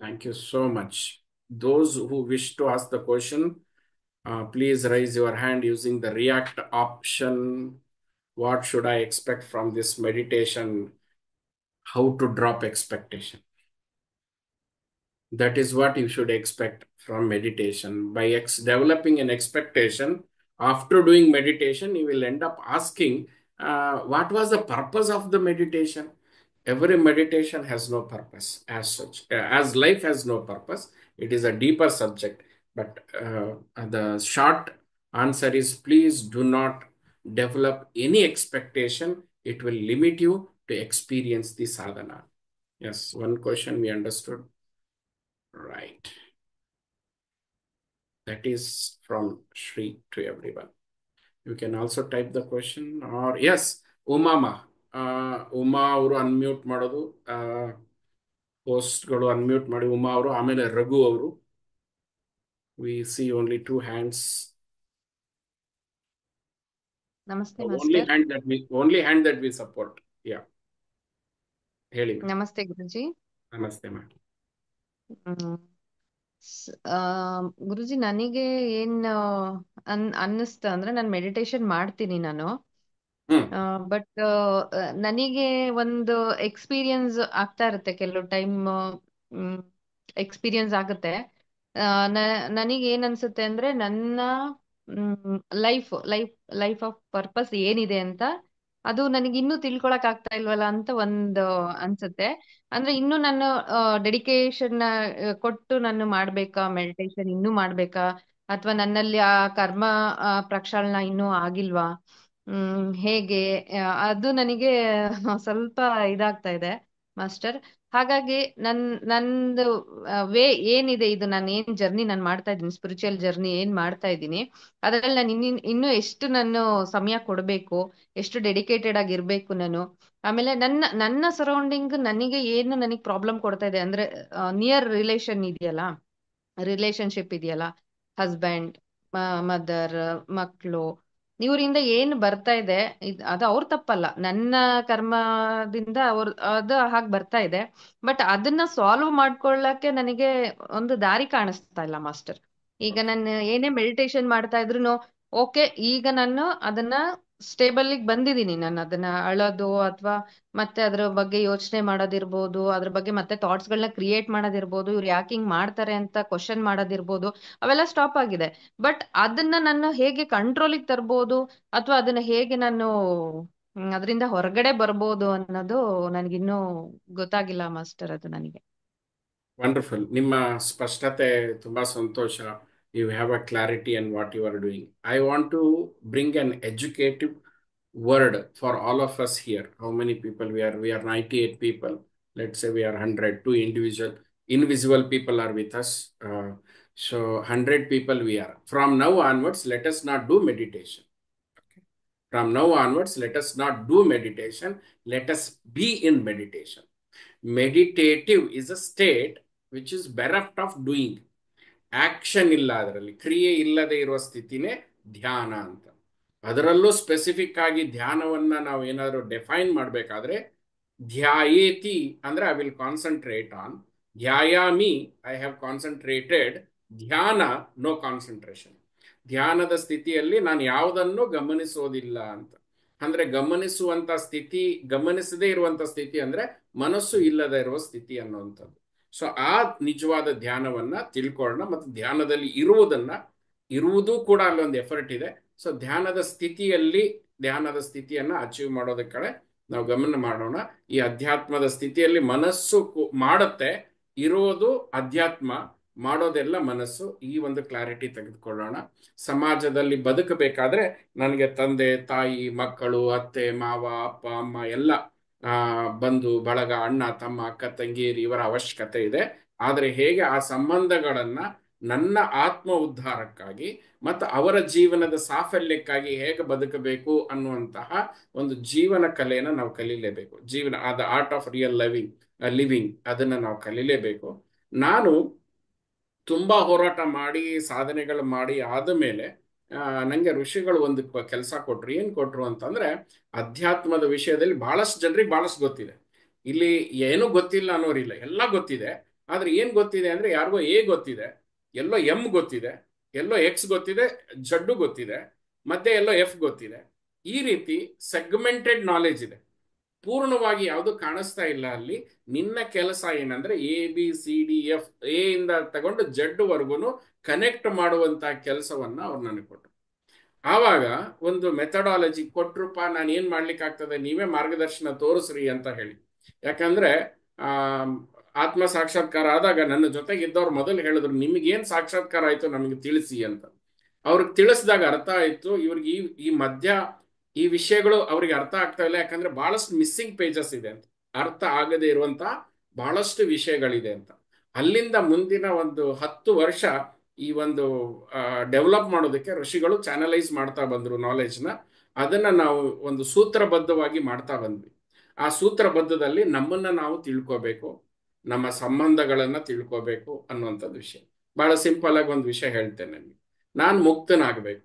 Thank you so much. Those who wish to ask the question, please raise your hand using the react option. What should I expect from this meditation? How to drop expectation? That is what you should expect from meditation. By developing an expectation, after doing meditation, you will end up asking, what was the purpose of the meditation? Every meditation has no purpose as such. As life has no purpose, it is a deeper subject. But the short answer is please do not develop any expectation. It will limit you to experience the sadhana. Yes, one question we understood. Right. That is from Shri to everyone. You can also type the question or yes, Umama. Uma ಅವರು unmute ಮಾಡೋದು ಹೋಸ್ಟ್ಗಳು unmute ಮಾಡಿ ಉಮಾ ಅವರು ಆಮೇಲೆ ರಘು ಅವರು V C only two hands ನಮಸ್ತೆ only master. Hand that we support ಯಾ ಹೇಳಿ ma'am. ನಮಸ್ತೆ ಗುರುಜಿ. ನಮಸ್ತೆ ಮ್ಯಾಮ್. ಹ್ಮ್. ಗುರುಜಿ, ನನಗೆ ಏನ್ ಅನ್ನಿಸ್ತ ಅಂದ್ರೆ ನಾನು ಮೆಡಿಟೇಷನ್ ಮಾಡ್ತೀನಿ ನಾನು. ಹ್ಮ್ ಬಟ್ ನನಗೆ ಒಂದು ಎಕ್ಸ್ಪೀರಿಯನ್ಸ್ ಆಗ್ತಾ ಇರುತ್ತೆ, ಕೆಲವು ಟೈಮ್ ಎಕ್ಸ್ಪೀರಿಯನ್ಸ್ ಆಗುತ್ತೆ. ನನಗೆ ಏನ್ ಅನ್ಸುತ್ತೆ ಅಂದ್ರೆ ನನ್ನ life life life of purpose ಏನಿದೆ ಅಂತ ಅದು ನನಗೆ ಇನ್ನೂ ತಿಳ್ಕೊಳಕ್ ಆಗ್ತಾ ಇಲ್ವಲ್ಲ ಅಂತ ಒಂದು ಅನ್ಸುತ್ತೆ. ಅಂದ್ರೆ ಇನ್ನು ನಾನು ಡೆಡಿಕೇಶನ್ ಕೊಟ್ಟು ನಾನು ಮಾಡ್ಬೇಕಾ, ಮೆಡಿಟೇಷನ್ ಇನ್ನೂ ಮಾಡ್ಬೇಕಾ, ಅಥವಾ ನನ್ನಲ್ಲಿ ಆ ಕರ್ಮ ಪ್ರಕ್ಷಾಳನ ಇನ್ನೂ ಆಗಿಲ್ವಾ, ಹೇಗೆ ಅದು ನನಗೆ ಸ್ವಲ್ಪ ಇದಾಗ್ತಾ ಇದೆ ಮಾಸ್ಟರ್. ಹಾಗಾಗಿ ನಂದು ವೇ ಏನಿದೆ, ಇದು ನಾನು ಏನ್ ಜರ್ನಿ ನಾನು ಮಾಡ್ತಾ ಇದ್ದೀನಿ, ಸ್ಪಿರಿಚುವಲ್ ಜರ್ನಿ ಏನ್ ಮಾಡ್ತಾ ಇದ್ದೀನಿ, ಅದ್ರಲ್ಲಿ ನಾನು ಇನ್ನೂ ಎಷ್ಟು ನಾನು ಸಮಯ ಕೊಡಬೇಕು, ಎಷ್ಟು ಡೆಡಿಕೇಟೆಡ್ ಆಗಿರ್ಬೇಕು ನಾನು. ಆಮೇಲೆ ನನ್ನ ನನ್ನ ಸರೌಂಡಿಂಗ್ ನನಗೆ ಪ್ರಾಬ್ಲಮ್ ಕೊಡ್ತಾ ಇದೆ ಅಂದ್ರೆ ನಿಯರ್ ರಿಲೇಶನ್ಶಿಪ್ ಇದೆಯಲ್ಲ, ಹಸ್ಬೆಂಡ್, ಮದರ್, ಮಕ್ಕಳು, ಇವರಿಂದ ಏನ್ ಬರ್ತಾ ಇದೆ, ಅದು ಅವ್ರ ತಪ್ಪಲ್ಲ, ನನ್ನ ಕರ್ಮದಿಂದ ಅದು ಹಾಗೆ ಬರ್ತಾ ಇದೆ. ಬಟ್ ಅದನ್ನ ಸಾಲ್ವ್ ಮಾಡ್ಕೊಳ್ಳಕ್ಕೆ ನನಗೆ ಒಂದು ದಾರಿ ಕಾಣಿಸ್ತಾ ಇಲ್ಲ ಮಾಸ್ಟರ್. ಈಗ ನಾನು ಏನೇ ಮೆಡಿಟೇಷನ್ ಮಾಡ್ತಾ ಇದ್ರು ಓಕೆ, ಈಗ ನಾನು ಅದನ್ನ ಸ್ಟೇಬಲ್ ಬಂದಿದ್ದೀನಿ, ನಾನು ಅದನ್ನ ಅಳೋದು ಅಥವಾ ಮತ್ತೆ ಅದ್ರ ಬಗ್ಗೆ ಯೋಚನೆ ಮಾಡೋದಿರ್ಬೋದು, ಅದ್ರ ಬಗ್ಗೆ ಮತ್ತೆ ಥಾಟ್ಸ್ ಗಳನ್ನ ಕ್ರಿಯೇಟ್ ಮಾಡೋದಿರ್ಬೋದು, ಇವ್ರು ಯಾಕೆ ಹಿಂಗ್ ಮಾಡ್ತಾರೆ ಅಂತ ಕ್ವಶನ್ ಮಾಡೋದಿರ್ಬೋದು, ಅವೆಲ್ಲ ಸ್ಟಾಪ್ ಆಗಿದೆ. ಬಟ್ ಅದನ್ನ ನಾನು ಹೇಗೆ ಕಂಟ್ರೋಲಿಗೆ ತರ್ಬೋದು, ಅಥವಾ ಅದನ್ನ ಹೇಗೆ ನಾನು ಅದರಿಂದ ಹೊರಗಡೆ ಬರ್ಬೋದು ಅನ್ನೋದು ನನಗಿನ್ನೂ ಗೊತ್ತಾಗಿಲ್ಲ ಮಾಸ್ಟರ್, ಅದು ನನಗೆ. ವಂಡರ್ಫುಲ್. ನಿಮ್ಮ ಸ್ಪಷ್ಟತೆ ತುಂಬಾ ಸಂತೋಷ. You have a clarity in what you are doing. I want to bring an educative word for all of us here. How many people we are? We are 98 people. Let's say we are 100. Two invisible people are with us. So 100 people we are. From now onwards, let us not do meditation. Okay? From now onwards, let us not do meditation. Let us be in meditation. Meditative is a state which is bereft of doing. Action ಇಲ್ಲ, ಅದರಲ್ಲಿ ಕ್ರಿಯೆ ಇಲ್ಲದೆ ಇರುವ ಸ್ಥಿತಿನೇ ಧ್ಯಾನ ಅಂತ. ಅದರಲ್ಲೂ specific ಆಗಿ ಧ್ಯಾನವನ್ನ ನಾವು ಏನಾದರೂ ಡೆಫೈನ್ ಮಾಡಬೇಕಾದ್ರೆ ಧ್ಯಾಯೇತಿ ಅಂದ್ರೆ ಐ ವಿಲ್ ಕಾನ್ಸಂಟ್ರೇಟ್ ಆನ್, ಧ್ಯಾಯಾಮಿ ಐ ಹ್ಯಾವ್ ಕಾನ್ಸಂಟ್ರೇಟೆಡ್, ಧ್ಯಾನ ನೋ ಕಾನ್ಸಂಟ್ರೇಷನ್. ಧ್ಯಾನದ ಸ್ಥಿತಿಯಲ್ಲಿ ನಾನು ಯಾವುದನ್ನು ಗಮನಿಸೋದಿಲ್ಲ ಅಂತ. ಅಂದ್ರೆ ಗಮನಿಸುವಂತ ಸ್ಥಿತಿ, ಗಮನಿಸದೇ ಇರುವಂತ ಸ್ಥಿತಿ ಅಂದ್ರೆ ಮನಸ್ಸು ಇಲ್ಲದೆ ಇರುವ ಸ್ಥಿತಿ ಅನ್ನುವಂಥದ್ದು. ಸೊ ಆ ನಿಜವಾದ ಧ್ಯಾನವನ್ನ ತಿಳ್ಕೊಳ್ಳೋಣ, ಮತ್ತು ಧ್ಯಾನದಲ್ಲಿ ಇರುವುದು ಕೂಡ ಅಲ್ಲೊಂದು ಎಫರ್ಟ್ ಇದೆ. ಸೊ ಧ್ಯಾನದ ಸ್ಥಿತಿಯನ್ನ ಅಚೀವ್ ಮಾಡೋದ ಕಡೆ ನಾವು ಗಮನ ಮಾಡೋಣ. ಈ ಅಧ್ಯಾತ್ಮದ ಸ್ಥಿತಿಯಲ್ಲಿ ಮನಸ್ಸು ಮಾಡುತ್ತೆ, ಇರೋದು ಅಧ್ಯಾತ್ಮ, ಮಾಡೋದೆಲ್ಲ ಮನಸ್ಸು. ಈ ಒಂದು ಕ್ಲಾರಿಟಿ ತೆಗೆದುಕೊಳ್ಳೋಣ. ಸಮಾಜದಲ್ಲಿ ಬದುಕಬೇಕಾದ್ರೆ ನನಗೆ ತಂದೆ ತಾಯಿ ಮಕ್ಕಳು ಅತ್ತೆ ಮಾವ ಅಪ್ಪ ಅಮ್ಮ ಎಲ್ಲ ಬಂಧು ಬಳಗ ಅಣ್ಣ ತಮ್ಮ ಅಕ್ಕ ತಂಗಿಯರು ಇವರ ಅವಶ್ಯಕತೆ ಇದೆ. ಆದರೆ ಹೇಗೆ ಆ ಸಂಬಂಧಗಳನ್ನ ನನ್ನ ಆತ್ಮ ಉದ್ಧಾರಕ್ಕಾಗಿ ಮತ್ತು ಅವರ ಜೀವನದ ಸಾಫಲ್ಯಕ್ಕಾಗಿ ಹೇಗೆ ಬದುಕಬೇಕು ಅನ್ನುವಂತಹ ಒಂದು ಜೀವನ ಕಲೆಯನ್ನು ನಾವು ಕಲೀಲೇಬೇಕು. ಜೀವನ the art of real living ಅದನ್ನು ನಾವು ಕಲೀಲೇಬೇಕು. ನಾನು ತುಂಬಾ ಹೋರಾಟ ಮಾಡಿ ಸಾಧನೆಗಳು ಮಾಡಿ ಆದ ಮೇಲೆ ನನಗೆ ಋಷಿಗಳು ಒಂದು ಕೆಲಸ ಕೊಟ್ರು. ಏನು ಕೊಟ್ರು ಅಂತಂದ್ರೆ, ಅಧ್ಯಾತ್ಮದ ವಿಷಯದಲ್ಲಿ ಬಹಳಷ್ಟು ಜನರಿಗೆ ಬಹಳಷ್ಟು ಗೊತ್ತಿದೆ. ಇಲ್ಲಿ ಏನೂ ಗೊತ್ತಿಲ್ಲ ಅನ್ನೋರಿಲ್ಲ, ಎಲ್ಲ ಗೊತ್ತಿದೆ. ಆದ್ರೆ ಏನ್ ಗೊತ್ತಿದೆ ಅಂದ್ರೆ ಯಾರಿಗೋ ಎ ಗೊತ್ತಿದೆ, ಎಲ್ಲೋ ಎಂ ಗೊತ್ತಿದೆ, ಎಲ್ಲೋ ಎಕ್ಸ್ ಗೊತ್ತಿದೆ, ಜಡ್ಡು ಗೊತ್ತಿದೆ, ಮತ್ತೆ ಎಲ್ಲೋ ಎಫ್ ಗೊತ್ತಿದೆ. ಈ ರೀತಿ ಸೆಗ್ಮೆಂಟೆಡ್ ನಾಲೆಜ್ ಇದೆ. ಪೂರ್ಣವಾಗಿ ಯಾವುದು ಕಾಣಿಸ್ತಾ ಇಲ್ಲ ಅಲ್ಲಿ. ನಿನ್ನ ಕೆಲಸ ಏನಂದ್ರೆ ABCDF, ಎ ಇಂದ ತಗೊಂಡು ಜಡ್ ವರ್ಗುನು ಕನೆಕ್ಟ್ ಮಾಡುವಂತ ಕೆಲಸವನ್ನ ಅವ್ರು ನನಗೆ ಕೊಟ್ಟರು. ಆವಾಗ ಒಂದು ಮೆಥಡಾಲಜಿ ಕೊಟ್ರಪ್ಪ, ನಾನು ಏನ್ ಮಾಡ್ಲಿಕ್ಕೆ ಆಗ್ತದೆ, ನೀವೇ ಮಾರ್ಗದರ್ಶನ ತೋರಿಸ್ರಿ ಅಂತ ಹೇಳಿ. ಯಾಕಂದ್ರೆ ಆ ಆತ್ಮ ಸಾಕ್ಷಾತ್ಕಾರ ಆದಾಗ ನನ್ನ ಜೊತೆಗೆ ಇದ್ದವ್ರು ಮೊದಲು ಹೇಳಿದ್ರು, ನಿಮ್ಗೇನ್ ಸಾಕ್ಷಾತ್ಕಾರ ಆಯ್ತು ನಮಗೆ ತಿಳಿಸಿ ಅಂತ. ಅವ್ರಿಗೆ ತಿಳಿಸಿದಾಗ ಅರ್ಥ ಆಯ್ತು, ಇವ್ರಿಗೆ ಈ ಮಧ್ಯ ಈ ವಿಷಯಗಳು ಅವ್ರಿಗೆ ಅರ್ಥ ಆಗ್ತಾ ಇಲ್ಲ. ಯಾಕಂದ್ರೆ ಬಹಳಷ್ಟು ಮಿಸ್ಸಿಂಗ್ ಪೇಜಸ್ ಇದೆ ಅಂತ, ಅರ್ಥ ಆಗದೆ ಇರುವಂತ ಬಹಳಷ್ಟು ವಿಷಯಗಳಿದೆ ಅಂತ. ಅಲ್ಲಿಂದ ಮುಂದಿನ ಒಂದು 10 ವರ್ಷ ಈ ಒಂದು ಡೆವಲಪ್ ಮಾಡೋದಕ್ಕೆ ಋಷಿಗಳು ಚಾನಲೈಸ್ ಮಾಡ್ತಾ ಬಂದ್ರು ನಾಲೆಜ್ನ. ಅದನ್ನ ನಾವು ಒಂದು ಸೂತ್ರಬದ್ಧವಾಗಿ ಮಾಡ್ತಾ ಬಂದ್ವಿ. ಆ ಸೂತ್ರಬದ್ಧದಲ್ಲಿ ನಮ್ಮನ್ನ ನಾವು ತಿಳ್ಕೋಬೇಕು, ನಮ್ಮ ಸಂಬಂಧಗಳನ್ನ ತಿಳ್ಕೋಬೇಕು ಅನ್ನುವಂಥದ್ದು ವಿಷಯ. ಬಹಳ ಸಿಂಪಲ್ ಆಗಿ ಒಂದು ವಿಷಯ ಹೇಳ್ತೇನೆ ನಿಮಗೆ. ನಾನು ಮುಕ್ತನಾಗಬೇಕು.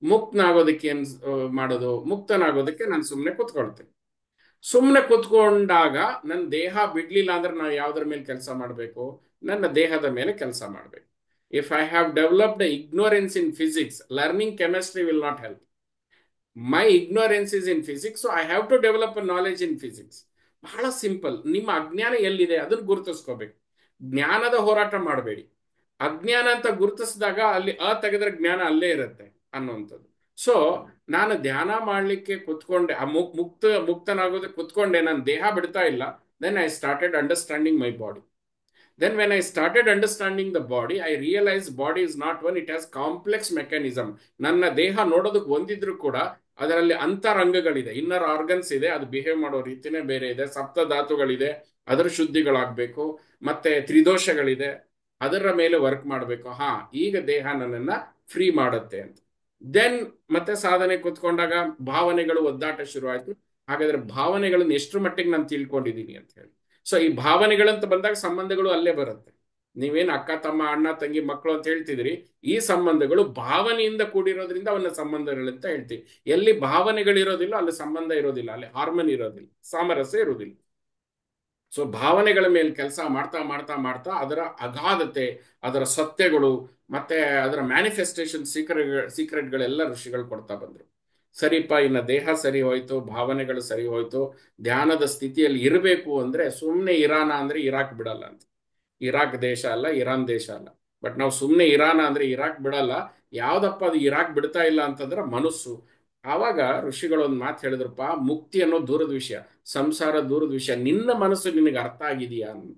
ಮುಕ್ತನಾಗೋದಕ್ಕೆ ಏನ್ ಮಾಡೋದು? ಮುಕ್ತನಾಗೋದಕ್ಕೆ ನಾನು ಸುಮ್ಮನೆ ಕೂತ್ಕೊಳ್ತೇನೆ. ಸುಮ್ಮನೆ ಕೂತ್ಕೊಂಡಾಗ ನನ್ನ ದೇಹ ಬಿಡ್ಲಿಲ್ಲ ಅಂದ್ರೆ ನಾವು ಯಾವ್ದ್ರ ಮೇಲೆ ಕೆಲಸ ಮಾಡಬೇಕು? ನನ್ನ ದೇಹದ ಮೇಲೆ ಕೆಲಸ ಮಾಡಬೇಕು. If I have developed ignorance in physics, learning chemistry will not help. My ignorance is in physics, so I have to develop a knowledge in physics. ಬಹಳ ಸಿಂಪಲ್. ನಿಮ್ಮ ಅಜ್ಞಾನ ಎಲ್ಲಿದೆ ಅದನ್ನು ಗುರುತಿಸ್ಕೋಬೇಕು. ಜ್ಞಾನದ ಹೋರಾಟ ಮಾಡಬೇಡಿ. ಅಜ್ಞಾನ ಅಂತ ಗುರುತಿಸಿದಾಗ ಅಲ್ಲಿ ತೆಗೆದ್ರೆ ಜ್ಞಾನ ಅಲ್ಲೇ ಇರುತ್ತೆ ಅನ್ನುವಂಥದ್ದು. ಸೊ ನಾನು ಧ್ಯಾನ ಮಾಡ್ಲಿಕ್ಕೆ ಕುತ್ಕೊಂಡೆ, ಮುಕ್ತನಾಗೋದಕ್ಕೆ ಕುತ್ಕೊಂಡೆ, ನಾನು ದೇಹ ಬಿಡ್ತಾ ಇಲ್ಲ. Then I started understanding my body. Then when I started understanding the body, I realized body is not one, it has complex mechanism. ನನ್ನ ದೇಹ ನೋಡೋದಕ್ಕೆ ಒಂದಿದ್ರು ಕೂಡ ಅದರಲ್ಲಿ ಅಂತರಂಗಗಳಿದೆ, ಇನ್ನರ್ ಆರ್ಗನ್ಸ್ ಇದೆ, ಅದು ಬಿಹೇವ್ ಮಾಡೋ ರೀತಿನೇ ಬೇರೆ ಇದೆ. ಸಪ್ತ ಧಾತುಗಳಿದೆ, ಅದರ ಶುದ್ಧಿಗಳಾಗಬೇಕು. ಮತ್ತೆ ತ್ರಿದೋಷಗಳಿದೆ, ಅದರ ಮೇಲೆ ವರ್ಕ್ ಮಾಡಬೇಕು. ಈಗ ದೇಹ ನನ್ನನ್ನ ಫ್ರೀ ಮಾಡುತ್ತೆ ಅಂತ. ದೆನ್ ಮತ್ತೆ ಸಾಧನೆ ಕೂತ್ಕೊಂಡಾಗ ಭಾವನೆಗಳು ಒದ್ದಾಟ ಶುರು ಆಯ್ತು. ಹಾಗಾದ್ರೆ ಭಾವನೆಗಳನ್ನ ಎಷ್ಟು ಮಟ್ಟಿಗೆ ನಾನು ತಿಳ್ಕೊಂಡಿದ್ದೀನಿ ಅಂತ ಹೇಳಿ. ಸೊ ಈ ಭಾವನೆಗಳಂತ ಬಂದಾಗ ಸಂಬಂಧಗಳು ಅಲ್ಲೇ ಬರುತ್ತೆ. ನೀವೇನು ಅಕ್ಕ ತಮ್ಮ ಅಣ್ಣ ತಂಗಿ ಮಕ್ಕಳು ಅಂತ ಹೇಳ್ತಿದ್ರಿ, ಈ ಸಂಬಂಧಗಳು ಭಾವನೆಯಿಂದ ಕೂಡಿರೋದ್ರಿಂದ ಅವನ್ನ ಸಂಬಂಧಗಳಂತ ಹೇಳ್ತೀವಿ. ಎಲ್ಲಿ ಭಾವನೆಗಳಿರೋದಿಲ್ಲ ಅಲ್ಲಿ ಸಂಬಂಧ ಇರೋದಿಲ್ಲ, ಅಲ್ಲಿ ಹಾರ್ಮೋನಿ ಇರೋದಿಲ್ಲ, ಸಾಮರಸ್ಯ ಇರೋದಿಲ್ಲ. ಸೊ ಭಾವನೆಗಳ ಮೇಲೆ ಕೆಲಸ ಮಾಡ್ತಾ ಮಾಡ್ತಾ ಮಾಡ್ತಾ ಅದರ ಅಗಾಧತೆ, ಅದರ ಸತ್ಯಗಳು, ಮತ್ತೆ ಅದರ ಮ್ಯಾನಿಫೆಸ್ಟೇಷನ್ ಸೀಕ್ರೆಟ್ಗಳೆಲ್ಲ ಋಷಿಗಳು ಕೊಡ್ತಾ ಬಂದ್ರು. ಸರಿಪ, ಇನ್ನು ದೇಹ ಸರಿ ಹೋಯ್ತು, ಭಾವನೆಗಳು ಸರಿ ಹೋಯ್ತು, ಧ್ಯಾನದ ಸ್ಥಿತಿಯಲ್ಲಿ ಇರಬೇಕು ಅಂದ್ರೆ ಸುಮ್ಮನೆ ಇರಾನ ಅಂದ್ರೆ ಇರಾಕ್ ಬಿಡಲ್ಲ ಅಂತ. ಇರಾಕ್ ದೇಶ ಅಲ್ಲ, ಇರಾನ್ ದೇಶ ಅಲ್ಲ. ಬಟ್ ನಾವು ಸುಮ್ಮನೆ ಇರಾನ ಅಂದ್ರೆ ಇರಾಕ್ ಬಿಡಲ್ಲ. ಯಾವ್ದಪ್ಪ ಅದು ಇರಾಕ್ ಬಿಡ್ತಾ ಇಲ್ಲ ಅಂತಂದ್ರೆ ಮನಸ್ಸು. ಆವಾಗ ಋಷಿಗಳು ಒಂದು ಮಾತು ಹೇಳಿದ್ರಪ್ಪ, ಮುಕ್ತಿ ಅನ್ನೋ ದೂರದ ವಿಷಯ, ಸಂಸಾರ ದೂರದ ವಿಷಯ, ನಿನ್ನ ಮನಸ್ಸು ನಿನಗೆ ಅರ್ಥ ಆಗಿದೆಯಾ ಅಂತ.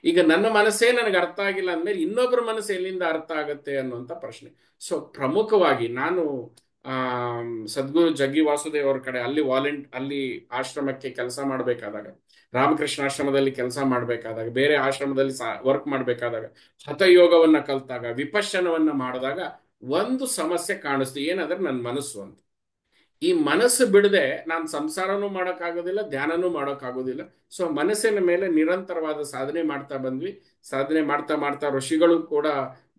ಈಗ ನನ್ನ ಮನಸ್ಸೇ ನನಗೆ ಅರ್ಥ ಆಗಿಲ್ಲ ಅಂದ್ಮೇಲೆ ಇನ್ನೊಬ್ಬರ ಮನಸ್ಸು ಎಲ್ಲಿಂದ ಅರ್ಥ ಆಗುತ್ತೆ ಅನ್ನುವಂಥ ಪ್ರಶ್ನೆ. ಸೊ ಪ್ರಮುಖವಾಗಿ ನಾನು ಸದ್ಗುರು ಜಗ್ಗಿ ವಾಸುದೇವ್ ಅವ್ರ ಕಡೆ ಅಲ್ಲಿ ಆಶ್ರಮಕ್ಕೆ ಕೆಲಸ ಮಾಡಬೇಕಾದಾಗ, ರಾಮಕೃಷ್ಣ ಆಶ್ರಮದಲ್ಲಿ ಕೆಲಸ ಮಾಡಬೇಕಾದಾಗ, ಬೇರೆ ಆಶ್ರಮದಲ್ಲಿ ವರ್ಕ್ ಮಾಡಬೇಕಾದಾಗ, ಹಠಯೋಗವನ್ನ ಕಲ್ತಾಗ, ವಿಪಶ್ಯನವನ್ನ ಮಾಡಿದಾಗ ಒಂದು ಸಮಸ್ಯೆ ಕಾಣಿಸ್ತು. ಏನಂದ್ರೆ ನನ್ನ ಮನಸ್ಸು ಅಂತ. ಈ ಮನಸ್ಸು ಬಿಡದೆ ನಾನು ಸಂಸಾರನೂ ಮಾಡೋಕ್ಕಾಗೋದಿಲ್ಲ, ಧ್ಯಾನನೂ ಮಾಡೋಕ್ಕಾಗೋದಿಲ್ಲ. ಸೊ ಮನಸ್ಸಿನ ಮೇಲೆ ನಿರಂತರವಾದ ಸಾಧನೆ ಮಾಡ್ತಾ ಬಂದ್ವಿ. ಸಾಧನೆ ಮಾಡ್ತಾ ಮಾಡ್ತಾ ಋಷಿಗಳು ಕೂಡ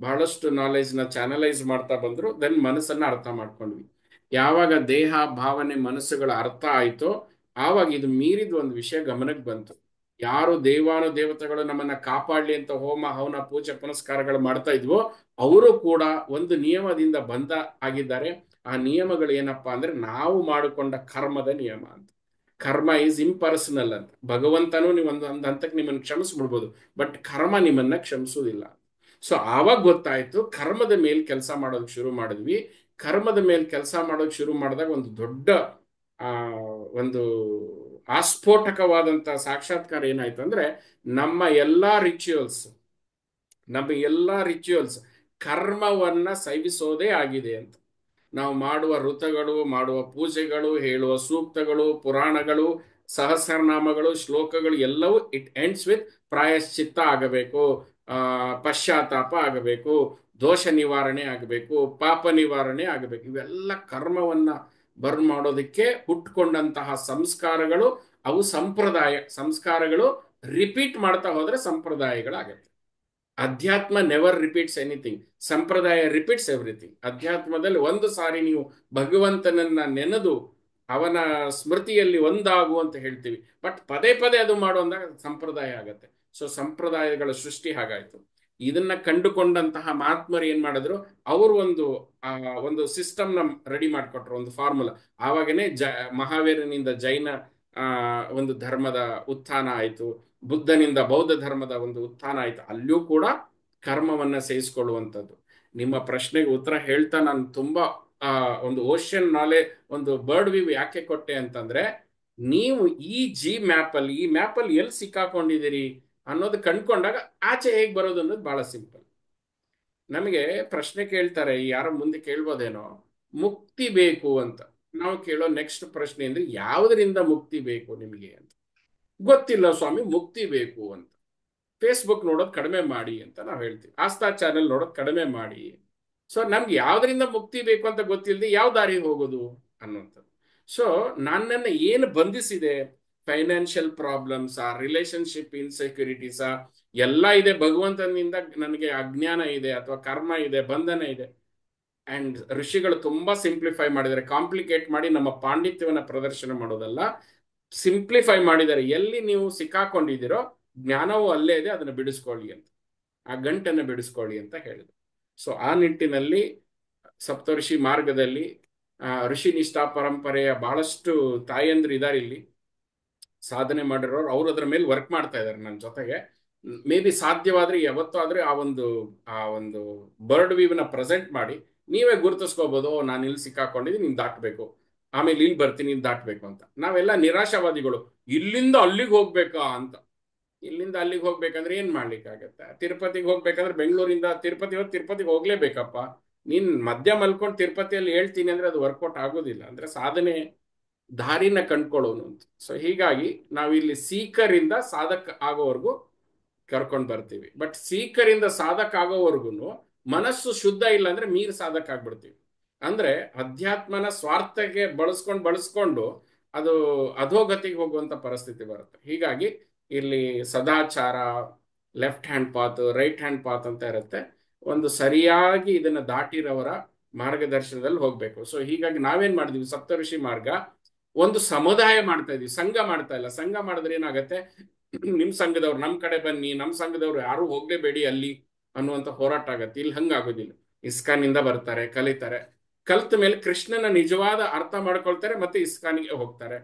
ಬಹಳಷ್ಟು ನಾಲೆಜ್ನ ಚಾನಲೈಸ್ ಮಾಡ್ತಾ ಬಂದ್ರು. ದೆನ್ ಮನಸ್ಸನ್ನ ಅರ್ಥ ಮಾಡ್ಕೊಂಡ್ವಿ. ಯಾವಾಗ ದೇಹ ಭಾವನೆ ಮನಸ್ಸುಗಳ ಅರ್ಥ ಆಯ್ತೋ ಆವಾಗ ಇದು ಮೀರಿದ ಒಂದು ವಿಷಯ ಗಮನಕ್ಕೆ ಬಂತು. ಯಾರು ದೇವಾನು ದೇವತೆಗಳು ನಮ್ಮನ್ನ ಕಾಪಾಡ್ಲಿ ಅಂತ ಹೋಮ ಹವನ ಪೂಜೆ ಪುನಸ್ಕಾರಗಳು ಮಾಡ್ತಾ ಇದ್ವೋ ಅವರು ಕೂಡ ಒಂದು ನಿಯಮದಿಂದ ಬಂಧ ಆಗಿದ್ದಾರೆ. ಆ ನಿಯಮಗಳು ಏನಪ್ಪಾ ಅಂದ್ರೆ ನಾವು ಮಾಡಿಕೊಂಡ ಕರ್ಮದ ನಿಯಮ ಅಂತ. ಕರ್ಮ ಈಸ್ ಇಂಪರ್ಸನಲ್ ಅಂತ. ಭಗವಂತನೂ ನೀವು ಒಂದು ಹಂತಕ್ಕೆ ನಿಮ್ಮನ್ನು ಕ್ಷಮಿಸ್ಬಿಡ್ಬೋದು, ಬಟ್ ಕರ್ಮ ನಿಮ್ಮನ್ನ ಕ್ಷಮಿಸುವುದಿಲ್ಲ. ಸೊ ಆವಾಗ ಗೊತ್ತಾಯ್ತು, ಕರ್ಮದ ಮೇಲೆ ಕೆಲಸ ಮಾಡೋದಕ್ಕೆ ಶುರು ಮಾಡಿದ್ವಿ. ಕರ್ಮದ ಮೇಲೆ ಕೆಲಸ ಮಾಡೋಕೆ ಶುರು ಮಾಡಿದಾಗ ಒಂದು ದೊಡ್ಡ ಆ ಒಂದು ಆಸ್ಫೋಟಕವಾದಂತ ಸಾಕ್ಷಾತ್ಕಾರ ಏನಾಯ್ತು ಅಂದ್ರೆ, ನಮ್ಮ ಎಲ್ಲಾ ರಿಚುವಲ್ಸ್ ಕರ್ಮವನ್ನ ಸೈವಿಸೋದೇ ಆಗಿದೆ ಅಂತ. ನಾವು ಮಾಡುವ ಋತಗಳು, ಮಾಡುವ ಪೂಜೆಗಳು, ಹೇಳುವ ಸೂಕ್ತಗಳು, ಪುರಾಣಗಳು, ಸಹಸ್ರನಾಮಗಳು, ಶ್ಲೋಕಗಳು ಎಲ್ಲವೂ ಇಟ್ ಎಂಡ್ಸ್ ವಿತ್ ಪ್ರಾಯಶ್ಚಿತ್ತ ಆಗಬೇಕು, ಪಶ್ಚಾತ್ತಾಪ ಆಗಬೇಕು, ದೋಷ ನಿವಾರಣೆ ಆಗಬೇಕು, ಪಾಪ ನಿವಾರಣೆ ಆಗಬೇಕು. ಇವೆಲ್ಲ ಕರ್ಮವನ್ನ ಬರ್ನ್ ಮಾಡೋದಕ್ಕೆ ಹುಟ್ಕೊಂಡಂತಹ ಸಂಸ್ಕಾರಗಳು. ಅವು ಸಂಸ್ಕಾರಗಳು ರಿಪೀಟ್ ಮಾಡ್ತಾ ಹೋದ್ರೆ ಸಂಪ್ರದಾಯಗಳಾಗತ್ತೆ. ಅಧ್ಯಾತ್ಮ ನೆವರ್ ರಿಪೀಟ್ಸ್ ಎನಿಥಿಂಗ್, ಸಂಪ್ರದಾಯ ರಿಪೀಟ್ಸ್ ಎವ್ರಿಥಿಂಗ್. ಅಧ್ಯಾತ್ಮದಲ್ಲಿ ಒಂದು ಸಾರಿ ನೀವು ಭಗವಂತನನ್ನ ನೆನೆದು ಅವನ ಸ್ಮೃತಿಯಲ್ಲಿ ಒಂದಾಗು ಅಂತ ಹೇಳ್ತೀವಿ, ಬಟ್ ಪದೇ ಪದೇ ಅದು ಮಾಡುವಂದಾಗ ಸಂಪ್ರದಾಯ ಆಗತ್ತೆ. ಸೊ ಸಂಪ್ರದಾಯಗಳ ಸೃಷ್ಟಿ ಹಾಗಾಯ್ತು. ಇದನ್ನ ಕಂಡುಕೊಂಡಂತಹ ಮಹಾತ್ಮರು ಏನ್ ಮಾಡಿದ್ರು, ಅವರು ಒಂದು ಸಿಸ್ಟಮ್ ನ ರೆಡಿ ಮಾಡಿಕೊಟ್ರು, ಒಂದು ಫಾರ್ಮುಲಾ. ಆವಾಗನೇ ಮಹಾವೀರನಿಂದ ಜೈನ ಒಂದು ಧರ್ಮದ ಉತ್ಥಾನ ಆಯಿತು, ಬುದ್ಧನಿಂದ ಬೌದ್ಧ ಧರ್ಮದ ಒಂದು ಉತ್ಥಾನ ಆಯಿತು. ಅಲ್ಲಿಯೂ ಕೂಡ ಕರ್ಮವನ್ನ ಸೇರಿಸಿಕೊಳ್ಳುವಂಥದ್ದು. ನಿಮ್ಮ ಪ್ರಶ್ನೆಗೆ ಉತ್ತರ ಹೇಳ್ತಾ ನಾನು ತುಂಬಾ ಒಂದು ಓಷನ್ ನಾಲೆಜ್, ಒಂದು ಬರ್ಡ್ ವ್ಯೂ ಯಾಕೆ ಕೊಟ್ಟೆ ಅಂತಂದ್ರೆ, ನೀವು ಈ ಮ್ಯಾಪ್ ಅಲ್ಲಿ ಎಲ್ಲಿ ಸಿಕ್ಕಾಕೊಂಡಿದ್ದೀರಿ ಅನ್ನೋದು ಕಂಡ್ಕೊಂಡಾಗ ಆಚೆ ಹೇಗೆ ಬರೋದು ಅನ್ನೋದು ಬಹಳ ಸಿಂಪಲ್. ನಮಗೆ ಪ್ರಶ್ನೆ ಕೇಳ್ತಾರೆ, ಯಾರೋ ಮುಂದೆ ಕೇಳ್ಬೋದೇನೋ, ಮುಕ್ತಿ ಬೇಕು ಅಂತ. ನಾವು ಕೇಳೋ ನೆಕ್ಸ್ಟ್ ಪ್ರಶ್ನೆ ಅಂದ್ರೆ, ಯಾವುದರಿಂದ ಮುಕ್ತಿ ಬೇಕು ನಿಮಗೆ ಅಂತ. ಗೊತ್ತಿಲ್ಲ ಸ್ವಾಮಿ, ಮುಕ್ತಿ ಬೇಕು ಅಂತ. ಫೇಸ್ಬುಕ್ ನೋಡೋದು ಕಡಿಮೆ ಮಾಡಿ ಅಂತ ನಾವು ಹೇಳ್ತೀವಿ, ಆಸ್ಥಾ ಚಾನೆಲ್ ನೋಡೋದು ಕಡಿಮೆ ಮಾಡಿ. ಸೊ ನಮ್ಗೆ ಯಾವ್ದರಿಂದ ಮುಕ್ತಿ ಬೇಕು ಅಂತ ಗೊತ್ತಿಲ್ಲದೆ ಯಾವ ದಾರಿ ಹೋಗೋದು ಅನ್ನುವಂಥದ್ದು. ಸೊ ನನ್ನನ್ನು ಏನು ಬಂಧಿಸಿದೆ, ಫೈನಾನ್ಷಿಯಲ್ ಪ್ರಾಬ್ಲಮ್ಸಾ, ರಿಲೇಶನ್ಶಿಪ್ ಇನ್ಸೆಕ್ಯೂರಿಟೀಸಾ, ಎಲ್ಲ ಇದೆ. ಭಗವಂತನಿಂದ ನನಗೆ ಅಜ್ಞಾನ ಇದೆ, ಅಥವಾ ಕರ್ಮ ಇದೆ, ಬಂಧನ ಇದೆ. ಅಂಡ್ ಋಷಿಗಳು ತುಂಬಾ ಸಿಂಪ್ಲಿಫೈ ಮಾಡಿದ್ದಾರೆ, ಕಾಂಪ್ಲಿಕೇಟ್ ಮಾಡಿ ನಮ್ಮ ಪಾಂಡಿತ್ಯವನ್ನ ಪ್ರದರ್ಶನ ಮಾಡೋದಲ್ಲ, ಸಿಂಪ್ಲಿಫೈ ಮಾಡಿದ್ದಾರೆ. ಎಲ್ಲಿ ನೀವು ಸಿಕ್ಕಾಕೊಂಡಿದ್ದೀರೋ ಜ್ಞಾನವೂ ಅಲ್ಲೇ ಇದೆ, ಅದನ್ನು ಬಿಡಿಸ್ಕೊಳ್ಳಿ ಅಂತ, ಆ ಗಂಟನ್ನು ಬಿಡಿಸ್ಕೊಳ್ಳಿ ಅಂತ ಹೇಳಿದ್ರು. ಸೊ ಆ ನಿಟ್ಟಿನಲ್ಲಿ ಸಪ್ತಋಷಿ ಮಾರ್ಗದಲ್ಲಿ ಋಷಿ ನಿಷ್ಠಾ ಪರಂಪರೆಯ ಬಹಳಷ್ಟು ತಾಯಂದ್ರು ಇದ್ದಾರೆ ಇಲ್ಲಿ, ಸಾಧನೆ ಮಾಡಿರೋರು. ಅವರು ಅದರ ಮೇಲೆ ವರ್ಕ್ ಮಾಡ್ತಾ ಇದ್ದಾರೆ ನನ್ನ ಜೊತೆಗೆ. ಮೇ ಬಿ ಸಾಧ್ಯವಾದ್ರೆ ಯಾವತ್ತೂ ಆದ್ರೆ ಆ ಒಂದು ಬರ್ಡ್ ವ್ಯೂನ ಪ್ರೆಸೆಂಟ್ ಮಾಡಿ ನೀವೇ ಗುರುತಿಸ್ಕೋಬಹುದು, ನಾನು ಇಲ್ಲಿ ಸಿಕ್ಕಾಕೊಂಡಿದ್ದೀನಿ, ನೀನು ದಾಟಬೇಕು, ಆಮೇಲೆ ಇಲ್ಲಿ ಬರ್ತೀನಿ, ನೀನು ದಾಟಬೇಕು ಅಂತ. ನಾವೆಲ್ಲ ನಿರಾಶಾವಾದಿಗಳು, ಇಲ್ಲಿಂದ ಅಲ್ಲಿಗೆ ಹೋಗ್ಬೇಕಾ ಅಂತ. ಇಲ್ಲಿಂದ ಅಲ್ಲಿಗೆ ಹೋಗ್ಬೇಕಂದ್ರೆ ಏನ್ ಮಾಡ್ಲಿಕ್ಕಾಗತ್ತೆ? ತಿರುಪತಿಗೆ ಹೋಗ್ಬೇಕಂದ್ರೆ ಬೆಂಗಳೂರಿಂದ ತಿರುಪತಿಗೆ ಹೋಗ್ಲೇಬೇಕಪ್ಪ. ನೀನ್ ಮಧ್ಯ ಮಲ್ಕೊಂಡು ತಿರುಪತಿಯಲ್ಲಿ ಹೇಳ್ತೀನಿ ಅಂದ್ರೆ ಅದು ವರ್ಕೌಟ್ ಆಗೋದಿಲ್ಲ. ಅಂದ್ರೆ ಸಾಧನೆ ದಾರಿನ ಕಂಡ್ಕೊಳ್ಳೋನು ಅಂತ. ಸೊ ಹೀಗಾಗಿ ನಾವಿಲ್ಲಿ ಸೀಕರಿಂದ ಸಾಧಕ ಆಗೋವರೆಗೂ ಕರ್ಕೊಂಡು ಬರ್ತೀವಿ. ಬಟ್ ಸೀಕರಿಂದ ಸಾಧಕ ಆಗೋವರೆಗೂ ಮನಸ್ಸು ಶುದ್ಧ ಇಲ್ಲ ಅಂದ್ರೆ ಮೀರ್ ಸಾಧಕ ಆಗ್ಬಿಡ್ತೀವಿ. ಅಂದ್ರೆ ಅಧ್ಯಾತ್ಮನ ಸ್ವಾರ್ಥಕ್ಕೆ ಬಳಸ್ಕೊಂಡು ಅದು ಅಧೋಗತಿಗೆ ಹೋಗುವಂತ ಪರಿಸ್ಥಿತಿ ಬರುತ್ತೆ. ಹೀಗಾಗಿ ಇಲ್ಲಿ ಸದಾಚಾರ, left hand path, right hand path ಅಂತ ಇರುತ್ತೆ. ಒಂದು ಸರಿಯಾಗಿ ಇದನ್ನ ದಾಟಿರೋವರ ಮಾರ್ಗದರ್ಶನದಲ್ಲಿ ಹೋಗ್ಬೇಕು. ಸೊ ಹೀಗಾಗಿ ನಾವೇನ್ ಮಾಡಿದ್ವಿ, ಸಪ್ತಋಷಿ ಮಾರ್ಗ ಒಂದು ಸಮುದಾಯ ಮಾಡ್ತಾ ಇದೀವಿ, ಸಂಘ ಮಾಡ್ತಾ ಇಲ್ಲ. ಸಂಘ ಮಾಡಿದ್ರೆ ಏನಾಗತ್ತೆ, ನಿಮ್ ಸಂಘದವ್ರು ನಮ್ ಕಡೆ ಬನ್ನಿ, ನಮ್ ಸಂಘದವ್ರು ಯಾರು ಹೋಗ್ಲೇಬೇಡಿ ಅಲ್ಲಿ ಅನ್ನುವಂತ ಹೋರಾಟ ಆಗತ್ತೆ. ಇಲ್ಲಿ ಹಂಗಾಗೋದಿಲ್ಲ. ಇಸ್ಕಾನಿಂದ ಬರ್ತಾರೆ, ಕಲಿತಾರೆ, ಕಲ್ತ ಮೇಲೆ ಕೃಷ್ಣನ ನಿಜವಾದ ಅರ್ಥ ಮಾಡ್ಕೊಳ್ತಾರೆ, ಮತ್ತೆ ಇಸ್ಕಾನಿಗೆ ಹೋಗ್ತಾರೆ.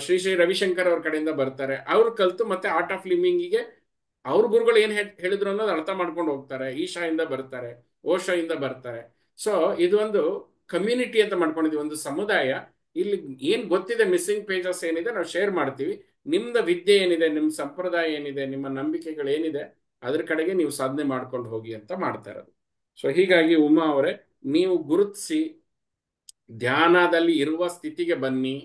ಶ್ರೀ ಶ್ರೀ ರವಿಶಂಕರ್ ಅವ್ರ ಕಡೆಯಿಂದ ಬರ್ತಾರೆ, ಅವ್ರು ಕಲ್ತು ಮತ್ತೆ ಆರ್ಟ್ ಆಫ್ ಲಿವಿಂಗಿಗೆ ಅವ್ರ ಗುರುಗಳು ಏನ್ ಹೇಳಿದ್ರು ಅನ್ನೋದು ಅರ್ಥ ಮಾಡ್ಕೊಂಡು ಹೋಗ್ತಾರೆ. ಈಶಾ ಇಂದ ಬರ್ತಾರೆ, ಓಶಾ ಇಂದ ಬರ್ತಾರೆ. ಸೊ ಇದು ಒಂದು ಕಮ್ಯುನಿಟಿ ಅಂತ ಮಾಡ್ಕೊಂಡಿದ್ವಿ, ಒಂದು ಸಮುದಾಯ. ಇಲ್ಲಿ ಏನ್ ಗೊತ್ತಿದೆ, ಮಿಸ್ಸಿಂಗ್ ಪೇಜಸ್ ಏನಿದೆ ನಾವು ಶೇರ್ ಮಾಡ್ತೀವಿ. ನಿಮ್ದ ವಿದ್ಯೆ ಏನಿದೆ, ನಿಮ್ ಸಂಪ್ರದಾಯ ಏನಿದೆ, ನಿಮ್ಮ ನಂಬಿಕೆಗಳು ಏನಿದೆ, ಅದ್ರ ಕಡೆಗೆ ನೀವು ಸಾಧನೆ ಮಾಡ್ಕೊಂಡು ಹೋಗಿ ಅಂತ ಮಾಡ್ತಾ ಇರೋದು. ಸೊ ಹೀಗಾಗಿ ಉಮಾ ಅವರೇ, ನೀವು ಗುರುತಿಸಿ ಧ್ಯಾನದಲ್ಲಿ ಇರುವ ಸ್ಥಿತಿಗೆ ಬನ್ನಿ,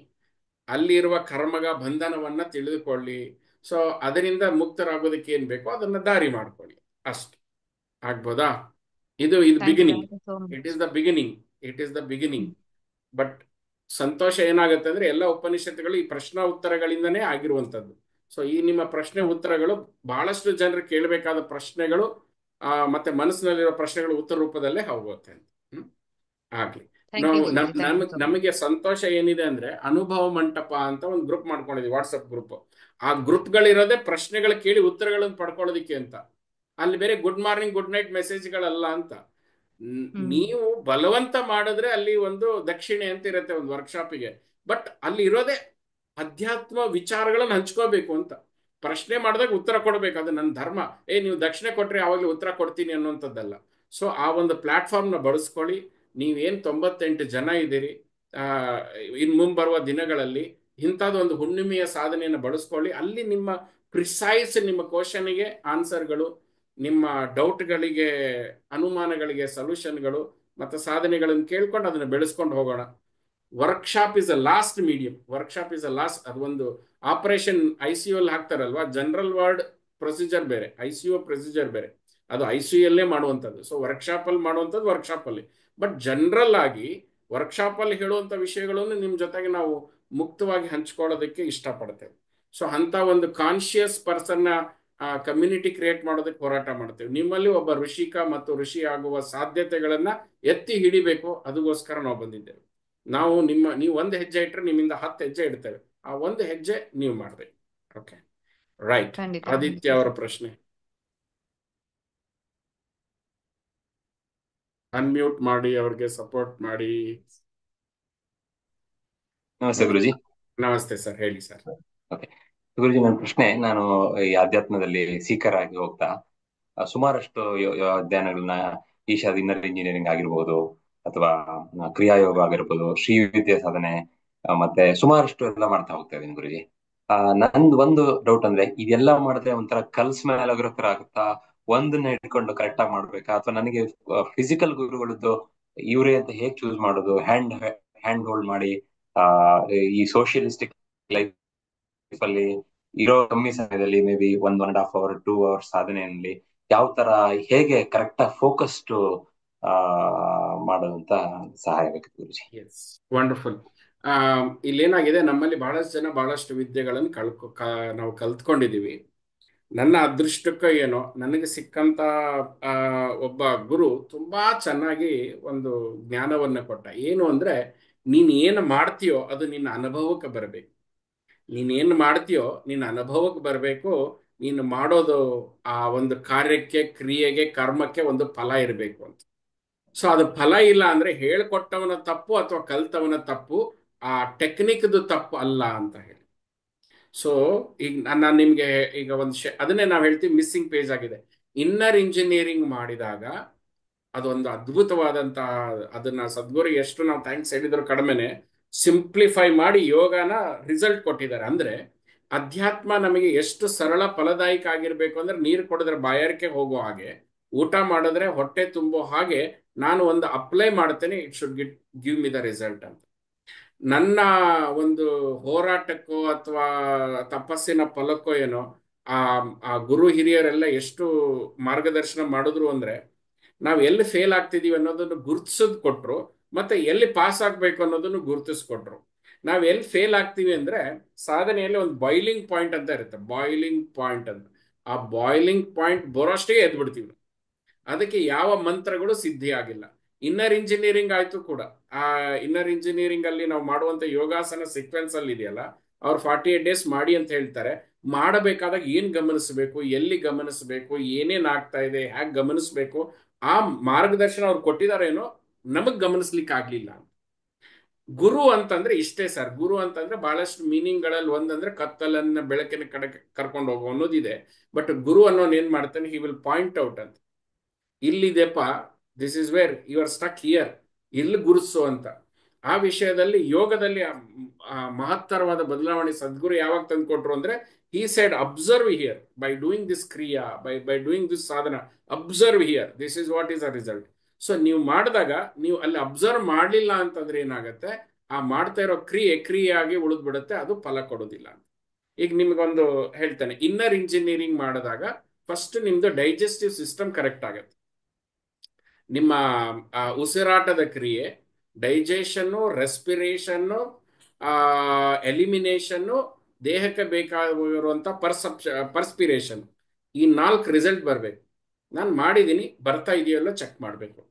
ಅಲ್ಲಿರುವ ಕರ್ಮಗ ಬಂಧನವನ್ನ ತಿಳಿದುಕೊಳ್ಳಿ. ಸೊ ಅದರಿಂದ ಮುಕ್ತರಾಗೋದಕ್ಕೆ ಏನ್ ಬೇಕೋ ಅದನ್ನ ದಾರಿ ಮಾಡ್ಕೊಳ್ಳಿ, ಅಷ್ಟು ಆಗ್ಬೋದಾ? ಇದು beginning. Thank you so it much. Is the beginning, but ಸಂತೋಷ ಏನಾಗುತ್ತೆ ಅಂದ್ರೆ ಎಲ್ಲ ಉಪನಿಷತ್ತುಗಳು ಈ ಪ್ರಶ್ನಾ ಉತ್ತರಗಳಿಂದನೇ ಆಗಿರುವಂತದ್ದು. ಸೊ ಈ ನಿಮ್ಮ ಪ್ರಶ್ನೆ ಉತ್ತರಗಳು ಬಹಳಷ್ಟು ಜನರು ಕೇಳಬೇಕಾದ ಪ್ರಶ್ನೆಗಳು, ಮತ್ತೆ ಮನಸ್ಸಿನಲ್ಲಿರೋ ಪ್ರಶ್ನೆಗಳು ಉತ್ತರ ರೂಪದಲ್ಲೇ ಹೋಗುತ್ತೆ ಅಂತ. ಆಗ್ಲಿ. ಥ್ಯಾಂಕ್ ನಾವು you Guruji, thank you so much. ನಮಗೆ ಸಂತೋಷ ಏನಿದೆ ಅಂದ್ರೆ, ಅನುಭವ ಮಂಟಪ ಅಂತ ಒಂದು ಗ್ರೂಪ್ ಮಾಡ್ಕೊಂಡಿದ್ವಿ, ವಾಟ್ಸಪ್ ಗ್ರೂಪ್. ಆ ಗ್ರೂಪ್ಗಳಿರೋದೇ ಪ್ರಶ್ನೆಗಳು ಕೇಳಿ ಉತ್ತರಗಳನ್ನು ಪಡ್ಕೊಳ್ಳೋದಿಕ್ಕೆ ಅಂತ. ಅಲ್ಲಿ ಬೇರೆ ಗುಡ್ ಮಾರ್ನಿಂಗ್ ಗುಡ್ ನೈಟ್ ಮೆಸೇಜ್ಗಳಲ್ಲ ಅಂತ. ನೀವು ಬಲವಂತ ಮಾಡಿದ್ರೆ ಅಲ್ಲಿ ಒಂದು ದಕ್ಷಿಣೆ ಅಂತ ಇರುತ್ತೆ ಒಂದು ವರ್ಕ್ಶಾಪಿಗೆ. ಬಟ್ ಅಲ್ಲಿ ಇರೋದೇ ಅಧ್ಯಾತ್ಮ ವಿಚಾರಗಳನ್ನು ಹಂಚ್ಕೋಬೇಕು ಅಂತ. ಪ್ರಶ್ನೆ ಮಾಡಿದಾಗ ಉತ್ತರ ಕೊಡ್ಬೇಕು, ಅದು ನನ್ನ ಧರ್ಮ. ನೀವು ದಕ್ಷಿಣೆ ಕೊಟ್ರೆ ಯಾವಾಗಲೂ ಉತ್ತರ ಕೊಡ್ತೀನಿ ಅನ್ನುವಂಥದ್ದಲ್ಲ. ಸೊ ಆ ಒಂದು ಪ್ಲಾಟ್ಫಾರ್ಮ್ನ ಬಳಸ್ಕೊಳ್ಳಿ. ನೀವೇನ್ 98 ಜನ ಇದ್ದೀರಿ, ಇನ್ ಮುಂಬರುವ ದಿನಗಳಲ್ಲಿ ಇಂಥದ್ದೊಂದು ಹುಣ್ಣಿಮೆಯ ಸಾಧನೆಯನ್ನು ಬಳಸ್ಕೊಳ್ಳಿ. ಅಲ್ಲಿ ನಿಮ್ಮ ಪ್ರಿಸೈಸ್, ನಿಮ್ಮ ಕ್ವಶನ್ಗೆ ಆನ್ಸರ್ಗಳು, ನಿಮ್ಮ ಡೌಟ್ಗಳಿಗೆ, ಅನುಮಾನಗಳಿಗೆ ಸೊಲ್ಯೂಷನ್ಗಳು, ಮತ್ತು ಸಾಧನೆಗಳನ್ನು ಕೇಳ್ಕೊಂಡು ಅದನ್ನು ಬೆಳೆಸ್ಕೊಂಡು ಹೋಗೋಣ. Workshop is a last medium. ಅದೊಂದು ಆಪರೇಷನ್ ICU ಅಲ್ಲಿ ಹಾಕ್ತಾರಲ್ವಾ, ಜನರಲ್ ವಾರ್ಡ್ ಪ್ರೊಸೀಜರ್ ಬೇರೆ, ICU ಪ್ರೊಸೀಜರ್ ಬೇರೆ. ಅದು ICU ಅಲ್ಲೇ ಮಾಡುವಂಥದ್ದು. ಸೊ ವರ್ಕ್ಶಾಪ್ ಅಲ್ಲಿ ಮಾಡುವಂಥದ್ದು ವರ್ಕ್ಶಾಪ್ ಅಲ್ಲಿ. ಬಟ್ ಜನರಲ್ ಆಗಿ ವರ್ಕ್ಶಾಪ್ ಅಲ್ಲಿ ಹೇಳುವಂಥ ವಿಷಯಗಳನ್ನು ನಿಮ್ಮ ಜೊತೆಗೆ ನಾವು ಮುಕ್ತವಾಗಿ ಹಂಚ್ಕೊಳ್ಳೋದಕ್ಕೆ ಇಷ್ಟಪಡ್ತೇವೆ. ಸೊ ಅಂತ ಒಂದು ಕಾನ್ಶಿಯಸ್ ಪರ್ಸನ್ನ ಕಮ್ಯುನಿಟಿ ಕ್ರಿಯೇಟ್ ಮಾಡೋದಕ್ಕೆ ಹೋರಾಟ ಮಾಡ್ತೇವೆ. ನಿಮ್ಮಲ್ಲಿ ಒಬ್ಬ ಋಷಿಕ ಮತ್ತು ಋಷಿ ಆಗುವ ಸಾಧ್ಯತೆಗಳನ್ನ ಎತ್ತಿ ಹಿಡಿಬೇಕು, ಅದಕ್ಕೋಸ್ಕರ ನಾವು ಬಂದಿದ್ದೇವೆ. ನೀವು ಒಂದು ಹೆಜ್ಜೆ ಇಟ್ಟರೆ ನಿಮ್ಮಿಂದ 10 ಹೆಜ್ಜೆ ಇಡ್ತೇವೆ. ಆ ಒಂದು ಹೆಜ್ಜೆ ನೀವು ಮಾಡ್ಬೇಕು. ಓಕೆ. ರೈಟ್. ಖಂಡಿತ ಖಂಡಿತ ಆದಿತ್ಯ ಅವರ ಸರ್. ಪ್ರಶ್ನೆ ಅನ್ಮ್ಯೂಟ್ ಮಾಡಿ, ಅವ್ರಿಗೆ ಸಪೋರ್ಟ್ ಮಾಡಿ. ನಮಸ್ತೆ ಗುರುಜಿ. ನಮಸ್ತೆ ಸರ್, ಹೇಳಿ ಸರ್. ಓಕೆ ಗುರುಜಿ, ನನ್ನ ಪ್ರಶ್ನೆ, ನಾನು ಈ ಅಧ್ಯಾತ್ಮದಲ್ಲಿ ಸೀಕರ್ ಆಗಿ ಹೋಗ್ತಾ ಸುಮಾರಷ್ಟು ಅಧ್ಯಯನಗಳನ್ನ, ಈಶಾದ ಇನ್ನರ್ ಇಂಜಿನಿಯರಿಂಗ್ ಆಗಿರ್ಬೋದು, ಅಥವಾ ಕ್ರಿಯಾಯೋಗ ಆಗಿರ್ಬೋದು, ಶ್ರೀ ವಿದ್ಯೆ ಸಾಧನೆ, ಮತ್ತೆ ಸುಮಾರಷ್ಟು ಎಲ್ಲ ಮಾಡ್ತಾ ಹೋಗ್ತಾ ಇದ್ದೀನಿ ಗುರುಜಿ. ನಂದು ಒಂದು ಡೌಟ್ ಅಂದ್ರೆ, ಇದೆಲ್ಲ ಮಾಡಿದ್ರೆ ಒಂಥರ ಕಲ್ಸ್ ಮೇಲೆ ಆಗಿರೋ ತರ ಆಗುತ್ತಾ? ಒಂದನ್ನ ಇಟ್ಕೊಂಡು ಕರೆಕ್ಟ್ ಆಗಿ ಮಾಡ್ಬೇಕಾ, ಅಥವಾ ನನಗೆ ಫಿಸಿಕಲ್ ಗುರುಗಳದ್ದು ಇವರೇ ಅಂತ ಹೇಗ್ ಚೂಸ್ ಮಾಡೋದು? ಹ್ಯಾಂಡ್ ಹೋಲ್ಡ್ ಮಾಡಿ ಆ ಈ ಸೋಷಿಯಲಿಸ್ಟಿಕ್ ಲೈಫ್ ಅಲ್ಲಿ ಇರೋ ಕಮ್ಮಿ ಸಮಯದಲ್ಲಿ ಮೇ ಬಿ 1.5 hour 2 hours ಸಾಧನೆಯಲ್ಲಿ ಯಾವ ತರ, ಹೇಗೆ ಕರೆಕ್ಟ್ ಆಗಿ ಫೋಕಸ್ಡ್ ಆ ಮಾಡೋದಂತ ಸಹಾಯ ಬೇಕು ಗುರುಜಿ. S, wonderful. ಇಲ್ಲೇನಾಗಿದೆ, ನಮ್ಮಲ್ಲಿ ಬಹಳಷ್ಟು ಜನ ಬಹಳಷ್ಟು ವಿದ್ಯೆಗಳನ್ನು ನಾವು ಕಲ್ತ್ಕೊಂಡಿದ್ದೀವಿ. ನನ್ನ ಅದೃಷ್ಟಕ್ಕೆ ಏನೋ ನನಗೆ ಸಿಕ್ಕಂತ ಆ, ಒಬ್ಬ ಗುರು ತುಂಬಾ ಚೆನ್ನಾಗಿ ಒಂದು ಜ್ಞಾನವನ್ನ ಕೊಟ್ಟ. ಏನು ಅಂದ್ರೆ, ನೀನ್ ಏನು ಮಾಡ್ತೀಯೋ ಅದು ನಿನ್ನ ಅನುಭವಕ್ಕೆ ಬರಬೇಕು. ನೀನೇನು ಮಾಡ್ತೀಯೋ ನಿನ್ನ ಅನುಭವಕ್ಕೆ ಬರಬೇಕು. ನೀನು ಮಾಡೋದು ಆ ಒಂದು ಕಾರ್ಯಕ್ಕೆ, ಕ್ರಿಯೆಗೆ, ಕರ್ಮಕ್ಕೆ ಒಂದು ಫಲ ಇರಬೇಕು ಅಂತ. ಸೊ ಅದು ಫಲ ಇಲ್ಲ ಅಂದ್ರೆ ಹೇಳ್ಕೊಟ್ಟವನ ತಪ್ಪು ಅಥವಾ ಕಲ್ತವನ ತಪ್ಪು, ಆ ಟೆಕ್ನಿಕ್ದು ತಪ್ಪು ಅಲ್ಲ ಅಂತ ಹೇಳಿ. ಸೊ ಈಗ ನಾನು ನಿಮ್ಗೆ ಈಗ ಅದನ್ನೇ ನಾವು ಹೇಳ್ತೀವಿ, ಮಿಸ್ಸಿಂಗ್ ಪೇಜ್ ಆಗಿದೆ. ಇನ್ನರ್ ಇಂಜಿನಿಯರಿಂಗ್ ಮಾಡಿದಾಗ ಅದೊಂದು ಅದ್ಭುತವಾದಂತಹ, ಅದನ್ನ ಸದ್ಗುರು ಎಷ್ಟು ನಾವು ಥ್ಯಾಂಕ್ಸ್ ಹೇಳಿದ್ರು ಕಡಿಮೆನೆ, ಸಿಂಪ್ಲಿಫೈ ಮಾಡಿ ಯೋಗನ ರಿಸಲ್ಟ್ ಕೊಟ್ಟಿದ್ದಾರೆ. ಅಂದ್ರೆ ಅಧ್ಯಾತ್ಮ ನಮಗೆ ಎಷ್ಟು ಸರಳ ಫಲದಾಯಕ ಆಗಿರ್ಬೇಕು ಅಂದ್ರೆ, ನೀರು ಕುಡಿದ್ರೆ ಬಾಯಾರಿಕೆ ಹೋಗೋ ಹಾಗೆ, ಊಟ ಮಾಡಿದ್ರೆ ಹೊಟ್ಟೆ ತುಂಬೋ ಹಾಗೆ ನಾನು ಒಂದು ಅಪ್ಲೈ ಮಾಡ್ತೇನೆ, it should give me the result ಅಂತ. ನನ್ನ ಒಂದು ಹೋರಾಟಕ್ಕೋ ಅಥವಾ ತಪಸ್ಸಿನ ಫಲಕ್ಕೋ ಏನೋ ಆ ಆ ಗುರು ಹಿರಿಯರೆಲ್ಲ ಎಷ್ಟು ಮಾರ್ಗದರ್ಶನ ಮಾಡಿದ್ರು ಅಂದ್ರೆ, ನಾವು ಎಲ್ಲಿ ಫೇಲ್ ಆಗ್ತಿದೀವಿ ಅನ್ನೋದನ್ನು ಗುರುತಿಸೋದು ಕೊಟ್ರು, ಮತ್ತೆ ಎಲ್ಲಿ ಪಾಸ್ ಆಗ್ಬೇಕು ಅನ್ನೋದನ್ನು ಗುರುತಿಸ್ಕೊಟ್ರು. ನಾವು ಎಲ್ಲಿ ಫೇಲ್ ಆಗ್ತೀವಿ ಅಂದ್ರೆ, ಸಾಧನೆಯಲ್ಲಿ ಒಂದು ಬಾಯ್ಲಿಂಗ್ ಪಾಯಿಂಟ್ ಅಂತ ಇರುತ್ತೆ, ಬಾಯ್ಲಿಂಗ್ ಪಾಯಿಂಟ್ ಅಂತ. ಆ ಬಾಯ್ಲಿಂಗ್ ಪಾಯಿಂಟ್ ಬರೋಷ್ಟಿಗೆ ಎದ್ದು ಬಿಡ್ತೀವಿ. ಅದಕ್ಕೆ ಯಾವ ಮಂತ್ರಗಳು ಸಿದ್ಧಿ ಆಗಿಲ್ಲ. ಇನ್ನರ್ ಇಂಜಿನಿಯರಿಂಗ್ ಆಯ್ತು ಕೂಡ, ಆ ಇನ್ನರ್ ಇಂಜಿನಿಯರಿಂಗ್ ಅಲ್ಲಿ ನಾವು ಮಾಡುವಂತ ಯೋಗಾಸನ ಸೀಕ್ವೆನ್ಸ್ ಅಲ್ಲಿ ಇದೆಯಲ್ಲ, ಅವ್ರು 48 days ಮಾಡಿ ಅಂತ ಹೇಳ್ತಾರೆ. ಮಾಡಬೇಕಾದಾಗ ಏನ್ ಗಮನಿಸಬೇಕು, ಎಲ್ಲಿ ಗಮನಿಸಬೇಕು, ಏನೇನ್ ಆಗ್ತಾ ಇದೆ, ಹ್ಯಾಕ್ ಗಮನಿಸಬೇಕು, ಆ ಮಾರ್ಗದರ್ಶನ ಅವ್ರು ಕೊಟ್ಟಿದಾರೇನೋ, ನಮಗ್ ಗಮನಿಸ್ಲಿಕ್ಕೆ ಆಗ್ಲಿಲ್ಲ. ಗುರು ಅಂತಂದ್ರೆ ಇಷ್ಟೇ ಸರ್. ಗುರು ಅಂತಂದ್ರೆ ಬಹಳಷ್ಟು ಮೀನಿಂಗ್ಗಳಲ್ಲಿ ಒಂದಂದ್ರೆ ಕತ್ತಲನ್ನ ಬೆಳಕಿನ ಕಡೆ ಕರ್ಕೊಂಡು ಹೋಗೋ ಅನ್ನೋದಿದೆ. ಬಟ್ ಗುರು ಅನ್ನೋನ್ ಏನ್ ಮಾಡ್ತಾನೆ, ಹಿ ವಿಲ್ ಪಾಯಿಂಟ್ ಔಟ್ ಅಂತ, ಇಲ್ಲಿದೆಪ್ಪ, this is where you are stuck here, ಇಲ್ಲಿ ಗುರುಸು ಅಂತ. ಆ ವಿಷಯದಲ್ಲಿ ಯೋಗದಲ್ಲಿ ಮಹತ್ತರವಾದ ಬದಲಾವಣೆ ಸದ್ಗುರು ಯಾವಾಗ ತಂದುಕೊಟ್ರು ಅಂದ್ರೆ, he said observe here by doing this kriya, by doing this sadhana, observe here, this is what is a result. So ನೀವು ಮಾಡಿದಾಗ, ನೀವು ಅಲ್ಲಿ ಅಬ್ಸರ್ವ್ ಮಾಡಲಿಲ್ಲ ಅಂತಂದ್ರೆ ಏನಾಗುತ್ತೆ, ಆ ಮಾಡ್ತಾ ಇರೋ ಕ್ರಿಯೆಯಾಗಿ ಉಳಿದ್ ಬಿಡುತ್ತೆ, ಅದು ಫಲ ಕೊಡೋದಿಲ್ಲ. ಈಗ ನಿಮ್ಗೊಂದು ಹೇಳ್ತೇನೆ, ಇನ್ನರ್ ಇಂಜಿನಿಯರಿಂಗ್ ಮಾಡಿದಾಗ ಫಸ್ಟ್ ನಿಮ್ದು ಡೈಜೆಸ್ಟಿವ್ ಸಿಸ್ಟಮ್ ಕರೆಕ್ಟ್ ಆಗುತ್ತೆ. ನಿಮ್ಮ ಉಸಿರಾಟದ ಕ್ರಿಯೆ, ಡೈಜೆಷನ್ನು, ರೆಸ್ಪಿರೇಷನ್ನು, ಎಲಿಮಿನೇಷನ್ನು, ದೇಹಕ್ಕೆ ಬೇಕಾಗಿರುವಂತ ಪರ್ಸ್ಪಿರೇಷನ್, ಈ 4 ರಿಸಲ್ಟ್ ಬರಬೇಕು. ನಾನು ಮಾಡಿದ್ದೀನಿ, ಬರ್ತಾ ಇದೆಯಲ್ಲ ಚೆಕ್ ಮಾಡಬೇಕು.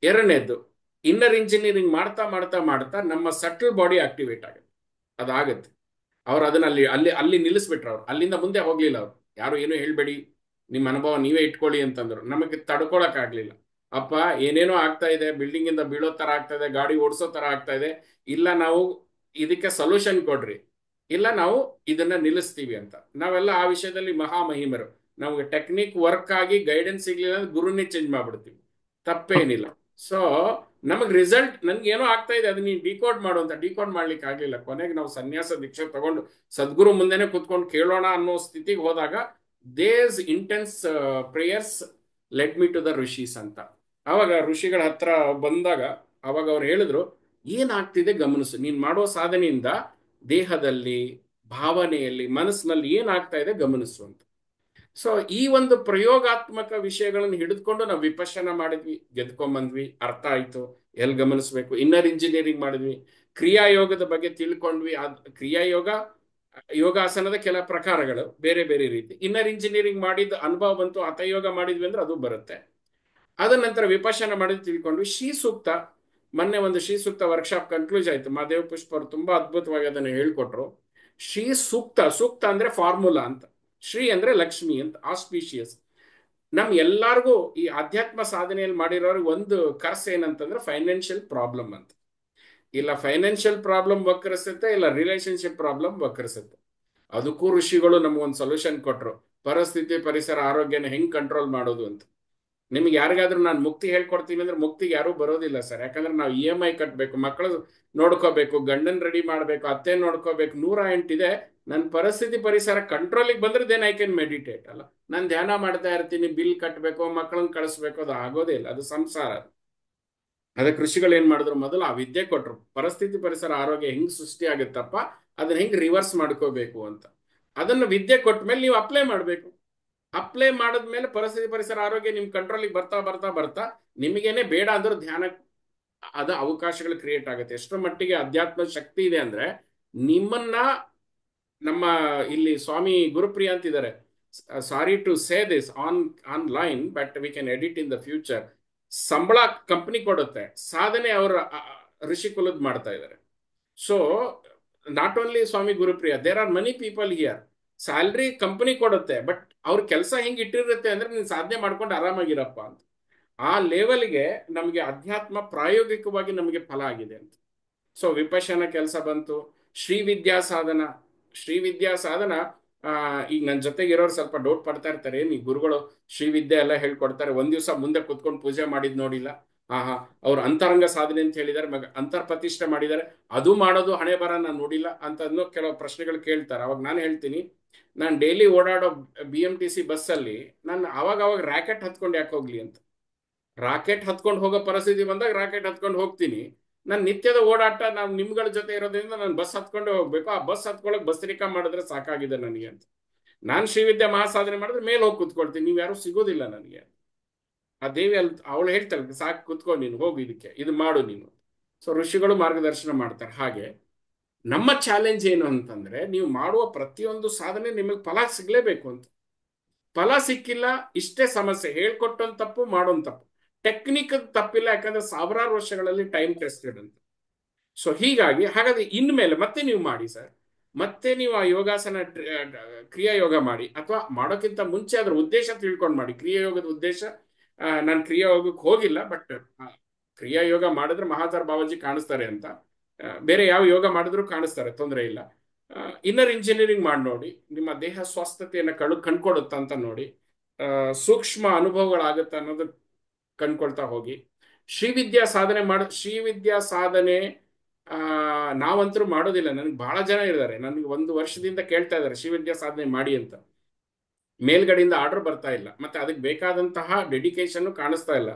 ಎರಡನೇದ್ದು, ಇನ್ನರ್ ಇಂಜಿನಿಯರಿಂಗ್ ಮಾಡ್ತಾ ಮಾಡ್ತಾ ಮಾಡ್ತಾ ನಮ್ಮ ಸಟಲ್ ಬಾಡಿ ಆಕ್ಟಿವೇಟ್ ಆಗುತ್ತೆ. ಅದಾಗುತ್ತೆ. ಅವ್ರು ಅದನ್ನ ಅಲ್ಲಿ ಅಲ್ಲಿ ಅಲ್ಲಿ ನಿಲ್ಲಿಸ್ಬಿಟ್ರು. ಅವ್ರು ಅಲ್ಲಿಂದ ಮುಂದೆ ಹೋಗ್ಲಿಲ್ಲ. ಅವ್ರು ಯಾರು ಏನು ಹೇಳ್ಬೇಡಿ, ನಿಮ್ಮ ಅನುಭವ ನೀವೇ ಇಟ್ಕೊಳ್ಳಿ ಅಂತಂದ್ರು. ನಮಗೆ ತಡ್ಕೊಳಕ್ ಆಗ್ಲಿಲ್ಲ. ಅಪ್ಪ ಏನೇನೋ ಆಗ್ತಾ ಇದೆ, ಬಿಲ್ಡಿಂಗ್ ಇಂದ ಬೀಳೋ ತರ ಆಗ್ತಾ ಇದೆ, ಗಾಡಿ ಓಡಿಸೋ ತರ ಆಗ್ತಾ ಇದೆ, ಇಲ್ಲ ನಾವು ಇದಕ್ಕೆ ಸೊಲ್ಯೂಷನ್ ಕೊಡ್ರಿ, ಇಲ್ಲ ನಾವು ಇದನ್ನ ನಿಲ್ಲಿಸ್ತೀವಿ ಅಂತ. ನಾವೆಲ್ಲ ಆ ವಿಷಯದಲ್ಲಿ ಮಹಾಮಹಿಮರು. ನಮ್ಗೆ ಟೆಕ್ನಿಕ್ ವರ್ಕ್ ಆಗಿ ಗೈಡೆನ್ಸ್ ಸಿಗ್ಲಿಲ್ಲ ಅಂದ್ರೆ ಗುರುನೇ ಚೇಂಜ್ ಮಾಡ್ಬಿಡ್ತೀವಿ, ತಪ್ಪೇನಿಲ್ಲ. ಸೊ ನಮಗ್ ರಿಸಲ್ಟ್, ನನ್ಗೆ ಏನೋ ಆಗ್ತಾ ಇದೆ, ಅದು ನೀನು ಡಿಕೋಡ್ ಮಾಡು ಅಂತ. ಡಿಕೋಡ್ ಮಾಡ್ಲಿಕ್ಕೆ ಆಗ್ಲಿಲ್ಲ. ಕೊನೆಗೆ ನಾವು ಸನ್ಯಾಸ ದೀಕ್ಷೆ ತಗೊಂಡು ಸದ್ಗುರು ಮುಂದೆನೆ ಕುತ್ಕೊಂಡು ಕೇಳೋಣ ಅನ್ನೋ ಸ್ಥಿತಿಗೆ ಹೋದಾಗ, these intense prayers led me to the rishis ಅಂತ. ಅವಾಗ ಋಷಿಗಳ ಹತ್ರ ಬಂದಾಗ ಅವಾಗ ಅವ್ರು ಹೇಳಿದ್ರು, ಏನಾಗ್ತಿದೆ ಗಮನಿಸು, ನೀನ್ ಮಾಡೋ ಸಾಧನೆಯಿಂದ ದೇಹದಲ್ಲಿ, ಭಾವನೆಯಲ್ಲಿ, ಮನಸ್ಸಿನಲ್ಲಿ ಏನಾಗ್ತಾ ಇದೆ ಗಮನಿಸು ಅಂತ. ಸೊ ಈ ಒಂದು ಪ್ರಯೋಗಾತ್ಮಕ ವಿಷಯಗಳನ್ನು ಹಿಡಿದುಕೊಂಡು ನಾವು ವಿಪಶ್ಯನ ಮಾಡಿದ್ವಿ, ಗೆದ್ಕೊಂಬಂದ್ವಿ, ಅರ್ಥ ಆಯ್ತು ಎಲ್ಲಿ ಗಮನಿಸ್ಬೇಕು. ಇನ್ನರ್ ಇಂಜಿನಿಯರಿಂಗ್ ಮಾಡಿದ್ವಿ, ಕ್ರಿಯಾಯೋಗದ ಬಗ್ಗೆ ತಿಳ್ಕೊಂಡ್ವಿ. ಕ್ರಿಯಾಯೋಗ, ಯೋಗಾಸನದ ಕೆಲ ಪ್ರಕಾರಗಳು ಬೇರೆ ಬೇರೆ ರೀತಿ. ಇನ್ನರ್ ಇಂಜಿನಿಯರಿಂಗ್ ಮಾಡಿದ ಅನುಭವ ಬಂತು, ಹಠಯೋಗ ಮಾಡಿದ್ವಿ ಅಂದ್ರೆ ಅದು ಬರುತ್ತೆ. ಅದ ನಂತರ ವಿಪಶ್ಯನ ಮಾಡಿದ್ ತಿಳ್ಕೊಂಡ್ವಿ. ಶ್ರೀ ಸೂಕ್ತ, ಮೊನ್ನೆ ಒಂದು ಶ್ರೀ ಸೂಕ್ತ ವರ್ಕ್ಶಾಪ್ ಕನ್ಕ್ಲೂಸ್ ಆಯ್ತು. ಮಹಾದೇವ್ ಪುಷ್ಪ ಅವರು ತುಂಬಾ ಅದ್ಭುತವಾಗಿ ಅದನ್ನು ಹೇಳ್ಕೊಟ್ರು. ಶ್ರೀ ಸೂಕ್ತ, ಸೂಕ್ತ ಅಂದ್ರೆ ಫಾರ್ಮುಲಾ ಅಂತ. ಶ್ರೀ ಅಂದ್ರೆ ಲಕ್ಷ್ಮಿ ಅಂತ, ಆಸ್ಪಿಷಿಯಸ್. ನಮ್ ಎಲ್ಲಾರ್ಗೂ ಈ ಅಧ್ಯಾತ್ಮ ಸಾಧನೆಯಲ್ಲಿ ಮಾಡಿರೋರಿಗೆ ಒಂದು ಕರ್ಸ್ ಏನಂತಂದ್ರೆ ಫೈನಾನ್ಷಿಯಲ್ ಪ್ರಾಬ್ಲಮ್ ಅಂತ. ಇಲ್ಲ ಫೈನಾನ್ಷಿಯಲ್ ಪ್ರಾಬ್ಲಮ್ ವಕ್ರಿಸುತ್ತೆ, ಇಲ್ಲ ರಿಲೇಶನ್ಶಿಪ್ ಪ್ರಾಬ್ಲಮ್ ವಕ್ರಿಸುತ್ತೆ. ಅದಕ್ಕೂ ಋಷಿಗಳು ನಮ್ಗೊಂದು ಸೊಲ್ಯೂಷನ್ ಕೊಟ್ರು, ಪರಿಸ್ಥಿತಿ ಪರಿಸರ ಆರೋಗ್ಯನ ಹೆಂಗ್ ಕಂಟ್ರೋಲ್ ಮಾಡೋದು ಅಂತ. ನಿಮ್ಗೆ ಯಾರಿಗಾದ್ರೂ ನಾನು ಮುಕ್ತಿ ಹೇಳ್ಕೊಡ್ತೀನಿ ಅಂದ್ರೆ ಮುಕ್ತಿಗೆ ಯಾರೂ ಬರೋದಿಲ್ಲ ಸರ್. ಯಾಕಂದ್ರೆ ನಾವು EMI ಕಟ್ಟಬೇಕು, ಮಕ್ಕಳು ನೋಡ್ಕೋಬೇಕು, ಗಂಡನ್ ರೆಡಿ ಮಾಡಬೇಕು, ಅತ್ತೆ ನೋಡ್ಕೋಬೇಕು, 108 ಇದೆ. ನನ್ನ ಪರಿಸ್ಥಿತಿ ಪರಿಸರ ಕಂಟ್ರೋಲಿಗೆ ಬಂದ್ರೆ ದೆನ್ ಐ ಕ್ಯಾನ್ ಮೆಡಿಟೇಟ್. ಅಲ್ಲ, ನಾನು ಧ್ಯಾನ ಮಾಡ್ತಾ ಇರ್ತೀನಿ, ಬಿಲ್ ಕಟ್ಟಬೇಕು, ಮಕ್ಕಳನ್ನ ಕಳಿಸ್ಬೇಕು, ಅದು ಆಗೋದೇ ಇಲ್ಲ, ಅದು ಸಂಸಾರ. ಅದಕ್ಕೆ ಕೃಷಿಗಳು ಏನ್ ಮಾಡಿದ್ರು, ಮೊದಲು ಆ ವಿದ್ಯೆ ಕೊಟ್ರು, ಪರಿಸ್ಥಿತಿ ಪರಿಸರ ಆರೋಗ್ಯ ಹೆಂಗ್ ಸೃಷ್ಟಿ ಆಗುತ್ತಪ್ಪ, ಅದನ್ನ ಹೆಂಗ್ ರಿವರ್ಸ್ ಮಾಡ್ಕೋಬೇಕು ಅಂತ. ಅದನ್ನು ವಿದ್ಯೆ ಕೊಟ್ಟ ಮೇಲೆ ನೀವು ಅಪ್ಲೈ ಮಾಡಬೇಕು. ಅಪ್ಲೈ ಮಾಡಿದ್ಮೇಲೆ ಪರಿಸ್ಥಿತಿ ಪರಿಸರ ಆರೋಗ್ಯ ನಿಮ್ ಕಂಟ್ರೋಲಿಗೆ ಬರ್ತಾ ಬರ್ತಾ ಬರ್ತಾ ನಿಮಗೇನೆ ಬೇಡ ಅಂದ್ರೂ ಧ್ಯಾನ ಅದ ಅವಕಾಶಗಳು ಕ್ರಿಯೇಟ್ ಆಗುತ್ತೆ. ಎಷ್ಟರ ಮಟ್ಟಿಗೆ ಅಧ್ಯಾತ್ಮ ಶಕ್ತಿ ಇದೆ ಅಂದ್ರೆ, ನಿಮ್ಮನ್ನ ನಮ್ಮ ಇಲ್ಲಿ ಸ್ವಾಮಿ ಗುರುಪ್ರಿಯ ಅಂತಿದ್ದಾರೆ, sorry to say this online but we can edit in the future. ಸಂಬಳ ಕಂಪನಿ ಕೊಡುತ್ತೆ, ಸಾಧನೆ ಅವರ ಋಷಿ ಕುಲದ್ ಮಾಡ್ತಾ ಇದ್ದಾರೆ. So not only Swami Gurupriya, there are many people here. Salary company ಕೊಡುತ್ತೆ, ಬಟ್ ಅವ್ರ ಕೆಲಸ ಹೆಂಗ್ ಇಟ್ಟಿರುತ್ತೆ ಅಂದ್ರೆ ನೀನ್ ಸಾಧನೆ ಮಾಡ್ಕೊಂಡು ಆರಾಮಾಗಿರಪ್ಪ ಅಂತ. ಆ ಲೆವೆಲ್ಗೆ ನಮಗೆ ಅಧ್ಯಾತ್ಮ ಪ್ರಾಯೋಗಿಕವಾಗಿ ನಮಗೆ ಫಲ ಆಗಿದೆ ಅಂತ. ಸೊ ವಿಪಶನ ಕೆಲಸ ಬಂತು, ಶ್ರೀವಿದ್ಯಾ ಸಾಧನ. ಶ್ರೀವಿದ್ಯಾ ಸಾಧನ ಈಗ ನನ್ನ ಜೊತೆಗೆ ಇರೋರು ಸ್ವಲ್ಪ ಡೌಟ್ ಪಡ್ತಾ ಇರ್ತಾರೆ, ನೀ ಗುರುಗಳು ಶ್ರೀವಿದ್ಯೆ ಎಲ್ಲ ಹೇಳ್ಕೊಡ್ತಾರೆ, ಒಂದ್ ದಿವಸ ಮುಂದೆ ಕುತ್ಕೊಂಡು ಪೂಜೆ ಮಾಡಿದ್ ನೋಡಿಲ್ಲ. ಹಾ, ಅವ್ರು ಅಂತರಂಗ ಸಾಧನೆ ಅಂತ ಹೇಳಿದ್ದಾರೆ, ಅಂತರ್ ಪ್ರತಿಷ್ಠೆ ಮಾಡಿದ್ದಾರೆ, ಅದು ಮಾಡೋದು ಹಣೆ ಬರ ನಾನು ನೋಡಿಲ್ಲ ಅಂತ ಕೆಲವು ಪ್ರಶ್ನೆಗಳು ಕೇಳ್ತಾರೆ. ಅವಾಗ ನಾನು ಹೇಳ್ತೀನಿ, ನಾನು ಡೈಲಿ ಓಡಾಡೋ BMTC ಬಸ್ಸಲ್ಲಿ ನಾನು ಅವಾಗ ರಾಕೆಟ್ ಹತ್ಕೊಂಡು ಯಾಕೆ ಹೋಗ್ಲಿ ಅಂತ. ರಾಕೆಟ್ ಹತ್ಕೊಂಡು ಹೋಗೋ ಪರಿಸ್ಥಿತಿ ಬಂದಾಗ ರಾಕೆಟ್ ಹತ್ಕೊಂಡು ಹೋಗ್ತೀನಿ. ನಾನು ನಿತ್ಯದ ಓಡಾಟ ನಾನು ನಿಮ್ಗಳ ಜೊತೆ ಇರೋದ್ರಿಂದ ನಾನು ಬಸ್ ಹತ್ಕೊಂಡೇ ಹೋಗ್ಬೇಕು. ಆ ಬಸ್ ಹತ್ಕೊಳಕ್ ಬಸ್ರಿಕಾ ಮಾಡಿದ್ರೆ ಸಾಕಾಗಿದೆ ನನಗೆ ಅಂತ. ನಾನು ಶ್ರೀವಿದ್ಯಾ ಮಹಾಸಾಧನೆ ಮಾಡಿದ್ರೆ ಮೇಲೆ ಹೋಗಿ ಕುತ್ಕೊಳ್ತೀನಿ, ನೀವು ಯಾರು ಸಿಗೋದಿಲ್ಲ ನನಗೆ. ಆ ದೇವಿ ಅಲ್ಲಿ ಅವಳು ಹೇಳ್ತಾಳೆ, ಸಾಕು ಕುತ್ಕೊ ನೀನು, ಹೋಗು, ಇದಕ್ಕೆ ಇದು ಮಾಡು ನೀನು. ಸೊ ಋಷಿಗಳು ಮಾರ್ಗದರ್ಶನ ಮಾಡ್ತಾರೆ. ಹಾಗೆ ನಮ್ಮ ಚಾಲೆಂಜ್ ಏನು ಅಂತಂದ್ರೆ, ನೀವು ಮಾಡುವ ಪ್ರತಿಯೊಂದು ಸಾಧನೆ ನಿಮಗೆ ಫಲ ಸಿಗ್ಲೇಬೇಕು ಅಂತ. ಫಲ ಸಿಕ್ಕಿಲ್ಲ, ಇಷ್ಟೇ ಸಮಸ್ಯೆ. ಹೇಳ್ಕೊಟ್ಟೊಂದು ತಪ್ಪು, ಮಾಡೋನ್ ತಪ್ಪು. ಟೆಕ್ನಿಕ್ ತಪ್ಪಿಲ್ಲ, ಯಾಕಂದ್ರೆ ಸಾವಿರಾರು ವರ್ಷಗಳಲ್ಲಿ ಟೈಮ್ ಟೆಸ್ಟೆಡ್ ಅಂತ. ಸೊ ಹಾಗಾದ್ರೆ ಇನ್ಮೇಲೆ ಮತ್ತೆ ನೀವು ಮಾಡಿ ಸರ್, ಮತ್ತೆ ನೀವು ಆ ಯೋಗಾಸನ ಕ್ರಿಯಾ ಯೋಗ ಮಾಡಿ, ಅಥವಾ ಮಾಡೋಕ್ಕಿಂತ ಮುಂಚೆ ಅದ್ರ ಉದ್ದೇಶ ತಿಳ್ಕೊಂಡು ಮಾಡಿ. ಕ್ರಿಯಾ ಯೋಗದ ಉದ್ದೇಶ, ನಾನು ಕ್ರಿಯಾ ಯೋಗಕ್ಕೆ ಹೋಗಿಲ್ಲ, ಬಟ್ ಕ್ರಿಯಾ ಯೋಗ ಮಾಡಿದ್ರೆ ಮಹಾತಾರ್ ಬಾಬಾಜಿ ಕಾಣಿಸ್ತಾರೆ ಅಂತ, ಬೇರೆ ಯಾವ ಯೋಗ ಮಾಡಿದ್ರು ಕಾಣಿಸ್ತಾರೆ, ತೊಂದರೆ ಇಲ್ಲ. ಇನ್ನರ್ ಇಂಜಿನಿಯರಿಂಗ್ ಮಾಡಿ ನೋಡಿ, ನಿಮ್ಮ ದೇಹ ಸ್ವಸ್ಥತೆಯನ್ನು ಕಂಡ್ಕೊಡುತ್ತ ಅಂತ ನೋಡಿ, ಸೂಕ್ಷ್ಮ ಅನುಭವಗಳಾಗುತ್ತ ಅನ್ನೋದು ಕಂಡ್ಕೊಳ್ತಾ ಹೋಗಿ. ಶ್ರೀವಿದ್ಯಾ ಸಾಧನೆ ನಾವಂತರೂ ಮಾಡೋದಿಲ್ಲ. ನನಗೆ ಬಹಳ ಜನ ಇದ್ದಾರೆ, ನನಗೆ 1 ವರ್ಷದಿಂದ ಕೇಳ್ತಾ ಇದ್ದಾರೆ ಶ್ರೀವಿದ್ಯಾ ಸಾಧನೆ ಮಾಡಿ ಅಂತ. ಮೇಲ್ಗಡೆಯಿಂದ ಆರ್ಡರ್ ಬರ್ತಾ ಇಲ್ಲ, ಮತ್ತೆ ಅದಕ್ಕೆ ಬೇಕಾದಂತಹ ಡೆಡಿಕೇಶನ್ ಕಾಣಿಸ್ತಾ ಇಲ್ಲ.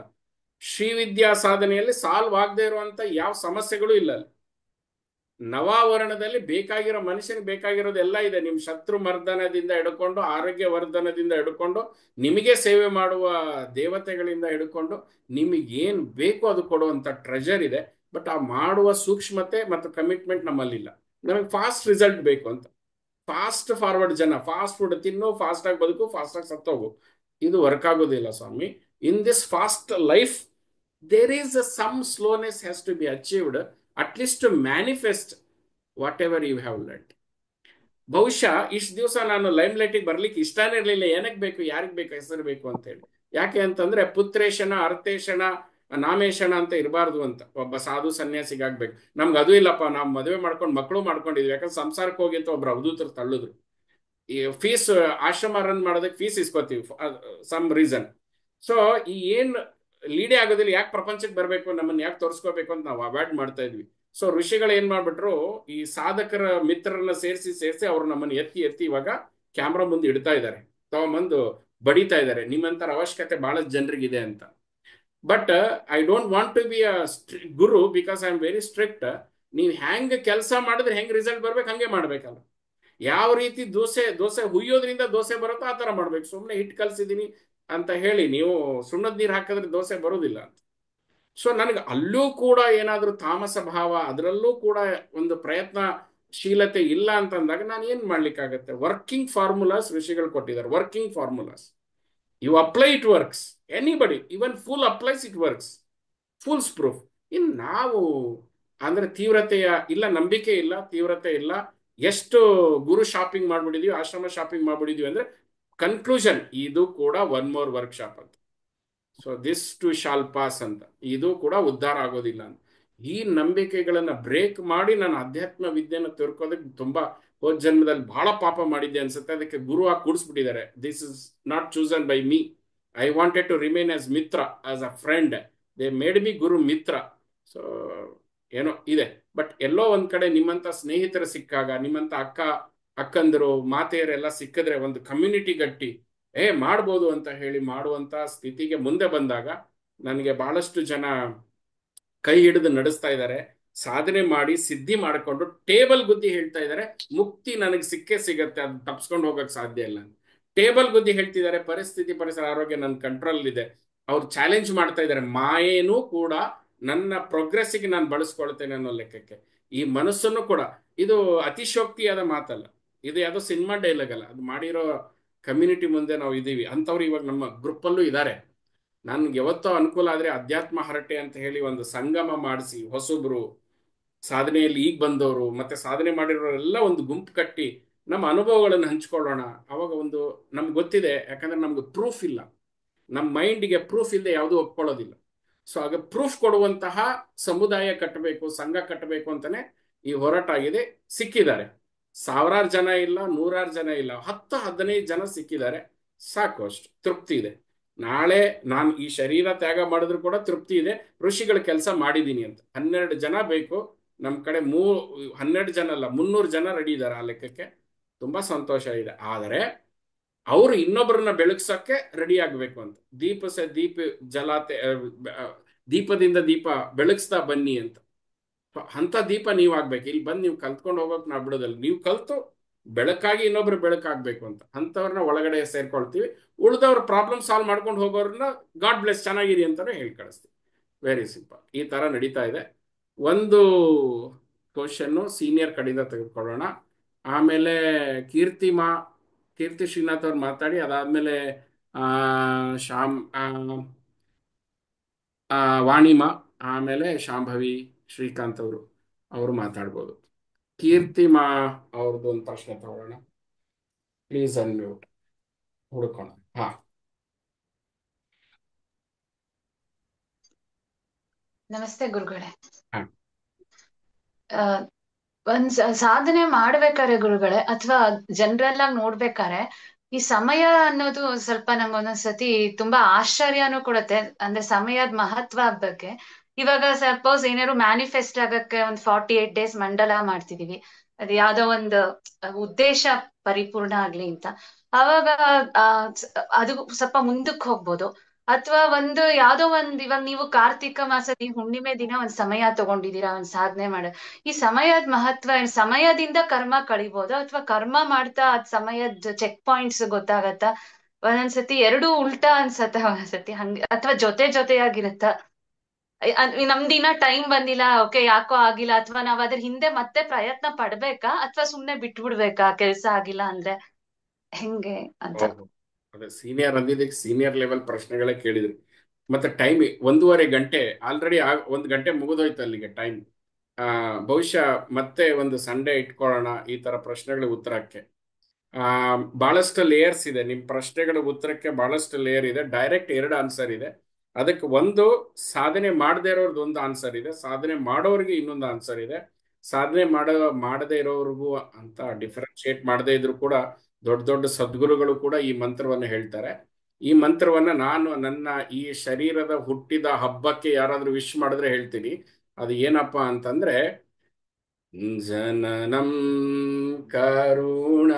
ಶ್ರೀವಿದ್ಯಾ ಸಾಧನೆಯಲ್ಲಿ ಸಾಲ್ವ್ ಆಗದೆ ಇರುವಂತ ಯಾವ ಸಮಸ್ಯೆಗಳು ಇಲ್ಲ. ನವಾವರಣದಲ್ಲಿ ಬೇಕಾಗಿರೋ ಮನುಷ್ಯನಿಗೆ ಬೇಕಾಗಿರೋದು ಎಲ್ಲ ಇದೆ. ನಿಮ್ ಶತ್ರು ಮರ್ದನದಿಂದ ಹಿಡ್ಕೊಂಡು, ಆರೋಗ್ಯ ವರ್ಧನದಿಂದ ಹಿಡ್ಕೊಂಡು, ನಿಮಗೆ ಸೇವೆ ಮಾಡುವ ದೇವತೆಗಳಿಂದ ಹಿಡ್ಕೊಂಡು, ನಿಮಗೇನ್ ಬೇಕು ಅದು ಕೊಡುವಂತ ಟ್ರೆಜರ್ ಇದೆ. ಬಟ್ ಆ ಮಾಡುವ ಸೂಕ್ಷ್ಮತೆ ಮತ್ತು ಕಮಿಟ್ಮೆಂಟ್ ನಮ್ಮಲ್ಲಿಲ್ಲ. ನಮಗೆ ಫಾಸ್ಟ್ ರಿಸಲ್ಟ್ ಬೇಕು ಅಂತ, ಫಾಸ್ಟ್ ಫಾರ್ವರ್ಡ್ ಜನ, ಫಾಸ್ಟ್ ಫುಡ್ ತಿನ್ನು, ಫಾಸ್ಟ್ ಆಗಿ ಬದುಕು, ಫಾಸ್ಟ್ ಆಗಿ ಸತ್ತೋಗು, ಇದು ವರ್ಕ್ ಆಗೋದಿಲ್ಲ ಸ್ವಾಮಿ. In this fast life there is some slowness has to be achieved, at least to manifest whatever you have learned. ಬಹುಶಃ ಇಷ್ಟು ದಿವಸ ನಾನು ಲೈಮ್ ಲೈಟಿಗೆ ಬರ್ಲಿಕ್ಕೆ ಇಷ್ಟನೇ ಇರಲಿಲ್ಲ. ಏನಕ್ಕೆ ಬೇಕು, ಯಾರಿಗೆ ಬೇಕು, ಹೆಸರು ಬೇಕು ಅಂತೇಳಿ. ಯಾಕೆ ಅಂತಂದ್ರೆ ಪುತ್ರೇಶನ, ಅರ್ಥೇಶನ, ನಾಮೇಶನ ಅಂತ ಇರಬಾರ್ದು ಅಂತ. ಒಬ್ಬ ಸಾಧು ಸನ್ಯಾಸಿಗಾಗ್ಬೇಕು. ನಮ್ಗೆ ಅದು ಇಲ್ಲಪ್ಪ, ನಾವು ಮದುವೆ ಮಾಡ್ಕೊಂಡು ಮಕ್ಕಳು ಮಾಡ್ಕೊಂಡಿದ್ವಿ, ಯಾಕಂದ್ರೆ ಸಂಸಾರಕ್ಕೆ ಹೋಗಿ ಅಂತ ಒಬ್ರು ಅವಧೂತರು ತಳ್ಳಿದ್ರು. ಈ ಫೀಸ್, ಆಶ್ರಮ ರನ್ ಮಾಡೋದಕ್ಕೆ ಫೀಸ್ ಇಸ್ಕೋತೀವಿ ಸಮ್ ರೀಸನ್. ಸೊ ಈ ಏನ್ ಲೀಡೇ ಆಗೋದಿಲ್ಲ, ಯಾಕೆ ಪ್ರಪಂಚಕ್ಕೆ ಬರಬೇಕು, ನಮ್ಮನ್ನ ಯಾಕೆ ತೋರಿಸ್ಕೋಬೇಕು ಅಂತ ನಾವು ಅವಾಯ್ಡ್ ಮಾಡ್ತಾ ಇದ್ವಿ. ಸೊ ಋಷಿಗಳು ಏನ್ ಮಾಡ್ಬಿಟ್ರು, ಈ ಸಾಧಕರ ಮಿತ್ರರನ್ನ ಸೇರಿಸಿ ಅವ್ರು ನಮ್ಮನ್ನು ಎತ್ತಿ ಇವಾಗ ಕ್ಯಾಮ್ರಾ ಮುಂದೆ ಇಡ್ತಾ ಇದ್ದಾರೆ, ತಗೊಂಬಂದು ಬಡಿತಾ ಇದ್ದಾರೆ. ನಿಮ್ಮಂತರ ಅವಶ್ಯಕತೆ ಬಹಳ ಜನರಿಗಿದೆ ಅಂತ. But I don't want to be a guru, because I am very strict. ನೀವು ಹೆಂಗ್ ಕೆಲಸ ಮಾಡಿದ್ರೆ ಹೆಂಗ್ ರಿಸಲ್ಟ್ ಬರ್ಬೇಕು ಹಂಗೆ ಮಾಡ್ಬೇಕಲ್ಲ. ಯಾವ ರೀತಿ ದೋಸೆ ಹುಯ್ಯೋದ್ರಿಂದ ದೋಸೆ ಬರುತ್ತೋ ಆ ತರ ಮಾಡ್ಬೇಕು. ಸುಮ್ಮನೆ ಹಿಟ್ಟು ಕಲ್ಸಿದೀನಿ ಅಂತ ಹೇಳಿ ನೀವು ಸುಣ್ಣದ ನೀರು ಹಾಕಿದ್ರೆ ದೋಸೆ ಬರೋದಿಲ್ಲ ಅಂತ. ಸೊ ನನಗೆ ಅಲ್ಲೂ ಕೂಡ ಏನಾದ್ರೂ ತಾಮಸ ಭಾವ, ಅದರಲ್ಲೂ ಕೂಡ ಒಂದು ಪ್ರಯತ್ನಶೀಲತೆ ಇಲ್ಲ ಅಂತಂದಾಗ ನಾನು ಏನ್ ಮಾಡ್ಲಿಕ್ಕಾಗತ್ತೆ. ವರ್ಕಿಂಗ್ ಫಾರ್ಮುಲಾಸ್ ಋಷಿಗಳು ಕೊಟ್ಟಿದ್ದಾರೆ, working formulas. You apply, it works. Anybody, even fool applies, it works. Fools proof. ನಾವು ಅಂದ್ರೆ ತೀವ್ರತೆಯ ಇಲ್ಲ, ನಂಬಿಕೆ ಇಲ್ಲ, ತೀವ್ರತೆ ಇಲ್ಲ, ಎಷ್ಟು ಗುರು ಶಾಪಿಂಗ್ ಮಾಡ್ಬಿಟ್ಟಿದೀವಿ, ಆಶ್ರಮ ಶಾಪಿಂಗ್ ಮಾಡ್ಬಿಟ್ಟಿದೀವಿ ಅಂದ್ರೆ ಕನ್ಕ್ಲೂಷನ್ ಇದು ಕೂಡ ಒನ್ ಮೋರ್ ವರ್ಕ್ಶಾಪ್ ಅಂತ. So this too shall pass ಅಂತ, ಇದು ಕೂಡ ಉದ್ಧಾರ ಆಗೋದಿಲ್ಲ ಅಂತ. ಈ ನಂಬಿಕೆಗಳನ್ನ ಬ್ರೇಕ್ ಮಾಡಿ ನಾನು ಅಧ್ಯಾತ್ಮ ವಿದ್ಯೆನ ತಿಳ್ಕೋದಕ್ಕೆ ತುಂಬಾ ಹೋದ ಜನ್ಮದಲ್ಲಿ ಬಹಳ ಪಾಪ ಮಾಡಿದ್ದೆ ಅನ್ಸುತ್ತೆ. ಅದಕ್ಕೆ ಗುರು ಆಗಿ ಕೂಡಿಸ್ಬಿಟ್ಟಿದ್ದಾರೆ. This is not chosen by me. I wanted to remain as ಮಿತ್ರ, as a friend. They made me ಗುರು ಮಿತ್ರ. ಸೊ ಏನೋ ಇದೆ. ಬಟ್ ಎಲ್ಲೋ ಒಂದ್ ಕಡೆ ನಿಮ್ಮಂತ ಸ್ನೇಹಿತರು ಸಿಕ್ಕಾಗ, ನಿಮ್ಮಂತ ಅಕ್ಕಂದರು ಮಾತೆಯರೆಲ್ಲ ಸಿಕ್ಕಿದ್ರೆ, ಒಂದು ಕಮ್ಯುನಿಟಿ ಗಟ್ಟಿ ಮಾಡ್ಬೋದು ಅಂತ ಹೇಳಿ ಮಾಡುವಂತ ಸ್ಥಿತಿಗೆ ಮುಂದೆ ಬಂದಾಗ, ನನಗೆ ಬಹಳಷ್ಟು ಜನ ಕೈ ಹಿಡಿದು ನಡೆಸ್ತಾ ಇದ್ದಾರೆ. ಸಾಧನೆ ಮಾಡಿ ಸಿದ್ಧಿ ಮಾಡಿಕೊಂಡು ಟೇಬಲ್ ಗುದ್ದಿ ಹೇಳ್ತಾ ಇದ್ದಾರೆ, ಮುಕ್ತಿ ನನಗೆ ಸಿಕ್ಕೇ ಸಿಗತ್ತೆ, ಅದು ತಪ್ಸ್ಕೊಂಡು ಹೋಗಕ್ ಸಾಧ್ಯ ಇಲ್ಲ. ಟೇಬಲ್ ಗುದ್ದಿ ಹೇಳ್ತಿದ್ದಾರೆ, ಪರಿಸ್ಥಿತಿ ಪರಿಸರ ಆರೋಗ್ಯ ನನ್ನ ಕಂಟ್ರೋಲ್ ಇದೆ. ಅವ್ರು ಚಾಲೆಂಜ್ ಮಾಡ್ತಾ ಇದ್ದಾರೆ, ಮಾಯೇನೂ ಕೂಡ ನನ್ನ ಪ್ರೋಗ್ರೆಸ್ಸಿಗೆ ನಾನು ಬಳಸ್ಕೊಳ್ತೇನೆ ಅನ್ನೋ ಲೆಕ್ಕಕ್ಕೆ. ಈ ಮನಸ್ಸನ್ನು ಕೂಡ, ಇದು ಅತಿಶೋಕ್ತಿಯಾದ ಮಾತಲ್ಲ, ಇದು ಯಾವುದೋ ಸಿನಿಮಾ ಡೈಲಾಗ್ ಅಲ್ಲ, ಅದು ಮಾಡಿರೋ ಕಮ್ಯುನಿಟಿ ಮುಂದೆ ನಾವು ಇದೀವಿ. ಅಂಥವ್ರು ಇವಾಗ ನಮ್ಮ ಗ್ರೂಪಲ್ಲೂ ಇದ್ದಾರೆ. ನನ್ಗೆ ಯಾವತ್ತೋ ಅನುಕೂಲ ಆದ್ರೆ ಅಧ್ಯಾತ್ಮ ಹರಟೆ ಅಂತ ಹೇಳಿ ಒಂದು ಸಂಗಮ ಮಾಡಿಸಿ, ಹೊಸಬ್ರು, ಸಾಧನೆಯಲ್ಲಿ ಈಗ ಬಂದವರು, ಮತ್ತೆ ಸಾಧನೆ ಮಾಡಿರೋರೆಲ್ಲ ಒಂದು ಗುಂಪು ಕಟ್ಟಿ ನಮ್ಮ ಅನುಭವಗಳನ್ನು ಹಂಚ್ಕೊಳ್ಳೋಣ. ಅವಾಗ ಒಂದು ನಮ್ಗೆ ಗೊತ್ತಿದೆ, ಯಾಕಂದ್ರೆ ನಮ್ಗೆ ಪ್ರೂಫ್ ಇಲ್ಲ. ನಮ್ಮ ಮೈಂಡಿಗೆ ಪ್ರೂಫ್ ಇಲ್ಲದೆ ಯಾವುದೂ ಒಪ್ಕೊಳ್ಳೋದಿಲ್ಲ. ಸೊ ಆಗ ಪ್ರೂಫ್ ಕೊಡುವಂತಹ ಸಮುದಾಯ ಕಟ್ಟಬೇಕು, ಸಂಘ ಕಟ್ಟಬೇಕು ಅಂತಾನೆ ಈ ಹೋರಾಟ ಆಗಿದೆ. ಸಿಕ್ಕಿದ್ದಾರೆ, ಸಾವಿರಾರು ಜನ ಇಲ್ಲ, ನೂರಾರು ಜನ ಇಲ್ಲ, 10-15 ಜನ ಸಿಕ್ಕಿದ್ದಾರೆ. ಸಾಕು, ಅಷ್ಟು ತೃಪ್ತಿ ಇದೆ. ನಾಳೆ ನಾನು ಈ ಶರೀರ ತ್ಯಾಗ ಮಾಡಿದ್ರು ಕೂಡ ತೃಪ್ತಿ ಇದೆ, ಋಷಿಗಳ ಕೆಲಸ ಮಾಡಿದ್ದೀನಿ ಅಂತ. 12 ಜನ ಬೇಕು ನಮ್ಮ ಕಡೆ. 12 ಜನ ಅಲ್ಲ, 300 ಜನ ರೆಡಿ ಇದ್ದಾರೆ ಆ ಲೆಕ್ಕಕ್ಕೆ. ತುಂಬಾ ಸಂತೋಷ ಇದೆ. ಆದರೆ ಅವರು ಇನ್ನೊಬ್ಬರನ್ನ ಬೆಳಗ್ಸಕ್ಕೆ ರೆಡಿ ಆಗ್ಬೇಕು ಅಂತ. ದೀಪ ಜಲಾತೆ, ದೀಪದಿಂದ ದೀಪ ಬೆಳಗಿಸ್ತಾ ಬನ್ನಿ ಅಂತ. ಅಂತ ದೀಪ ನೀವಾಗ್ಬೇಕು. ಇಲ್ಲಿ ಬಂದು ನೀವು ಕಲ್ತ್ಕೊಂಡು ಹೋಗೋಕೆ ನಾವು ಬಿಡೋದಲ್ಲ, ನೀವು ಕಲ್ತು ಬೆಳಕಾಗಿ ಇನ್ನೊಬ್ರು ಬೆಳಕಾಗ್ಬೇಕು ಅಂತ. ಅಂಥವ್ರನ್ನ ಒಳಗಡೆ ಸೇರ್ಕೊಳ್ತೀವಿ. ಉಳಿದವ್ರ ಪ್ರಾಬ್ಲಮ್ ಸಾಲ್ವ್ ಮಾಡ್ಕೊಂಡು ಹೋಗೋರನ್ನ ಗಾಡ್ ಬ್ಲೆಸ್, ಚೆನ್ನಾಗಿರಿ ಅಂತಾನೆ ಹೇಳಿ ಕಳಿಸ್ತೀವಿ. Very simple. ಈ ತರ ನಡೀತಾ ಇದೆ. ಒಂದು ಕ್ವಶನ್ನು ಸೀನಿಯರ್ ಕಡೆಯಿಂದ ತೆಗೆದುಕೊಳ್ಳೋಣ. ಆಮೇಲೆ ಕೀರ್ತಿ ಶ್ರೀನಾಥ್ ಅವ್ರು ಮಾತಾಡಿ, ಅದಾದ್ಮೇಲೆ ಆ ಶ್ಯಾಮ್ ವಾಣಿಮಾ, ಆಮೇಲೆ ಶಾಂಭವಿ ಶ್ರೀಕಾಂತ್ ಅವರು ಮಾತಾಡ್ಬೋದು. ಕೀರ್ತಿಮಾ ಅವ್ರದ್ದು ಒಂದು ಪ್ರಶ್ನೆ ತಗೊಳ್ಳೋಣ. ಪ್ಲೀಸ್ ಅನ್ಮ್ಯೂಟ್, ಹುಡ್ಕೋಣ. ಹಾ, ನಮಸ್ತೆ ಗುರುಗಳೇ. ಹಾ. ಒಂದ್ ಸಾಧನೆ ಮಾಡ್ಬೇಕಾರೆ ಗುರುಗಳೇ, ಅಥವಾ ಜನರಲ್ ಆಗಿ ನೋಡ್ಬೇಕಾರೆ, ಈ ಸಮಯ ಅನ್ನೋದು ಸ್ವಲ್ಪ ನಂಗೆ ಒಂದೊಂದ್ಸತಿ ತುಂಬಾ ಆಶ್ಚರ್ಯನೂ ಕೊಡುತ್ತೆ. ಅಂದ್ರೆ ಸಮಯದ ಮಹತ್ವ ಬಗ್ಗೆ. ಇವಾಗ ಸಪೋಸ್ ಏನಾದ್ರು ಮ್ಯಾನಿಫೆಸ್ಟ್ ಆಗಕ್ಕೆ ಒಂದ್ 48 ಡೇಸ್ ಮಂಡಲ ಮಾಡ್ತಿದೀವಿ, ಅದು ಯಾವ್ದೋ ಒಂದು ಉದ್ದೇಶ ಪರಿಪೂರ್ಣ ಆಗ್ಲಿ ಅಂತ. ಅವಾಗ ಆ ಅದು ಸ್ವಲ್ಪ ಮುಂದಕ್ಕೆ ಹೋಗ್ಬೋದು. ಅಥವಾ ಒಂದು ಯಾವ್ದೋ ಒಂದ್, ಇವಾಗ ನೀವು ಕಾರ್ತಿಕ ಮಾಸದ ಹುಣ್ಣಿಮೆ ದಿನ ಒಂದ್ ಸಮಯ ತಗೊಂಡಿದೀರಾ ಒಂದ್ ಸಾಧನೆ ಮಾಡ. ಈ ಸಮಯದ ಮಹತ್ವ, ಸಮಯದಿಂದ ಕರ್ಮ ಕಳಿಬೋದು ಅಥವಾ ಕರ್ಮ ಮಾಡ್ತಾ ಅದ್ ಸಮಯದ ಚೆಕ್ ಪಾಯಿಂಟ್ಸ್ ಗೊತ್ತಾಗತ್ತ. ಒಂದೊಂದ್ಸತಿ ಎರಡು ಉಲ್ಟಾ ಅನ್ಸತ್ತ, ಒಂದೊಂದ್ಸತಿ ಹಂಗೆ, ಅಥವಾ ಜೊತೆಯಾಗಿರತ್ತ. ನಮ್ದಿನ ಟೈಮ್ ಬಂದಿಲ್ಲ, ಓಕೆ ಯಾಕೋ ಆಗಿಲ್ಲ, ಅಥವಾ ನಾವ್ ಅದ್ರ ಹಿಂದೆ ಮತ್ತೆ ಪ್ರಯತ್ನ ಪಡ್ಬೇಕಾ, ಅಥವಾ ಸುಮ್ನೆ ಬಿಟ್ಬಿಡ್ಬೇಕಾ ಕೆಲ್ಸ ಆಗಿಲ್ಲ ಅಂದ್ರೆ, ಹೆಂಗೆ ಅಂತ. ಅದೇ ಸೀನಿಯರ್ ಅಂದಿದ್ದಕ್ಕೆ ಸೀನಿಯರ್ ಲೆವೆಲ್ ಪ್ರಶ್ನೆಗಳೇ ಕೇಳಿದ್ರಿ. ಮತ್ತೆ ಟೈಮ್ 1.5 ಗಂಟೆ ಆಲ್ರೆಡಿ, 1 ಗಂಟೆ ಮುಗಿದೋಯ್ತು ಅಲ್ಲಿಗೆ ಟೈಮ್. ಬಹುಶಃ ಮತ್ತೆ ಒಂದು ಸಂಡೇ ಇಟ್ಕೊಳ್ಳೋಣ ಈ ತರ ಪ್ರಶ್ನೆಗಳಿಗೆ ಉತ್ತರಕ್ಕೆ. ಬಹಳಷ್ಟು ಲೇಯರ್ಸ್ ಇದೆ ನಿಮ್ಮ ಪ್ರಶ್ನೆಗಳ ಉತ್ತರಕ್ಕೆ, ಬಹಳಷ್ಟು ಲೇಯರ್ ಇದೆ. ಡೈರೆಕ್ಟ್ 2 ಆನ್ಸರ್ ಇದೆ. ಅದಕ್ಕೆ ಒಂದು, ಸಾಧನೆ ಮಾಡದೇ ಇರೋರ್ದು ಒಂದು ಆನ್ಸರ್ ಇದೆ, ಸಾಧನೆ ಮಾಡೋರಿಗೆ ಇನ್ನೊಂದು ಆನ್ಸರ್ ಇದೆ. ಸಾಧನೆ ಮಾಡದೇ ಇರೋರ್ಗೂ ಅಂತ ಡಿಫ್ರೆನ್ಶಿಯೇಟ್ ಮಾಡದೇ ಇದ್ರು ಕೂಡ ದೊಡ್ಡ ದೊಡ್ಡ ಸದ್ಗುರುಗಳು ಕೂಡ ಈ ಮಂತ್ರವನ್ನು ಹೇಳ್ತಾರೆ. ಈ ಮಂತ್ರವನ್ನ ನಾನು ನನ್ನ ಈ ಶರೀರದ ಹುಟ್ಟಿದ ಹಬ್ಬಕ್ಕೆ ಯಾರಾದ್ರೂ ವಿಶ್ ಮಾಡಿದ್ರೆ ಹೇಳ್ತೀನಿ. ಅದು ಏನಪ್ಪಾ ಅಂತಂದ್ರೆ, ಜನನಂ ಕರುಣ,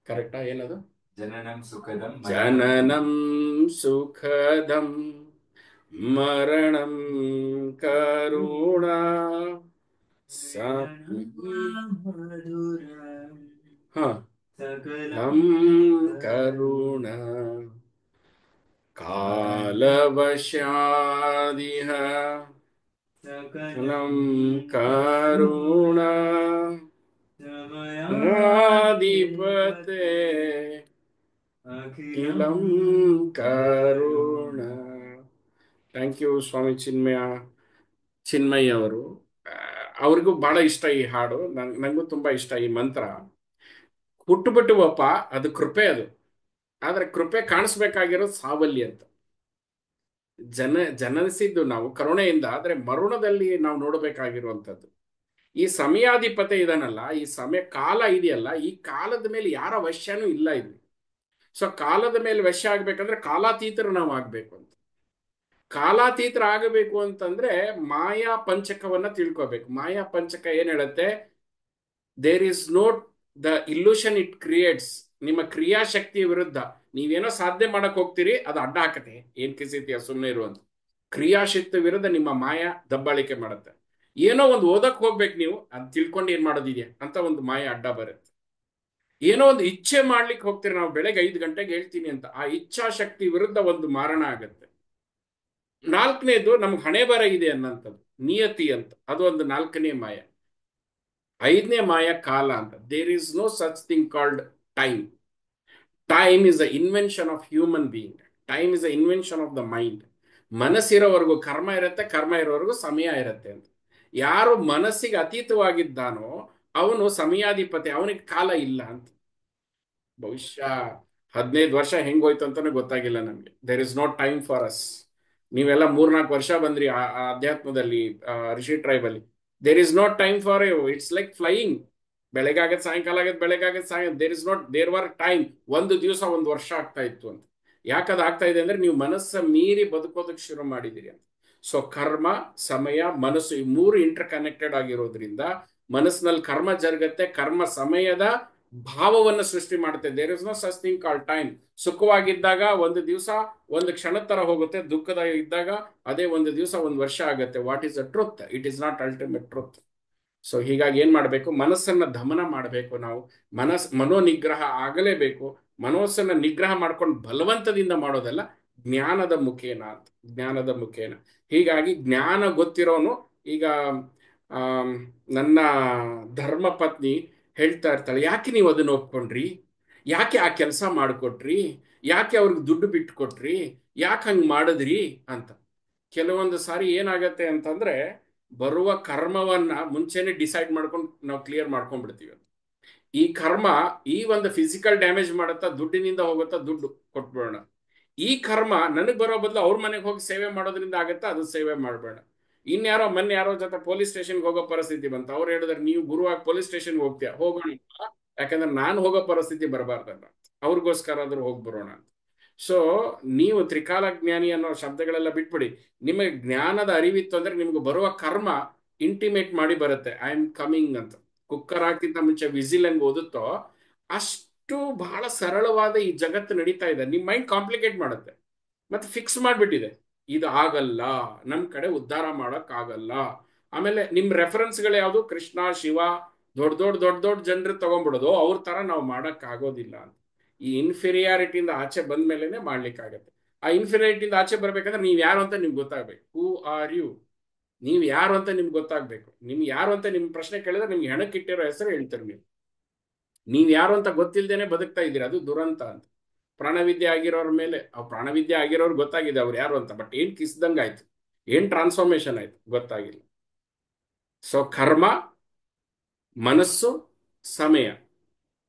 ಕರೆಕ್ಟಾ? ಏನದು? ಜನನಂ ಸುಖದಂ ಜನನಂ ಸುಖದಂ ಮರಣಂ ಕರುಣ ಸಕಲಂ ಕರುಣ ಕಾಲವಶಾದಿಹ ಸಕಲಂ ಕರುಣ ಅಧಿಪತೆ ಅಖಿಲಂ ಕರುಣ. ಥ್ಯಾಂಕ್ ಯು ಸ್ವಾಮಿ ಚಿನ್ಮಯ ಅವರು. ಅವ್ರಿಗೂ ಬಹಳ ಇಷ್ಟ ಈ ಹಾಡು, ನಂಗೂ ತುಂಬಾ ಇಷ್ಟ ಈ ಮಂತ್ರ. ಹುಟ್ಟುಬಿಟ್ಟುವಪ್ಪ, ಅದು ಕೃಪೆ ಅದು. ಆದ್ರೆ ಕೃಪೆ ಕಾಣಿಸ್ಬೇಕಾಗಿರೋದು ಸಾವಲ್ಲಿ ಅಂತ. ಜನನಿಸಿದ್ದು ನಾವು ಕರುಣೆಯಿಂದ, ಆದ್ರೆ ಮರುಣದಲ್ಲಿ ನಾವು ನೋಡಬೇಕಾಗಿರುವಂಥದ್ದು. ಈ ಸಮಯಾಧಿಪತಿ ಇದನ್ನಲ್ಲ, ಈ ಸಮಯ ಕಾಲ ಇದೆಯಲ್ಲ, ಈ ಕಾಲದ ಮೇಲೆ ಯಾರ ವಶ್ಯನೂ ಇಲ್ಲ ಇಲ್ಲಿ. ಸೊ ಕಾಲದ ಮೇಲೆ ವಶ್ಯ ಆಗ್ಬೇಕಂದ್ರೆ ಕಾಲಾತೀತರು ನಾವು ಆಗ್ಬೇಕು ಅಂತ. ಕಾಲಾತೀತರ ಆಗಬೇಕು ಅಂತಂದ್ರೆ ಮಾಯಾ ಪಂಚಕವನ್ನ ತಿಳ್ಕೋಬೇಕು. ಮಾಯಾ ಪಂಚಕ ಏನ್ ಹೇಳುತ್ತೆ? There is not the illusion it creates. ನಿಮ್ಮ ಕ್ರಿಯಾಶಕ್ತಿಯ ವಿರುದ್ಧ ನೀವೇನೋ ಸಾಧನೆ ಮಾಡಕ್ ಹೋಗ್ತೀರಿ, ಅದು ಅಡ್ಡ ಹಾಕತ್ತೆ. ಏನ್ ಕಿಸಿತೀಯ, ಸುಮ್ಮನೆ ಇರುವಂತ. ಕ್ರಿಯಾಶಕ್ತಿ ವಿರುದ್ಧ ನಿಮ್ಮ ಮಾಯಾ ದಬ್ಬಾಳಿಕೆ ಮಾಡುತ್ತೆ. ಏನೋ ಒಂದು ಓದಕ್ ಹೋಗ್ಬೇಕು ನೀವು, ಅದ್ ತಿಳ್ಕೊಂಡು ಏನ್ ಮಾಡೋದಿದೆಯಾ ಅಂತ ಒಂದು ಮಾಯಾ ಅಡ್ಡ ಬರುತ್ತೆ. ಏನೋ ಒಂದು ಇಚ್ಛೆ ಮಾಡ್ಲಿಕ್ಕೆ ಹೋಗ್ತೀರಿ, ನಾವು ಬೆಳಗ್ಗೆ 5 ಗಂಟೆಗೆ ಹೇಳ್ತೀನಿ ಅಂತ, ಆ ಇಚ್ಛಾಶಕ್ತಿ ವಿರುದ್ಧ ಒಂದು ಮಾರಣ ಆಗತ್ತೆ. 4ನೇದು ನಮ್ಗೆ ಹಣೆ ಬರ ಇದೆ ಅನ್ನಂಥದ್ದು, ನಿಯತಿ ಅಂತ, ಅದು ಒಂದು 4ನೇ ಮಾಯ. 5ನೇ ಮಾಯ ಕಾಲ ಅಂತ. There is no such thing called time. Time is a invention of human being. Time is a invention of the mind. ಮನಸ್ಸಿರೋವರೆಗೂ ಕರ್ಮ ಇರುತ್ತೆ, ಕರ್ಮ ಇರೋವರೆಗೂ ಸಮಯ ಇರುತ್ತೆ ಅಂತ. ಯಾರು ಮನಸ್ಸಿಗೆ ಅತೀತವಾಗಿದ್ದಾನೋ ಅವನು ಸಮಯಾಧಿಪತಿ, ಅವನಿಗೆ ಕಾಲ ಇಲ್ಲ ಅಂತ. ಬಹುಶಃ 15 ವರ್ಷ ಹೆಂಗೋಯ್ತು ಅಂತಾನೆ ಗೊತ್ತಾಗಿಲ್ಲ ನಮ್ಗೆ. There is no time for us. ನೀವೆಲ್ಲ 3-4 ವರ್ಷ ಬಂದ್ರಿ ಆ ಅಧ್ಯಾತ್ಮದಲ್ಲಿ, ರಿಷಿ ಟ್ರೈಬಲ್ಲಿ. There is not time for you. It's like flying. ಬೆಳಗ್ಗೆ ಆಗತ್ತೆ, ಸಾಯಂಕಾಲ ಆಗತ್ತೆ, ಬೆಳಗ್ಗೆ ಆಗತ್ತೆ, ಸಾಯಂಕಾಲ. There is not, there were time. ಒಂದು ದಿವಸ 1 ವರ್ಷ ಆಗ್ತಾ ಇತ್ತು ಅಂತ. ಯಾಕದು ಆಗ್ತಾ ಇದೆ ಅಂದ್ರೆ ನೀವು ಮನಸ್ಸ ಮೀರಿ ಬದುಕೋದಕ್ಕೆ ಶುರು ಮಾಡಿದಿರಿ ಅಂತ. ಸೊ ಕರ್ಮ, ಸಮಯ, ಮನಸ್ಸು, ಈ 3 ಇಂಟರ್ ಕನೆಕ್ಟೆಡ್ ಆಗಿರೋದ್ರಿಂದ ಮನಸ್ಸಿನಲ್ಲಿ ಕರ್ಮ ಜರುಗತ್ತೆ. ಕರ್ಮ ಸಮಯದ ಭಾವವನ್ನು ಸೃಷ್ಟಿ ಮಾಡುತ್ತೆ. There is no such thing call time. ಸುಖವಾಗಿದ್ದಾಗ ಒಂದು ದಿವಸ ಒಂದು ಕ್ಷಣದ ತರ ಹೋಗುತ್ತೆ, ದುಃಖದ ಇದ್ದಾಗ ಅದೇ ಒಂದು ದಿವಸ 1 ವರ್ಷ ಆಗುತ್ತೆ. What is a truth? It is not ultimate truth. So ಹೀಗಾಗಿ ಏನ್ ಮಾಡಬೇಕು? ಮನಸ್ಸನ್ನ ದಮನ ಮಾಡಬೇಕು ನಾವು. ಮನೋನಿಗ್ರಹ ಆಗಲೇಬೇಕು. ಮನಸ್ಸನ್ನ ನಿಗ್ರಹ ಮಾಡ್ಕೊಂಡು ಬಲವಂತದಿಂದ ಮಾಡೋದಲ್ಲ, ಜ್ಞಾನದ ಮುಖೇನ ಅಂತ. ಜ್ಞಾನದ ಮುಖೇನ. ಹೀಗಾಗಿ ಜ್ಞಾನ ಗೊತ್ತಿರೋನು, ಈಗ ನನ್ನ ಧರ್ಮ ಪತ್ನಿ ಹೇಳ್ತಾ ಇರ್ತಾಳೆ, ಯಾಕೆ ನೀವು ಅದನ್ನ ಒಪ್ಕೊಂಡ್ರಿ, ಯಾಕೆ ಆ ಕೆಲಸ ಮಾಡಿಕೊಟ್ರಿ, ಯಾಕೆ ಅವ್ರಿಗೆ ದುಡ್ಡು ಬಿಟ್ಟು ಕೊಟ್ರಿ, ಯಾಕೆ ಹಂಗೆ ಮಾಡಿದ್ರಿ ಅಂತ. ಕೆಲವೊಂದು ಸಾರಿ ಏನಾಗತ್ತೆ ಅಂತಂದ್ರೆ, ಬರುವ ಕರ್ಮವನ್ನ ಮುಂಚೆನೆ ಡಿಸೈಡ್ ಮಾಡ್ಕೊಂಡು ನಾವು ಕ್ಲಿಯರ್ ಮಾಡ್ಕೊಂಡ್ಬಿಡ್ತೀವಿ. ಈ ಕರ್ಮ ಈ ಒಂದು ಫಿಸಿಕಲ್ ಡ್ಯಾಮೇಜ್ ಮಾಡುತ್ತಾ, ದುಡ್ಡಿನಿಂದ ಹೋಗುತ್ತಾ, ದುಡ್ಡು ಕೊಟ್ಬಿಡೋಣ. ಈ ಕರ್ಮ ನನಗೆ ಬರೋ ಬದಲು ಅವ್ರ ಮನೆಗೆ ಹೋಗಿ ಸೇವೆ ಮಾಡೋದ್ರಿಂದ ಆಗತ್ತಾ, ಅದು ಸೇವೆ ಮಾಡಬೇಡ. ಇನ್ಯಾರೋ ಮೊನ್ನೆ ಯಾರೋ ಜೊತೆ ಪೊಲೀಸ್ ಸ್ಟೇಷನ್ಗೆ ಹೋಗೋ ಪರಿಸ್ಥಿತಿ ಬಂತು. ಅವ್ರು ಹೇಳಿದ್ರೆ, ನೀವು ಗುರುವಾಗಿ ಪೊಲೀಸ್ ಸ್ಟೇಷನ್ಗೆ ಹೋಗ್ತೀಯ, ಹೋಗೋಣ. ಯಾಕಂದ್ರೆ ನಾನು ಹೋಗೋ ಪರಿಸ್ಥಿತಿ ಬರಬಾರ್ದಲ್ಲ, ಅವ್ರಿಗೋಸ್ಕರ ಆದ್ರೂ ಹೋಗಿ ಬರೋಣ ಅಂತ. ಸೊ ನೀವು ತ್ರಿಕಾಲ ಜ್ಞಾನಿ ಅನ್ನೋ ಶಬ್ದಗಳೆಲ್ಲ ಬಿಟ್ಬಿಡಿ. ನಿಮಗೆ ಜ್ಞಾನದ ಅರಿವಿತ್ತು ಅಂದ್ರೆ ನಿಮ್ಗೆ ಬರುವ ಕರ್ಮ ಇಂಟಿಮೇಟ್ ಮಾಡಿ ಬರುತ್ತೆ, ಐ ಆಮ್ ಕಮಿಂಗ್ ಅಂತ. ಕುಕ್ಕರ್ ಹಾಕಿಂತ ಮುಂಚೆ ವಿಸಿಲ್ ಹೆಂಗ್ ಓದುತ್ತೋ ಅಷ್ಟು ಬಹಳ ಸರಳವಾದ ಈ ಜಗತ್ತು ನಡೀತಾ ಇದೆ. ನಿಮ್ ಮೈಂಡ್ ಕಾಂಪ್ಲಿಕೇಟ್ ಮಾಡುತ್ತೆ, ಮತ್ತೆ ಫಿಕ್ಸ್ ಮಾಡ್ಬಿಟ್ಟಿದೆ, ಇದು ಆಗಲ್ಲ, ನಮ್ ಕಡೆ ಉದ್ಧಾರ ಮಾಡಕ್ ಆಗಲ್ಲ. ಆಮೇಲೆ ನಿಮ್ ರೆಫರೆನ್ಸ್ಗಳು ಯಾವುದು? ಕೃಷ್ಣ, ಶಿವ, ದೊಡ್ಡ ದೊಡ್ಡ ದೊಡ್ಡ ದೊಡ್ಡ ಜನರು ತಗೊಂಡ್ಬಿಡೋದು, ಅವ್ರ ತರ ನಾವು ಮಾಡಕ್ ಆಗೋದಿಲ್ಲ ಅಂತ. ಈ ಇನ್ಫೀರಿಯಾರಿಟಿಯಿಂದ ಆಚೆ ಬಂದ ಮೇಲೆನೆ ಮಾಡ್ಲಿಕ್ಕಾಗತ್ತೆ. ಆ ಇನ್ಫೀರಿಯಾರಿಟಿಯಿಂದ ಆಚೆ ಬರ್ಬೇಕಂದ್ರೆ ನೀವ್ ಯಾರು ಅಂತ ನಿಮ್ಗೆ ಗೊತ್ತಾಗ್ಬೇಕು. Who are you? ನೀವ್ ಯಾರು ಅಂತ ನಿಮ್ಗೆ ಗೊತ್ತಾಗ್ಬೇಕು. ನಿಮ್ಗೆ ಯಾರು ಅಂತ ನಿಮ್ ಪ್ರಶ್ನೆ ಕೇಳಿದ್ರೆ ನಿಮ್ಗೆ ಹೆಣಕ್ಕಿಟ್ಟಿರೋ ಹೆಸರು ಹೇಳ್ತಾರೆ. ನೀವ್ ಯಾರು ಅಂತ ಗೊತ್ತಿಲ್ದೇನೆ ಬದುಕ್ತಾ ಇದ್ದೀರಾ, ಅದು ದುರಂತ ಅಂತ. ಪ್ರಾಣವಿದ್ಯೆ ಆಗಿರೋರ ಮೇಲೆ, ಪ್ರಾಣವಿದ್ಯೆ ಆಗಿರೋರು ಗೊತ್ತಾಗಿದೆ ಅವ್ರು ಯಾರು ಅಂತ, ಬಟ್ ಏನ್ ಕಿಸ್ದಂಗ ಆಯ್ತು, ಏನ್ ಟ್ರಾನ್ಸ್ಫಾರ್ಮೇಶನ್ ಆಯ್ತು ಗೊತ್ತಾಗಿಲ್ಲ. ಸೊ ಕರ್ಮ, ಮನಸ್ಸು, ಸಮಯ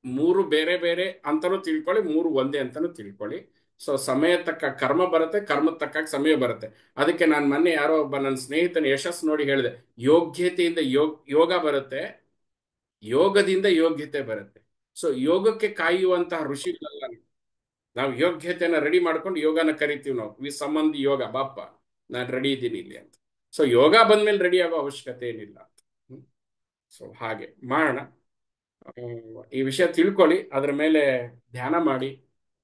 3 ಬೇರೆ ಬೇರೆ ಅಂತಾನೂ ತಿಳ್ಕೊಳ್ಳಿ, 3 ಒಂದೇ ಅಂತಾನೂ ತಿಳ್ಕೊಳ್ಳಿ. ಸೊ ಸಮಯ ತಕ್ಕ ಕರ್ಮ ಬರುತ್ತೆ, ಕರ್ಮದ ತಕ್ಕ ಸಮಯ ಬರುತ್ತೆ. ಅದಕ್ಕೆ ನಾನು ಮೊನ್ನೆ ಯಾರೋ ಒಬ್ಬ ನನ್ನ ಸ್ನೇಹಿತನ ಯಶಸ್ಸು ನೋಡಿ ಹೇಳಿದೆ, ಯೋಗ್ಯತೆಯಿಂದ ಯೋಗ ಬರುತ್ತೆ, ಯೋಗದಿಂದ ಯೋಗ್ಯತೆ ಬರುತ್ತೆ. ಸೊ ಯೋಗಕ್ಕೆ ಕಾಯುವಂತಹ ಋಷಿಗಳಲ್ಲ ನಾವು. ಯೋಗ್ಯತೆನ ರೆಡಿ ಮಾಡ್ಕೊಂಡು ಯೋಗನ ಕರಿತೀವಿ ನಾವು. ಸಂಬಂಧಿ ಯೋಗ, ಬಾಪ ನಾನು ರೆಡಿ ಇದ್ದೀನಿ ಇಲ್ಲಿ ಅಂತ. ಸೊ ಯೋಗ ಬಂದ್ಮೇಲೆ ರೆಡಿ ಆಗೋ ಅವಶ್ಯಕತೆ ಏನಿಲ್ಲ ಅಂತ. ಸೊ ಹಾಗೆ ಮಾಡೋಣ. ಈ ವಿಷಯ ತಿಳ್ಕೊಳ್ಳಿ, ಅದ್ರ ಮೇಲೆ ಧ್ಯಾನ ಮಾಡಿ.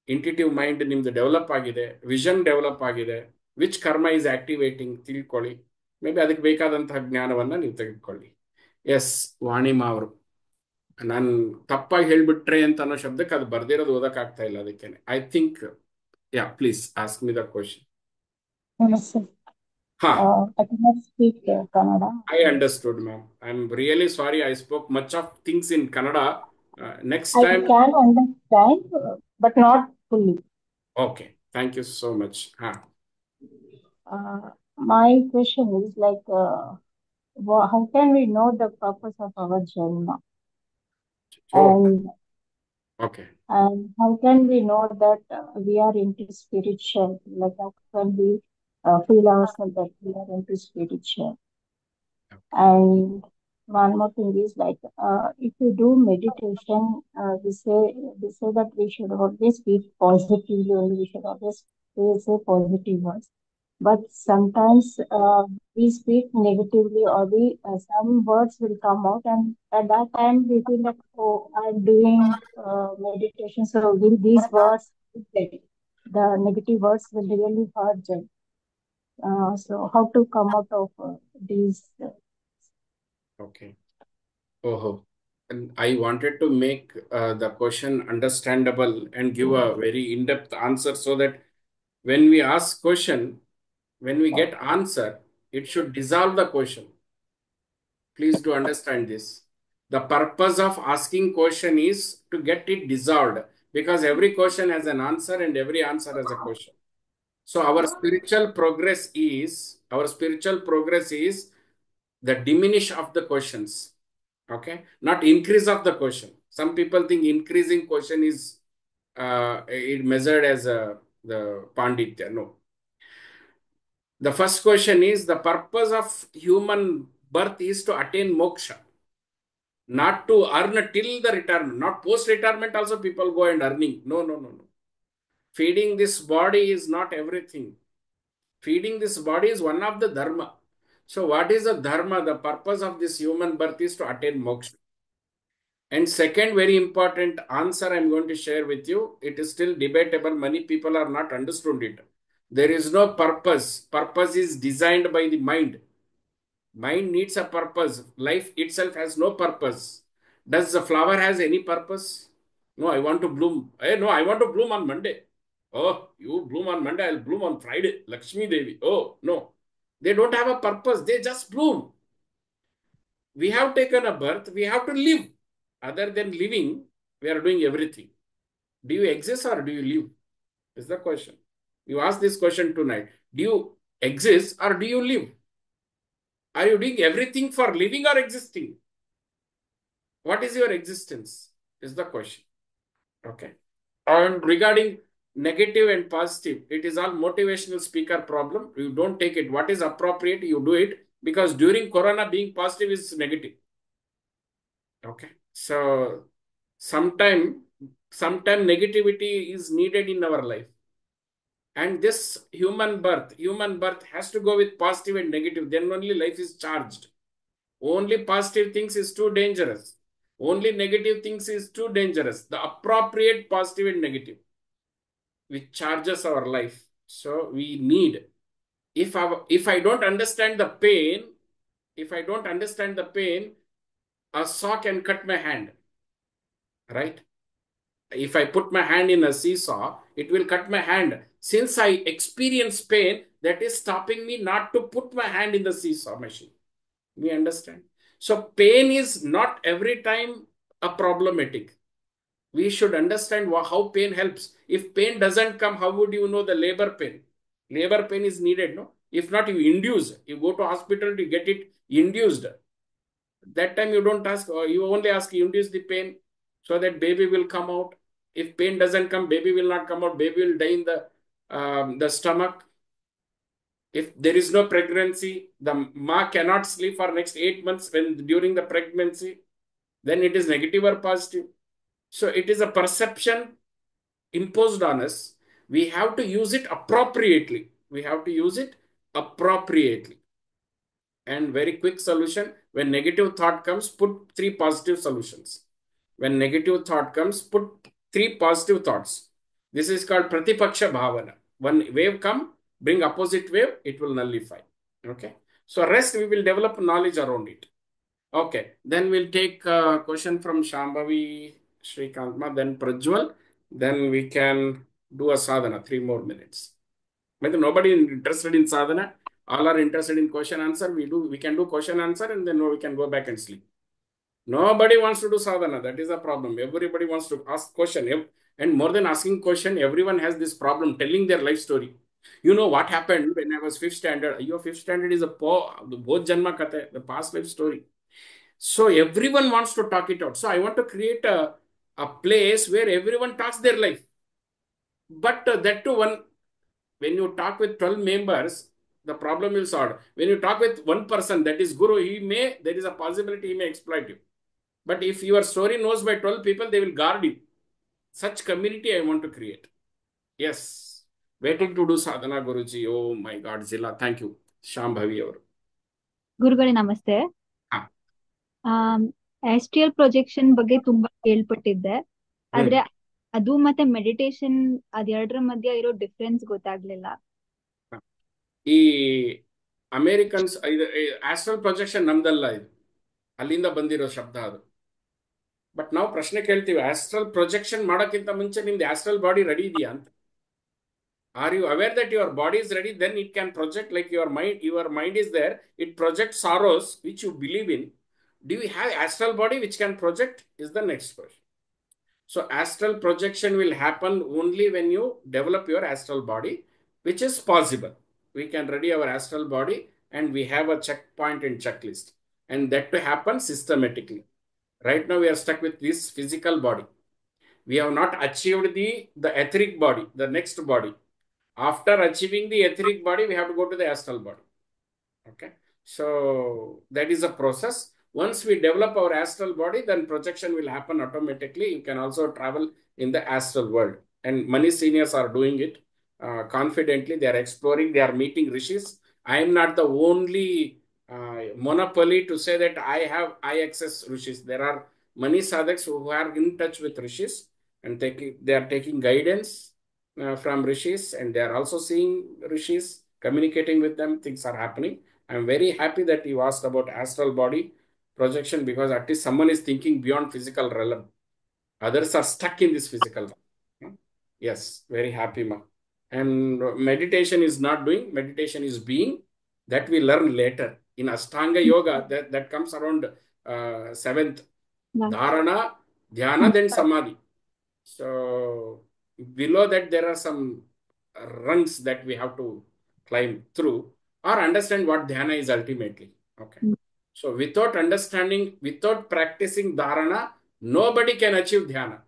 ಇಂಟಿಟಿವ್ ಮೈಂಡ್ ನಿಮ್ದು ಡೆವಲಪ್ ಆಗಿದೆ, ವಿಷನ್ ಡೆವಲಪ್ ಆಗಿದೆ, ವಿಚ್ ಕರ್ಮ ಇಸ್ ಆಕ್ಟಿವೇಟಿಂಗ್ ತಿಳ್ಕೊಳ್ಳಿ. ಮೇ ಬಿ ಅದಕ್ಕೆ ಬೇಕಾದಂತಹ ಜ್ಞಾನವನ್ನ ನೀವು ತೆಗೆದುಕೊಳ್ಳಿ. ಎಸ್, ವಾಣಿಮಾ ಅವರು, ನಾನು ತಪ್ಪಾಗಿ ಹೇಳ್ಬಿಟ್ರೆ ಅಂತ ಅನ್ನೋ ಶಬ್ದಕ್ಕೆ ಅದು ಬರ್ದಿರೋದು ಓದಕ್ ಆಗ್ತಾ ಇಲ್ಲ, ಅದಕ್ಕೇನೆ. I think, yeah, please ask me the question. Namaste. ಹಾ, I cannot speak Kannada. I understood, ma'am. I'm really sorry I spoke much of things in Kannada. Next I time. can understand, but not fully. Okay, thank you so much. My question is like, how can we know the purpose of our Janma? Oh, And okay. how can we know that we are into spiritual? Like how can we feel ourselves that we are into spiritual? And one more thing is like if we do meditation, we say that we should always speak positively only. We should always say positive words. But sometimes we speak negatively, or some words will come out, and at that time we feel like, oh, I'm doing meditation, so will these words the negative words will really hurt them. So how to come out of these? Okay. Oh, and I wanted to make the question understandable and give a very in-depth answer so that when we ask question, when we get answer, it should dissolve the question. Please do understand this. The purpose of asking question is to get it dissolved because every question has an answer and every answer has a question. So our spiritual progress is the diminish of the questions. Okay, not increase of the question. Some people think increasing question is it measured as the panditya. No. The first question is the purpose of human birth is to attain moksha, not to earn till the retirement. Not post retirement also people go and earning. No, no, no, no. Feeding this body is not everything. Feeding this body is one of the dharma. So what is the dharma? The purpose of this human birth is to attain moksha. And second very important answer I'm going to share with you. It is still debatable. Many people are not understood it. There is no purpose. Purpose is designed by the mind. Mind needs a purpose. Life itself has no purpose. Does the flower has any purpose? No, I want to bloom. No, I want to bloom on Monday. Oh, you bloom on Monday, I'll bloom on Friday. Lakshmi Devi. Oh, no. They don't have a purpose. They just bloom. We have taken a birth. We have to live. Other than living, we are doing everything. Do you exist or do you live? Is the question. You ask this question tonight. Do you exist or do you live? Are you doing everything for living or existing? What is your existence? Is the question. Okay. And regarding negative and positive, it is all motivational speaker problem. You don't take it. What is appropriate, you do it. Because during Corona, being positive is negative. Okay. So sometime negativity is needed in our life. And this human birth has to go with positive and negative. Then only life is charged. Only positive things is too dangerous. Only negative things is too dangerous. The appropriate positive and negative, which charges our life. So we need, if I don't understand the pain, a saw can cut my hand, right? If I put my hand in a seesaw, it will cut my hand. Since I experience pain, that is stopping me not to put my hand in the seesaw machine. We understand. So pain is not every time a problematic. We should understand how pain helps. If pain doesn't come, how would you know the labor pain? Labor pain is needed, no? If not, you induce. You go to hospital to get it induced. That time you don't ask, or you only ask, induce the pain so that baby will come out. If pain doesn't come, baby will not come out. Baby will die in the stomach. If there is no pregnancy, the ma cannot sleep for next 8 months during the pregnancy, then it is negative or positive. So it is a perception imposed on us. We have to use it appropriately. And very quick solution, when negative thought comes, put 3 positive solutions. When negative thought comes, put 3 positive thoughts. This is called Pratipaksha Bhavana. One wave come, bring opposite wave, it will nullify. Okay. So rest we will develop knowledge around it. Okay. Then we'll take a question from Shambhavi Shrikantma, then Prajwal. Then we can do a sadhana, 3 more minutes. Maybe nobody interested in sadhana. All are interested in question answer. We can do question answer and then we can go back and sleep. Nobody wants to do sadhana. That is a problem. Everybody wants to ask question. And more than asking question, everyone has this problem telling their life story. You know what happened when I was fifth standard? Your fifth standard is a both janma kate, the past life story. So everyone wants to talk it out. So I want to create a place where everyone talks their life. But that too, when you talk with 12 members, the problem will solve. When you talk with one person, that is Guru, there is a possibility he may exploit you. But if your story knows by 12 people, they will guard you. Such community I want to create. Yes. Waiting to do sadhana, Guruji. Oh my God, Zilla. Thank you. Shambhavi ಅವರು. ಗುರುಗಳೇ ನಮಸ್ತೆ. ಹಾ. ಆಸ್ಟ್ರಿಯಲ್ projection ಬಗ್ಗೆ ತುಂಬಾ ಕೇಳ್ಪಟ್ಟಿದ್ದೆ, ಆದ್ರೆ ಅದು ಮತ್ತೆ meditation ಅದೆರಡರ ಮಧ್ಯ ಇರೋ ಡಿಫ್ರೆನ್ಸ್ ಗೊತ್ತಾಗ್ಲಿಲ್ಲ. ಈ ಅಮೇರಿಕನ್ಸ್ ಆಸ್ಟ್ರಲ್ ಪ್ರೊಜೆಕ್ಷನ್ ನಮ್ದಲ್ಲ, ಇದು ಅಲ್ಲಿಂದ ಬಂದಿರೋ ಶಬ್ದ ಅದು. ಬಟ್ ನಾವು ಪ್ರಶ್ನೆ ಕೇಳ್ತೀವಿ, ಆಸ್ಟ್ರಲ್ ಪ್ರೊಜೆಕ್ಷನ್ ಮಾಡೋಕ್ಕಿಂತ ಮುಂಚೆ ನಿಮ್ದು ಆಸ್ಟ್ರಲ್ ಬಾಡಿ ರೆಡಿ ಇದೆಯಾ ಅಂತ. Are you aware that your body is ready? Then it can project, like your mind is there. It projects sorrows which you believe in. Do you have astral body which can project? Is the next question. So astral projection will happen only when you develop your astral body, which is possible. We can ready our astral body and we have a checkpoint and checklist. And that to happen systematically. Right now we are stuck with this physical body. We have not achieved the etheric body, the next body. After achieving the etheric body, we have to go to the astral body. Okay. So that is a process. Once we develop our astral body, then projection will happen automatically. You can also travel in the astral world. And many seniors are doing it confidently. They are exploring. They are meeting rishis. I am not the only monopoly to say that I access rishis. There are many sadhaks who are in touch with rishis and they are taking guidance from rishis, and they are also seeing rishis, communicating with them. Things are happening. I am very happy that you asked about astral body projection, because at least someone is thinking beyond physical realm. Others are stuck in this physical realm. Yes, very happy, ma. And meditation is not doing, meditation is being. That we learn later in Ashtanga Yoga. That comes around 7th. Dharana, Dhyana, then Samadhi. So below that there are some rungs that we have to climb through or understand what dhyana is ultimately. Okay. So without understanding, without practicing dharana, nobody can achieve dhyana.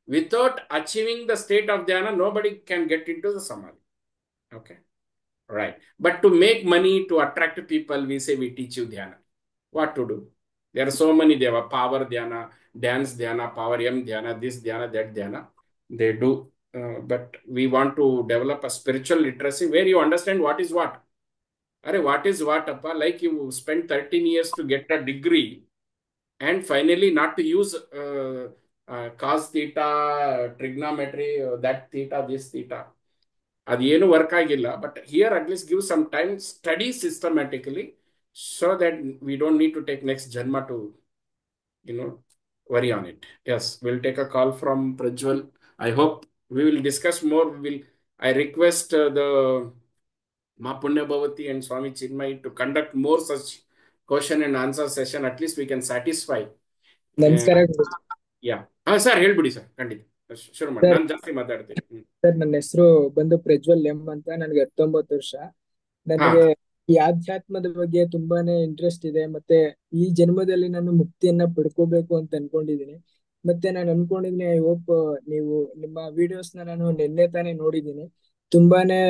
Without achieving the state of dhyana, nobody can get into the samadhi. Okay. Right. But to make money, to attract people, we say we teach you dhyana. What to do? There are so many. There are power dhyana, dance dhyana, power M dhyana, this dhyana, that dhyana. They do. But we want to develop a spiritual literacy where you understand what is what. What is what, appa? Like you spend 13 years to get a degree and finally not to use cos theta, trigonometry, that theta, this theta. Adiyenu work agilla, but here at least give some time, study systematically so that we don't need to take next janma to, worry on it. Yes, we'll take a call from Prajwal. I hope we will discuss more. I request the Ma Punya Bhavati and Swami Chinmay to conduct more such question and answer session. At least we can satisfy. ನಮಸ್ಕಾರ ಯಾ sir, ಹೇಳ್ಬಿಡಿ sir, ಖಂಡಿತ ಶುರು ಮಾಡಿ. ನಾನು ಜಾಸ್ತಿ ಮಾತಾಡ್ತೀನಿ. Sir, ನನ್ನ ಹೆಸರು ಬಂದು ಪ್ರಜ್ವಲ್ ಎಂ ಅಂತ. ನನಗೆ 19 ವರ್ಷ. ನನಗೆ ಈ ಆಧ್ಯಾತ್ಮದ ಬಗ್ಗೆ ತುಂಬಾನೇ ಇಂಟ್ರೆಸ್ಟ್ ಇದೆ. ಮತ್ತೆ ಈ ಜನ್ಮದಲ್ಲಿ ನಾನು ಮುಕ್ತಿಯನ್ನ ಪಡ್ಕೋಬೇಕು ಅಂತ ಅನ್ಕೊಂಡಿದೀನಿ. ಮತ್ತೆ ನಾನು ಅನ್ಕೊಂಡಿದೀನಿ, ಐ ಹೋಪ್ ನೀವು ನಿಮ್ಮ ವಿಡಿಯೋಸ್ ನಾನು ನಿನ್ನೆ ತಾನೇ ನೋಡಿದೀನಿ. ತುಂಬಾನೇ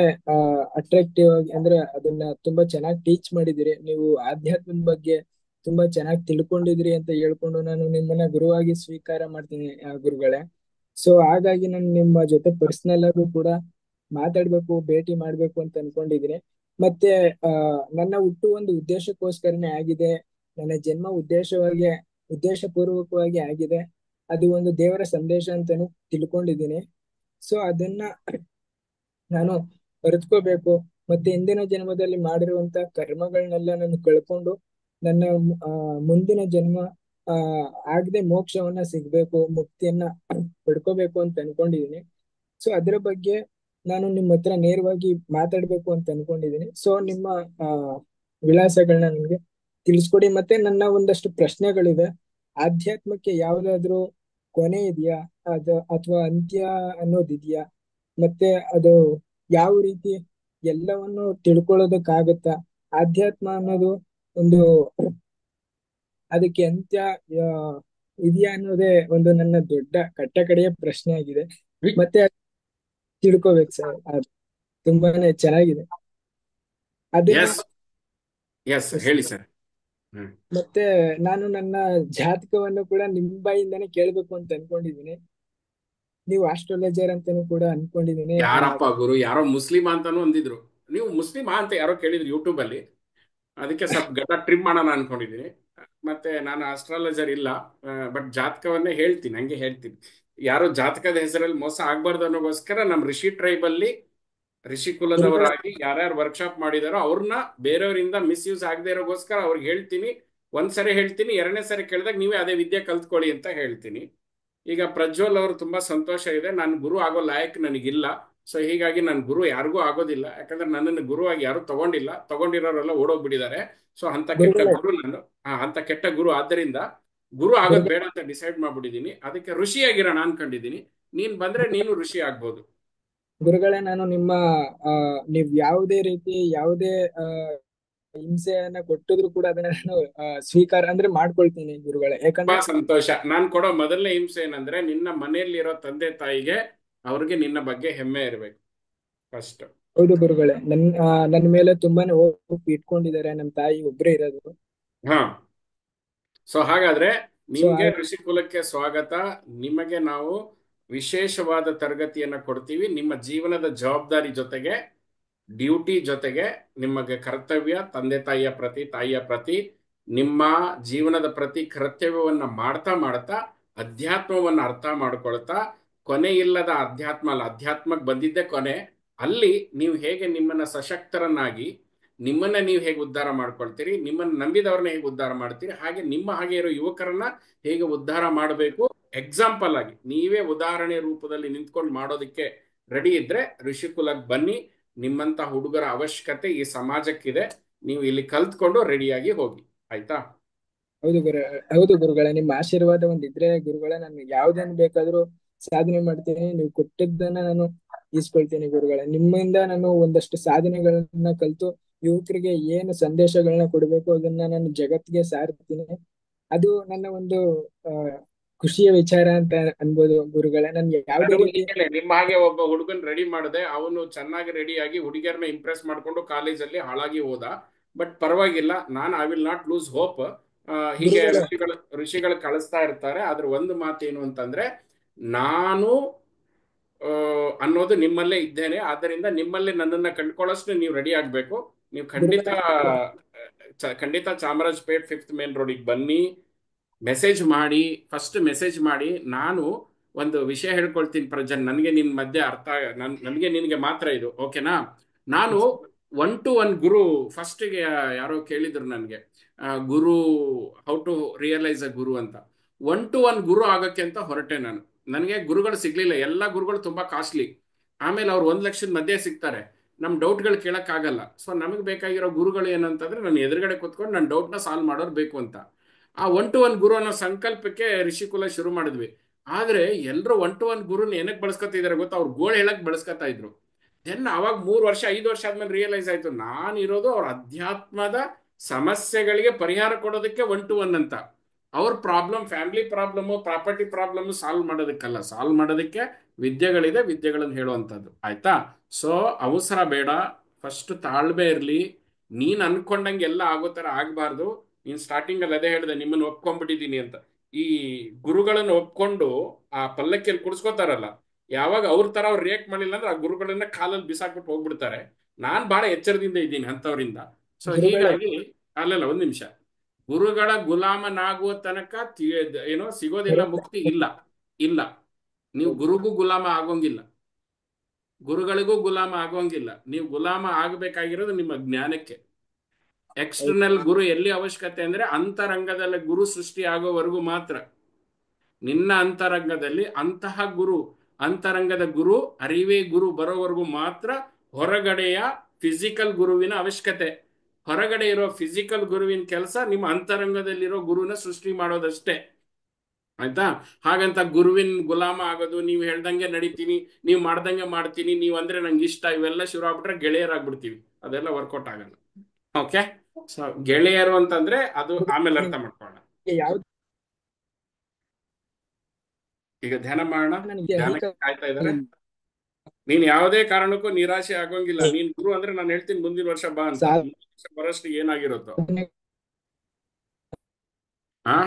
ಅಟ್ರಾಕ್ಟಿವ್ ಆಗಿ, ಅಂದ್ರೆ ಅದನ್ನ ತುಂಬಾ ಚೆನ್ನಾಗಿ ಟೀಚ್ ಮಾಡಿದಿರಿ. ನೀವು ಆಧ್ಯಾತ್ಮದ ಬಗ್ಗೆ ತುಂಬಾ ಚೆನ್ನಾಗಿ ತಿಳ್ಕೊಂಡಿದ್ರಿ ಅಂತ ಹೇಳ್ಕೊಂಡು ನಾನು ನಿಮ್ಮನ್ನ ಗುರುವಾಗಿ ಸ್ವೀಕಾರ ಮಾಡ್ತೀನಿ ಗುರುಗಳೇ. ಸೊ ಹಾಗಾಗಿ ನಾನು ನಿಮ್ಮ ಜೊತೆ ಪರ್ಸನಲ್ ಆಗೂ ಕೂಡ ಮಾತಾಡ್ಬೇಕು, ಭೇಟಿ ಮಾಡ್ಬೇಕು ಅಂತ ಅನ್ಕೊಂಡಿದೀನಿ. ಮತ್ತೆ ನನ್ನ ಹುಟ್ಟು ಒಂದು ಉದ್ದೇಶಕ್ಕೋಸ್ಕರನೇ ಆಗಿದೆ. ನನ್ನ ಜನ್ಮ ಉದ್ದೇಶಪೂರ್ವಕವಾಗಿ ಆಗಿದೆ. ಅದು ಒಂದು ದೇವರ ಸಂದೇಶ ಅಂತಾನು ತಿಳ್ಕೊಂಡಿದ್ದೀನಿ. ಸೊ ಅದನ್ನ ನಾನು ಅರಿತ್ಕೋಬೇಕು. ಮತ್ತೆ ಹಿಂದಿನ ಜನ್ಮದಲ್ಲಿ ಮಾಡಿರುವಂತ ಕರ್ಮಗಳನ್ನೆಲ್ಲ ನಾನು ಕಳ್ಕೊಂಡು ನನ್ನ ಮುಂದಿನ ಜನ್ಮ ಆಗದೆ ಮೋಕ್ಷವನ್ನ ಸಿಗ್ಬೇಕು, ಮುಕ್ತಿಯನ್ನ ಪಡ್ಕೋಬೇಕು ಅಂತ ಅನ್ಕೊಂಡಿದೀನಿ. ಸೊ ಅದ್ರ ಬಗ್ಗೆ ನಾನು ನಿಮ್ಮ ಹತ್ರ ನೇರವಾಗಿ ಮಾತಾಡ್ಬೇಕು ಅಂತ ಅನ್ಕೊಂಡಿದೀನಿ. ಸೊ ನಿಮ್ಮ ವಿಳಾಸಗಳನ್ನ ನನಗೆ ತಿಳಿಸ್ಕೊಡಿ. ಮತ್ತೆ ನನ್ನ ಒಂದಷ್ಟು ಪ್ರಶ್ನೆಗಳಿವೆ. ಆಧ್ಯಾತ್ಮಕ್ಕೆ ಯಾವ್ದಾದ್ರು ಕೊನೆ ಇದೆಯಾ, ಅಥವಾ ಅಂತ್ಯ ಅನ್ನೋದಿದೆಯಾ? ಮತ್ತೆ ಅದು ಯಾವ ರೀತಿ ಎಲ್ಲವನ್ನು ತಿಳ್ಕೊಳ್ಳೋದಕ್ಕಾಗತ್ತಾ? ಆಧ್ಯಾತ್ಮ ಅನ್ನೋದು ಒಂದು ಅದಕ್ಕೆ ಅಂತ್ಯ ಆ, ಇದೆಯಾ ಅನ್ನೋದೇ ಒಂದು ನನ್ನ ದೊಡ್ಡ ಕಟ್ಟಕಡೆಯ ಪ್ರಶ್ನೆ ಆಗಿದೆ. ಮತ್ತೆ ಅದ್ ತಿಳ್ಕೊಬೇಕು ಸರ್. ಅದು ತುಂಬಾನೇ ಚೆನ್ನಾಗಿದೆ ಅದೇ. ಎಸ್ ಎಸ್, ಹೇಳಿ ಸರ್. ಹ್ಮ್. ಮತ್ತೆ ನಾನು ನನ್ನ ಜಾತಕವನ್ನು ಕೂಡ ನಿಮ್ ಬಾಯಿಂದಾನೇ ಕೇಳ್ಬೇಕು ಅಂತ ಅನ್ಕೊಂಡಿದ್ದೀನಿ. ನೀವು ಆಸ್ಟ್ರಾಲಜರ್ ಅಂತಾನೂ ಕೂಡ ಅನ್ಕೊಂಡಿದ್ದೀನಿ. ಯಾರಪ್ಪ ಗುರು, ಯಾರೋ ಮುಸ್ಲಿಮ ಅಂತಾನು ಅಂದಿದ್ರು. ನೀವು ಮುಸ್ಲಿಮಾ ಅಂತ ಯಾರೋ ಕೇಳಿದ್ರು ಯೂಟ್ಯೂಬ್ ಅಲ್ಲಿ, ಅದಕ್ಕೆ ಸ್ವಲ್ಪ ಗಡ್ಡ ಟ್ರಿಮ್ ಮಾಡೋಣ ಅನ್ಕೊಂಡಿದ್ದೀನಿ. ಮತ್ತೆ ನಾನು ಆಸ್ಟ್ರಾಲಜರ್ ಇಲ್ಲ, ಬಟ್ ಜಾತಕವನ್ನೇ ಹೇಳ್ತೀನಿ, ಹಂಗೆ ಹೇಳ್ತೀನಿ. ಯಾರೋ ಜಾತಕದ ಹೆಸರಲ್ಲಿ ಮೋಸ ಆಗ್ಬಾರ್ದು ಅನ್ನೋಗೋಸ್ಕರ ನಮ್ಮ ಋಷಿ ಟ್ರೈಬ್ ಅಲ್ಲಿ ಋಷಿ ಕುಲದವರಾಗಿ ಯಾರ್ಯಾರು ವರ್ಕ್ಶಾಪ್ ಮಾಡಿದಾರೋ ಅವ್ರನ್ನ ಬೇರೆಯವರಿಂದ ಮಿಸ್ಯೂಸ್ ಆಗದೆ ಇರೋಗೋಸ್ಕರ ಅವ್ರಿಗೆ ಹೇಳ್ತೀನಿ. ಒಂದ್ಸರಿ ಹೇಳ್ತೀನಿ, ಎರಡನೇ ಸರಿ ಕೇಳಿದಾಗ ನೀವೇ ಅದೇ ವಿದ್ಯೆ ಕಲ್ತ್ಕೊಳ್ಳಿ ಅಂತ ಹೇಳ್ತೀನಿ. ಈಗ ಪ್ರಜ್ವಲ್ ಅವರು ತುಂಬಾ ಸಂತೋಷ ಇದೆ, ನಾನು ಗುರು ಆಗೋ ಲಾಯಕ್ ನನಗಿಲ್ಲ. ಸೊ ಹೀಗಾಗಿ ನಾನು ಗುರು ಯಾರಿಗೂ ಆಗೋದಿಲ್ಲ, ಯಾಕಂದ್ರೆ ನನ್ನನ್ನು ಗುರುವಾಗಿ ಯಾರು ತಗೊಂಡಿಲ್ಲ, ತಗೊಂಡಿರೋರೆಲ್ಲ ಓಡೋಗ್ಬಿಟ್ಟಿದ್ದಾರೆ. ಸೊ ಅಂತ ಕೆಟ್ಟ ಗುರುಗಳೇ ಗುರು ನಾನು, ಅಂತ ಕೆಟ್ಟ ಗುರು. ಆದ್ದರಿಂದ ಗುರು ಆಗೋದು ಗುರುಗಳೇ ಬೇಡ ಅಂತ ಡಿಸೈಡ್ ಮಾಡ್ಬಿಟ್ಟಿದ್ದೀನಿ. ಅದಕ್ಕೆ ಋಷಿಯಾಗಿರೋಣ ಅನ್ಕೊಂಡಿದ್ದೀನಿ. ನೀನ್ ಬಂದ್ರೆ ನೀನು ಋಷಿ ಆಗ್ಬೋದು. ಗುರುಗಳೇ, ನಾನು ನಿಮ್ಮ ನೀವ್ ಯಾವುದೇ ರೀತಿ ಯಾವುದೇ ಆ ಹಿಂಸೆಯನ್ನ ಕೊಟ್ಟಿದ್ರು ಕೂಡ ಅದನ್ನ ನಾನು ಸ್ವೀಕಾರ ಅಂದ್ರೆ ಮಾಡ್ಕೊಳ್ತೀನಿ ಗುರುಗಳೇ. ತುಂಬಾ ಯಾಕಂದ್ರೆ ಸಂತೋಷ. ನಾನು ಕೊಡೋ ಮೊದಲನೇ ಹಿಂಸೆ ಏನಂದ್ರೆ, ನಿನ್ನ ಮನೆಯಲ್ಲಿರೋ ತಂದೆ ತಾಯಿಗೆ ಅವ್ರಿಗೆ ನಿನ್ನ ಬಗ್ಗೆ ಹೆಮ್ಮೆ ಇರಬೇಕು ಫಸ್ಟ್. ಹೌದು ಗುರುಗಳೇ, ನನ್ನ ಮೇಲೆ ತುಂಬಾನೇ ಹೋಪ್ ಇಟ್ಕೊಂಡಿದ್ದಾರೆ. ನಮ್ಮ ತಾಯಿ ಒಬ್ಬರೇ ಇರೋದು. ಹಾ, ಸೊ ಹಾಗಾದ್ರೆ ಸೊ ನಿಮ್ಗೆ ಋಷಿಕುಲಕ್ಕೆ ಸ್ವಾಗತ. ನಿಮಗೆ ನಾವು ವಿಶೇಷವಾದ ತರಗತಿಯನ್ನ ಕೊಡ್ತೀವಿ. ನಿಮ್ಮ ಜೀವನದ ಜವಾಬ್ದಾರಿ ಜೊತೆಗೆ, ಡ್ಯೂಟಿ ಜೊತೆಗೆ, ನಿಮಗೆ ಕರ್ತವ್ಯ, ತಂದೆ ತಾಯಿಯ ಪ್ರತಿ, ತಾಯಿಯ ಪ್ರತಿ, ನಿಮ್ಮ ಜೀವನದ ಪ್ರತಿ ಕರ್ತವ್ಯವನ್ನ ಮಾಡ್ತಾ ಮಾಡ್ತಾ ಅಧ್ಯಾತ್ಮವನ್ನ ಅರ್ಥ ಮಾಡ್ಕೊಳ್ತಾ, ಕೊನೆ ಇಲ್ಲದ ಅಧ್ಯಾತ್ಮ ಅಲ್ಲ, ಅಧ್ಯಾತ್ಮಕ್ಕೆ ಬಂದಿದ್ದೇ ಕೊನೆ. ಅಲ್ಲಿ ನೀವು ಹೇಗೆ ನಿಮ್ಮನ್ನ ಸಶಕ್ತರನ್ನಾಗಿ, ನಿಮ್ಮನ್ನ ನೀವು ಹೇಗೆ ಉದ್ಧಾರ ಮಾಡ್ಕೊಳ್ತೀರಿ, ನಿಮ್ಮನ್ನ ನಂಬಿದವ್ರನ್ನ ಹೇಗೆ ಉದ್ಧಾರ ಮಾಡ್ತೀರಿ, ಹಾಗೆ ನಿಮ್ಮ ಹಾಗೆ ಇರೋ ಯುವಕರನ್ನ ಹೇಗೆ ಉದ್ಧಾರ ಮಾಡಬೇಕು, ಎಕ್ಸಾಂಪಲ್ ಆಗಿ ನೀವೇ ಉದಾಹರಣೆ ರೂಪದಲ್ಲಿ ನಿಂತ್ಕೊಂಡು ಮಾಡೋದಕ್ಕೆ ರೆಡಿ ಇದ್ರೆ ಋಷಿಕುಲಕ್ಕೆ ಬನ್ನಿ. ನಿಮ್ಮಂತ ಹುಡುಗರ ಅವಶ್ಯಕತೆ ಈ ಸಮಾಜಕ್ಕಿದೆ. ನೀವು ಇಲ್ಲಿ ಕಲ್ತ್ಕೊಂಡು ರೆಡಿಯಾಗಿ ಹೋಗಿ, ಆಯ್ತಾ? ಹೌದು ಗುರುಗಳೇ, ನಿಮ್ಮ ಆಶೀರ್ವಾದ ಒಂದಿದ್ರೆ ಗುರುಗಳೇ, ನಾನು ಯಾವ್ದನ್ನ ಬೇಕಾದ್ರೂ ಸಾಧನೆ ಮಾಡ್ತೀನಿ. ನೀವು ಕೊಟ್ಟಿದ್ದನ್ನ ನಾನು ಈಸ್ಕೊಳ್ತೀನಿ ಗುರುಗಳೇ. ನಿಮ್ಮಿಂದ ನಾನು ಒಂದಷ್ಟು ಸಾಧನೆಗಳನ್ನ ಕಲ್ತು ಯುವಕರಿಗೆ ಏನು ಸಂದೇಶಗಳನ್ನ ಕೊಡ್ಬೇಕು ಅದನ್ನ ನಾನು ಜಗತ್ತಿಗೆ ಸಾರ್ತೀನಿ. ಅದು ನನ್ನ ಒಂದು ಆ ಖುಷಿಯ ವಿಚಾರ ಅಂತ ಅನ್ಬೋದು ಗುರುಗಳೇ. ನಾನು ಯಾವುದೇ ರೀತಿ ನಿಮ್ಮ ಹಾಗೆ ಒಬ್ಬ ಹುಡುಗನ್ ರೆಡಿ ಮಾಡಿದೆ, ಅವನು ಚೆನ್ನಾಗಿ ರೆಡಿಯಾಗಿ ಹುಡುಗಿಯರನ್ನ ಇಂಪ್ರೆಸ್ ಮಾಡ್ಕೊಂಡು ಕಾಲೇಜಲ್ಲಿ ಹಾಳಾಗಿ ಹೋದ. ಬಟ್ ಪರವಾಗಿಲ್ಲ, ನಾನು I will not lose hope. ಹೀಗೆ ಋಷಿಗಳು ಕಳಿಸ್ತಾ ಇರ್ತಾರೆ. ಆದ್ರೆ ಒಂದು ಮಾತೇನು ಅಂತಂದ್ರೆ, ನಾನು ಅನ್ನೋದು ನಿಮ್ಮಲ್ಲೇ ಇದ್ದೇನೆ. ಆದ್ದರಿಂದ ನಿಮ್ಮಲ್ಲೇ ನನ್ನನ್ನ ಕಂಡ್ಕೊಳ್ಳೋಷ್ಟು ನೀವು ರೆಡಿ ಆಗ್ಬೇಕು. ನೀವು ಖಂಡಿತ ಚಾಮರಾಜಪೇಟ್ 5th ಮೇನ್ ರೋಡಿಗೆ ಬನ್ನಿ. ಫಸ್ಟ್ ಮೆಸೇಜ್ ಮಾಡಿ. ನಾನು ಒಂದು ವಿಷಯ ಹೇಳ್ಕೊಳ್ತೀನಿ ಪ್ರಜ್ವಲ್, ನನಗೆ ನಿನ್ ಮಧ್ಯೆ ಅರ್ಥ, ನನಗೆ ನಿನಗೆ ಮಾತ್ರ ಇದು, ಓಕೆನಾ? ನಾನು 1 to 1 ಗುರು, ಫಸ್ಟ್ಗೆ ಯಾರೋ ಕೇಳಿದ್ರು ನನಗೆ, ಗುರು, ಹೌ ಟು ರಿಯಲೈಸ್ ಅ ಗುರು ಅಂತ. 1 to 1 ಗುರು ಆಗಕ್ಕೆ ಅಂತ ಹೊರಟೆ ನಾನು. ನನಗೆ ಗುರುಗಳು ಸಿಗ್ಲಿಲ್ಲ, ಎಲ್ಲ ಗುರುಗಳು ತುಂಬಾ ಕಾಸ್ಟ್ಲಿ. ಆಮೇಲೆ ಅವ್ರು 1 ಲಕ್ಷದ ಮಧ್ಯೆ ಸಿಗ್ತಾರೆ, ನಮ್ ಡೌಟ್ಗಳು ಕೇಳಕ್ಕಾಗಲ್ಲ. ಸೊ ನಮಗೆ ಬೇಕಾಗಿರೋ ಗುರುಗಳು ಏನಂತಂದ್ರೆ, ನನ್ನ ಎದುರುಗಡೆ ಕೂತ್ಕೊಂಡು ನನ್ನ ಡೌಟ್ನ ಸಾಲ್ವ್ ಮಾಡೋರು ಬೇಕು ಅಂತ. ಆ 1 to 1 ಗುರು ಅನ್ನೋ ಸಂಕಲ್ಪಕ್ಕೆ ಋಷಿಕುಲ ಶುರು ಮಾಡಿದ್ವಿ. ಆದ್ರೆ ಎಲ್ಲರೂ 1 to 1 ಗುರುನ ಏನಕ್ಕೆ ಬಳಸ್ಕೊತಿದಾರೆ ಗೊತ್ತಾ? ಅವ್ರು ಗೋಳ್ ಹೇಳಕ್ ಬಳಸ್ಕೊತಾ ಇದ್ರು. ದೆನ್ ಅವಾಗ 3 ವರ್ಷ 5 ವರ್ಷ ಆದ್ಮೇಲೆ ರಿಯಲೈಸ್ ಆಯ್ತು, ನಾನಿರೋದು ಅವ್ರ ಅಧ್ಯಾತ್ಮದ ಸಮಸ್ಯೆಗಳಿಗೆ ಪರಿಹಾರ ಕೊಡೋದಕ್ಕೆ 1 to 1 ಅಂತ. ಅವ್ರ problem, family problem, property problem solve ಮಾಡೋದಕ್ಕಲ್ಲ, ಸಾಲ್ವ್ ಮಾಡೋದಕ್ಕೆ ವಿದ್ಯೆಗಳಿದೆ, ವಿದ್ಯೆಗಳನ್ನು ಹೇಳುವಂಥದ್ದು, ಆಯ್ತಾ? ಸೊ ಅವಸರ ಬೇಡ, ಫಸ್ಟ್ ತಾಳ್ಮೆ ಇರಲಿ. ನೀನ್ ಅನ್ಕೊಂಡಂಗೆ ಎಲ್ಲ ಆಗೋ ತರ ಆಗ್ಬಾರ್ದು. ನೀನ್ ಸ್ಟಾರ್ಟಿಂಗ್ ಅಲ್ಲಿ ಅದೇ ಹೇಳಿದೆ, ನಿಮ್ಮನ್ನು ಒಪ್ಕೊಂಡ್ಬಿಟ್ಟಿದ್ದೀನಿ ಅಂತ. ಈ ಗುರುಗಳನ್ನು ಒಪ್ಕೊಂಡು ಆ ಪಲ್ಲಕ್ಕಿಯಲ್ಲಿ ಕುಡಿಸ್ಕೋತಾರಲ್ಲ, ಯಾವಾಗ ಅವ್ರ ತರ ಅವ್ರು ರಿಯಾಕ್ಟ್ ಮಾಡಿಲ್ಲ ಅಂದ್ರೆ ಆ ಗುರುಗಳನ್ನ ಕಾಲಲ್ಲಿ ಬಿಸಾಕ್ಬಿಟ್ಟು ಹೋಗ್ಬಿಡ್ತಾರೆ. ನಾನ್ ಬಹಳ ಎಚ್ಚರದಿಂದ ಇದ್ದೀನಿ ಅಂತವ್ರಿಂದ. ಸೊ ಹೀಗಾಗಿ ಅಲ್ಲಲ್ಲ, ಒಂದ್ ನಿಮಿಷ, ಗುರುಗಳ ಗುಲಾಮನಾಗುವ ತನಕ ಏನೋ ಸಿಗೋದಿಲ್ಲ, ಮುಕ್ತಿ ಇಲ್ಲ. ಇಲ್ಲ, ನೀವು ಗುರುಗೂ ಗುಲಾಮ ಆಗೋಂಗಿಲ್ಲ, ಗುರುಗಳಿಗೂ ಗುಲಾಮ ಆಗೋಂಗಿಲ್ಲ. ನೀವು ಗುಲಾಮ ಆಗಬೇಕಾಗಿರೋದು ನಿಮ್ಮ ಜ್ಞಾನಕ್ಕೆ. ಎಕ್ಸ್ಟರ್ನಲ್ ಗುರು ಎಲ್ಲಿ ಅವಶ್ಯಕತೆ ಅಂದ್ರೆ ಅಂತರಂಗದಲ್ಲಿ ಗುರು ಸೃಷ್ಟಿ ಆಗೋವರೆಗೂ ಮಾತ್ರ. ನಿನ್ನ ಅಂತರಂಗದಲ್ಲಿ ಅಂತಹ ಗುರು, ಅಂತರಂಗದ ಗುರು, ಅರಿವೇ ಗುರು ಬರೋವರೆಗೂ ಮಾತ್ರ ಹೊರಗಡೆಯ ಫಿಸಿಕಲ್ ಗುರುವಿನ ಅವಶ್ಯಕತೆ. ಹೊರಗಡೆ ಇರೋ ಫಿಸಿಕಲ್ ಗುರುವಿನ ಕೆಲಸ ನಿಮ್ಮ ಅಂತರಂಗದಲ್ಲಿರೋ ಗುರುನ ಸೃಷ್ಟಿ ಮಾಡೋದಷ್ಟೇ. ಆಯ್ತಾ? ಹಾಗಂತ ಗುರುವಿನ ಗುಲಾಮ ಆಗೋದು, ನೀವು ಹೇಳ್ದಂಗೆ ನಡಿತೀನಿ, ನೀವು ಮಾಡ್ದಂಗೆ ಮಾಡ್ತೀನಿ, ನೀವು ಅಂದ್ರೆ ನಂಗೆ ಇಷ್ಟ, ಇವೆಲ್ಲ ಶುರು ಆಗ್ಬಿಟ್ರೆ ಗೆಳೆಯರಾಗ್ಬಿಡ್ತೀವಿ. ಅದೆಲ್ಲ ವರ್ಕೌಟ್ ಆಗಲ್ಲ. ಓಕೆ, ಸೊ ಗೆಳೆಯರು ಅಂತಂದ್ರೆ ಅದು ಆಮೇಲೆ ಅರ್ಥ ಮಾಡ್ಕೊಳ್ಳೋಣ. ಯಾವ್ದು ಈಗ ಧ್ಯಾನ ಮಾಡೋಣ. ನನಗೆ ಧ್ಯಾನಕ್ಕೆ ಕಾಯ್ತಾ ಇದ್ದಾರೆ. ನೀನ್ ಯಾವುದೇ ಕಾರಣಕ್ಕೂ ನಿರಾಶೆ ಆಗೋಂಗಿಲ್ಲ. ನೀನ್ ಗುರು ಅಂದ್ರೆ ನಾನು ಹೇಳ್ತೀನಿ ಮುಂದಿನ ವರ್ಷ ಬಾ ಅಂತ. ಮುಂದಿನ ವರ್ಷ ಬರೋಷ್ಟು ಏನಾಗಿರುತ್ತೋ. ಹಾ,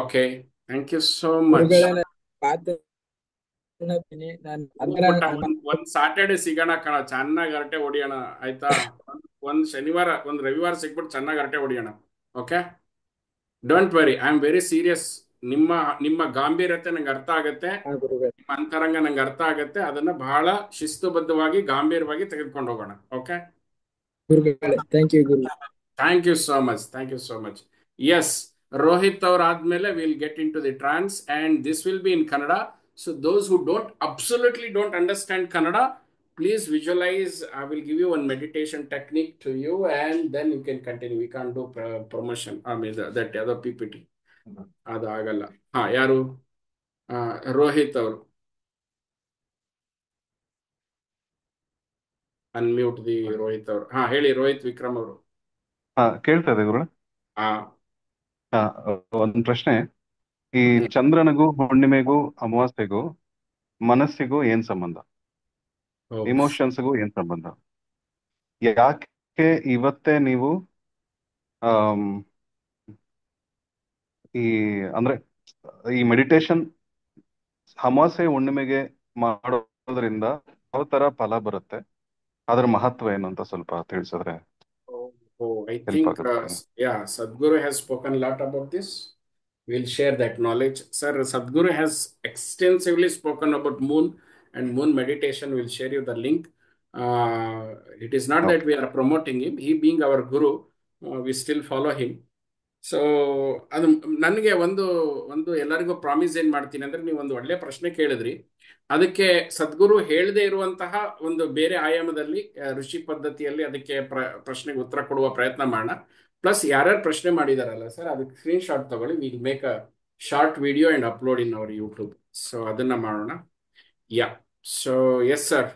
okay, thank you so much. ಒಂದ್ ಸಾಟರ್ಡೆ ಸಿಗೋಣ ಕಣ, ಚೆನ್ನಾಗಿ ಹರಟೆ ಹೊಡಿಯೋಣ, ಆಯ್ತಾ? ಒಂದ್ ಶನಿವಾರ ಒಂದ್ ರವಿವಾರ ಸಿಕ್ಬಿಟ್ಟು ಚೆನ್ನಾಗಿ ಹರಟೆ ಹೊಡಿಯೋಣ. Okay, don't worry, I am very serious. ನಿಮ್ಮ ನಿಮ್ಮ ಗಾಂಭೀರ್ಯತೆ ನಂಗೆ ಅರ್ಥ ಆಗತ್ತೆ, ನಿಮ್ಮ ಅಂತರಂಗ ನಂಗೆ ಅರ್ಥ ಆಗತ್ತೆ. ಅದನ್ನ ಬಹಳ ಶಿಸ್ತುಬದ್ಧವಾಗಿ ಗಾಂಭೀರ್ಯವಾಗಿ ತೆಗೆದುಕೊಂಡು ಹೋಗೋಣ. Okay, thank you so much, thank you so much. Yes, Rohit ಅವ್ರ ಆದ್ಮೇಲೆ will get into the trance and this will be in Kannada. So those who don't absolutely don't understand Kannada, please visualize. I will give you one meditation technique to you and then you can continue. We can't do promotion. I mean that other PPT. ಅದು ಆಗಲ್ಲ. ಹಾ, ಯಾರು? ರೋಹಿತ್ ಅವರು. Unmute the Rohit ಅವರು. ಹಾ, ಹೇಳಿ ರೋಹಿತ್ ವಿಕ್ರಮ್ ಅವರು. ಕೇಳ್ತಾ ಇದೆ ಗುರು. ಹಾ, ಒಂದ್ ಪ್ರಶ್ನೆ. ಈ ಚಂದ್ರನಿಗೂ ಹುಣ್ಣಿಮೆಗೂ ಅಮಾವಾಸ್ಯೆಗೂ ಮನಸ್ಸಿಗೂ ಏನ್ ಸಂಬಂಧ? ಇಮೋಷನ್ಸ್ಗೂ ಏನ್ ಸಂಬಂಧ? ಯಾಕೆ ಇವತ್ತೇ ನೀವು ಈ ಅಂದ್ರೆ ಈ ಮೆಡಿಟೇಷನ್ ಅಮಾವಾಸ್ಯೆ ಹುಣ್ಣಿಮೆಗೆ ಮಾಡೋದ್ರಿಂದ ಯಾವ ತರ ಫಲ ಬರುತ್ತೆ, ಅದ್ರ ಮಹತ್ವ ಏನು ಅಂತ ಸ್ವಲ್ಪ ತಿಳಿಸಿದ್ರೆ I ಹೆಲ್ಪ್ think ಆಗುತ್ತೆ. yeah, Sadhguru has spoken a lot about this. We'll share that knowledge. Sir, Sadhguru has extensively spoken about moon and moon meditation. We'll share you the link. It is not that we are promoting him. He being our guru, we still follow him. So ಅದು ನನಗೆ ಒಂದು ಒಂದು ಎಲ್ಲರಿಗೂ promise ಏನ್ ಮಾಡ್ತೀನಿ ಅಂದ್ರೆ, ನೀವು ಒಂದು ಒಳ್ಳೆ ಪ್ರಶ್ನೆ ಕೇಳಿದ್ರಿ. ಅದಕ್ಕೆ ಸದ್ಗುರು ಹೇಳದೇ ಇರುವಂತಹ ಒಂದು ಬೇರೆ ಆಯಾಮದಲ್ಲಿ ಋಷಿ ಪದ್ಧತಿಯಲ್ಲಿ ಅದಕ್ಕೆ ಪ್ರಶ್ನೆಗೆ ಉತ್ತರ ಕೊಡುವ ಪ್ರಯತ್ನ ಮಾಡೋಣ. ಪ್ಲಸ್ ಯಾರ್ಯಾರು ಪ್ರಶ್ನೆ ಮಾಡಿದಾರಲ್ಲ ಸರ್, ಅದಕ್ಕೆ ಸ್ಕ್ರೀನ್ ಶಾಟ್ ತಗೊಳ್ಳಿ. Will make a short video and upload in our YouTube. So ಅದನ್ನ ಮಾಡೋಣ. ಯಾ, ಸೊ ಎಸ್ ಸರ್,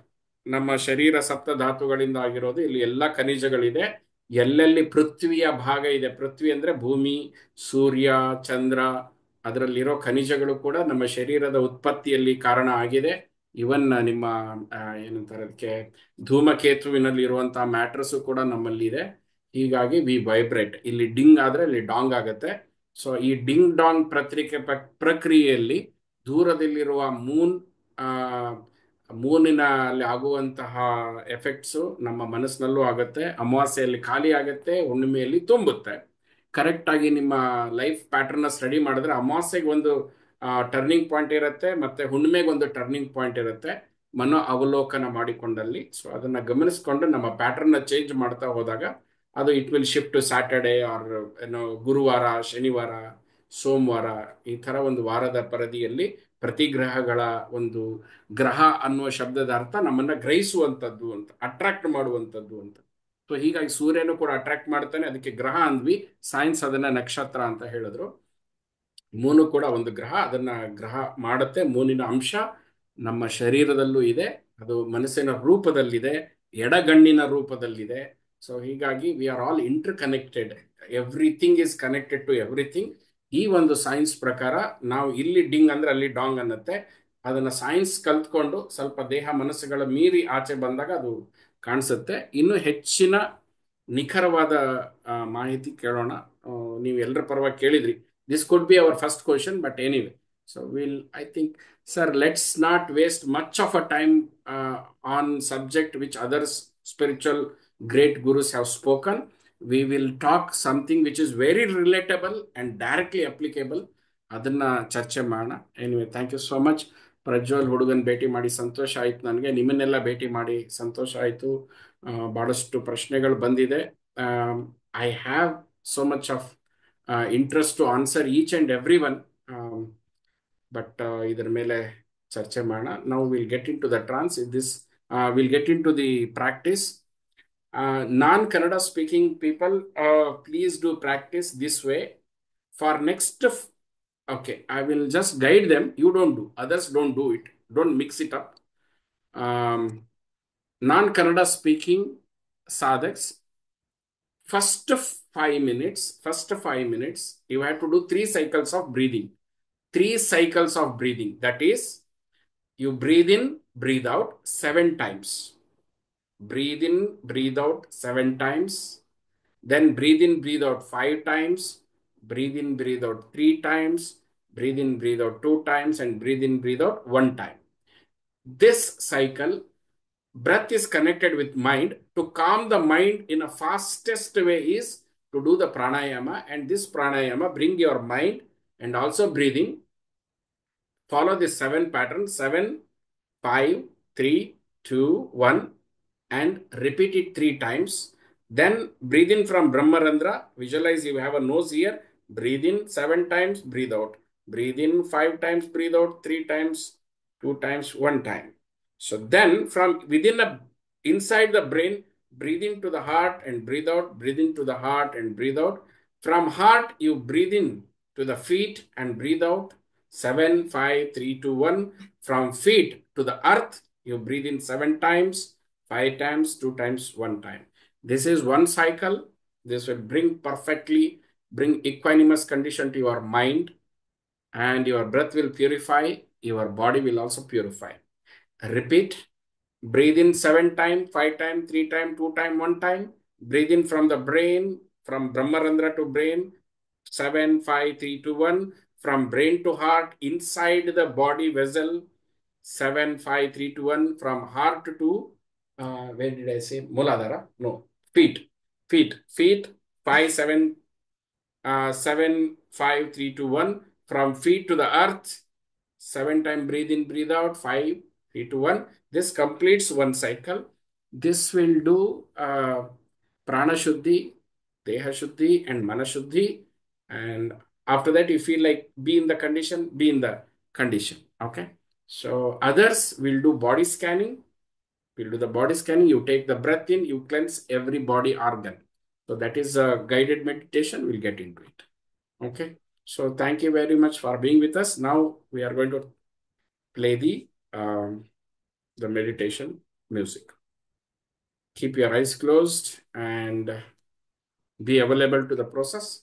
ನಮ್ಮ ಶರೀರ ಸಪ್ತ ಧಾತುಗಳಿಂದ ಆಗಿರೋದು. ಇಲ್ಲಿ ಎಲ್ಲ ಖನಿಜಗಳಿದೆ. ಎಲ್ಲೆಲ್ಲಿ ಪೃಥ್ವಿಯ ಭಾಗ ಇದೆ, ಪೃಥ್ವಿ ಅಂದ್ರೆ ಭೂಮಿ, ಸೂರ್ಯ, ಚಂದ್ರ, ಅದರಲ್ಲಿರೋ ಖನಿಜಗಳು ಕೂಡ ನಮ್ಮ ಶರೀರದ ಉತ್ಪತ್ತಿಯಲ್ಲಿ ಕಾರಣ ಆಗಿದೆ. ಇವನ್ ನಿಮ್ಮ ಏನಂತಾರೆ ಅದಕ್ಕೆ, ಧೂಮಕೇತುವಿನಲ್ಲಿ ಇರುವಂತಹ ಮ್ಯಾಟ್ರಸ್ ಕೂಡ ನಮ್ಮಲ್ಲಿ ಇದೆ. ಹೀಗಾಗಿ ವಿ ವೈಬ್ರೇಟ್. ಇಲ್ಲಿ ಡಿಂಗ್ ಆದ್ರೆ ಇಲ್ಲಿ ಡಾಂಗ್ ಆಗತ್ತೆ. ಸೊ ಈ ಡಿಂಗ್ ಡಾಂಗ್ ಪ್ರಕ್ರಿಯೆಯಲ್ಲಿ ದೂರದಲ್ಲಿರುವ ಮೂನಿನಲ್ಲಿ ಆಗುವಂತಹ ಎಫೆಕ್ಟ್ಸು ನಮ್ಮ ಮನಸ್ಸಿನಲ್ಲೂ ಆಗುತ್ತೆ. ಅಮಾವಾಸ್ಯೆಯಲ್ಲಿ ಖಾಲಿ ಆಗುತ್ತೆ, ಹುಣ್ಣಿಮೆಯಲ್ಲಿ ತುಂಬುತ್ತೆ. ಕರೆಕ್ಟ್ ಆಗಿ ನಿಮ್ಮ ಲೈಫ್ ಪ್ಯಾಟರ್ನ್ ಸ್ಟಡಿ ಮಾಡಿದ್ರೆ ಅಮಾವಾಸ್ಯೆಗೆ ಒಂದು ಟರ್ನಿಂಗ್ ಪಾಯಿಂಟ್ ಇರುತ್ತೆ, ಮತ್ತೆ ಹುಣ್ಣಿಮೆಗೆ ಒಂದು ಟರ್ನಿಂಗ್ ಪಾಯಿಂಟ್ ಇರುತ್ತೆ ಮನೋ ಅವಲೋಕನ ಮಾಡಿಕೊಂಡಲ್ಲಿ. ಸೊ ಅದನ್ನ ಗಮನಿಸ್ಕೊಂಡು ನಮ್ಮ ಪ್ಯಾಟರ್ನ್ ಚೇಂಜ್ ಮಾಡ್ತಾ ಹೋದಾಗ ಅದು it will shift to Saturday or ಗುರುವಾರ, ಶನಿವಾರ, ಸೋಮವಾರ, ಈ ತರ ಒಂದು ವಾರದ ಪರಿಧಿಯಲ್ಲಿ ಪ್ರತಿ ಗ್ರಹಗಳ ಒಂದು ಗ್ರಹ ಅನ್ನುವ ಶಬ್ದದ ಅರ್ಥ ನಮ್ಮನ್ನ ಗ್ರಹಿಸುವಂಥದ್ದು ಅಂತ, ಅಟ್ರಾಕ್ಟ್ ಮಾಡುವಂಥದ್ದು ಅಂತ. ಸೊ ಹೀಗಾಗಿ ಸೂರ್ಯನು ಕೂಡ ಅಟ್ರಾಕ್ಟ್ ಮಾಡ್ತಾನೆ, ಅದಕ್ಕೆ ಗ್ರಹ ಅಂದ್ವಿ. ಸೈನ್ಸ್ ಅದನ್ನ ನಕ್ಷತ್ರ ಅಂತ ಹೇಳಿದ್ರು. ಮೂನು ಕೂಡ ಒಂದು ಗ್ರಹ, ಅದನ್ನ ಗ್ರಹ ಮಾಡುತ್ತೆ. ಮೂನಿನ ಅಂಶ ನಮ್ಮ ಶರೀರದಲ್ಲೂ ಇದೆ, ಅದು ಮನಸ್ಸಿನ ರೂಪದಲ್ಲಿದೆ, ಎಡಗಣ್ಣಿನ ರೂಪದಲ್ಲಿದೆ. ಸೊ ಹೀಗಾಗಿ we are all interconnected. Everything is connected to everything. ಈ ಒಂದು ಸೈನ್ಸ್ ಪ್ರಕಾರ ನಾವು ಇಲ್ಲಿ ಡಿಂಗ್ ಅಂದ್ರೆ ಅಲ್ಲಿ ಡಾಂಗ್ ಅನ್ನತ್ತೆ. ಅದನ್ನ ಸೈನ್ಸ್ ಕಲ್ತ್ಕೊಂಡು ಸ್ವಲ್ಪ ದೇಹ ಮನಸ್ಸುಗಳ ಮೀರಿ ಆಚೆ ಬಂದಾಗ ಅದು ಕಾಣಿಸುತ್ತೆ. ಇನ್ನು ಹೆಚ್ಚಿನ ನಿಖರವಾದ ಮಾಹಿತಿ ಕೇಳೋಣ. ನೀವು ಎಲ್ಲರ ಪರವಾಗಿ ಕೇಳಿದ್ರಿ. This could be our first question, but anyway. So I think, sir, let's not waste much of a time on subject which others spiritual great gurus have spoken. We will talk something which is very relatable and directly applicable. ಅದನ್ನ ಚರ್ಚೆ ಮಾಡೋಣ. Anyway, thank you so much. Prajwal ಹುಡುಗನ್ ಭೇಟಿ ಮಾಡಿ ಸಂತೋಷ ಆಯ್ತು ನನಗೆ. ನಿಮ್ಮನ್ನೆಲ್ಲ ಭೇಟಿ ಮಾಡಿ ಸಂತೋಷ ಆಯ್ತು. ಬಹಳಷ್ಟು ಪ್ರಶ್ನೆಗಳು ಬಂದಿದೆ. I have so much of interest to answer each and every one. But ಇದರ ಮೇಲೆ ಚರ್ಚೆ ಮಾಡೋಣ. ನಾವು will get into the trance this will get into the practice. Non-Kannada speaking people, please do practice this way. For next, okay, I will just guide them. You don't do. Others don't do it. Don't mix it up. Non-Kannada speaking sadhaks, first 5 minutes, you have to do 3 cycles of breathing. 3 cycles of breathing. That is, you breathe in, breathe out 7 times. Breathe in, breathe out 7 times. Then breathe in, breathe out 5 times. Breathe in, breathe out 3 times. Breathe in, breathe out 2 times. And breathe in, breathe out 1 time. This cycle, breath is connected with mind. To calm the mind in a fastest way is to do the pranayama. And this pranayama, bring your mind and also breathing. Follow this 7 pattern. 7, 5, 3, 2, 1. And repeat it 3 times. Then breathe in from Brahmarandra. Visualize you have a nose here. Breathe in 7 times, breathe out. Breathe in 5 times, breathe out 3 times, 2 times, 1 time. So then from within inside the brain, breathe into the heart and breathe out, breathe into the heart and breathe out. From heart, you breathe in to the feet and breathe out. 7, 5, 3, 2, 1. From feet to the earth, you breathe in 7 times, 5 times, 2 times, 1 time. This is one cycle. This will bring equanimous condition to your mind, and your breath will purify, your body will also purify. Repeat. Breathe in 7 times, 5 times, 3 times, 2 times, 1 time. Breathe in from the brain, from Brahmarandra to brain. 7, 5, 3, 2, 1. From brain to heart, inside the body vessel. 7, 5, 3, 2, 1. From heart to, where did I say? Muladhara? No. Feet. 5, 7, 7, 5, 3, 2, 1. From feet to the earth. 7 times breathe in, breathe out. 5, 3, 2, 1. This completes one cycle. This will do Prana Shuddhi, Deha Shuddhi, and Mana Shuddhi. And after that, you feel like be in the condition, be in the condition. Okay. So others will do body scanning. We'll do the body scanning. You take the breath in, you cleanse every body organ. So that is a guided meditation. We'll get into it. Okay. So thank you very much for being with us. Now we are going to play the meditation music. Keep your eyes closed and be available to the process.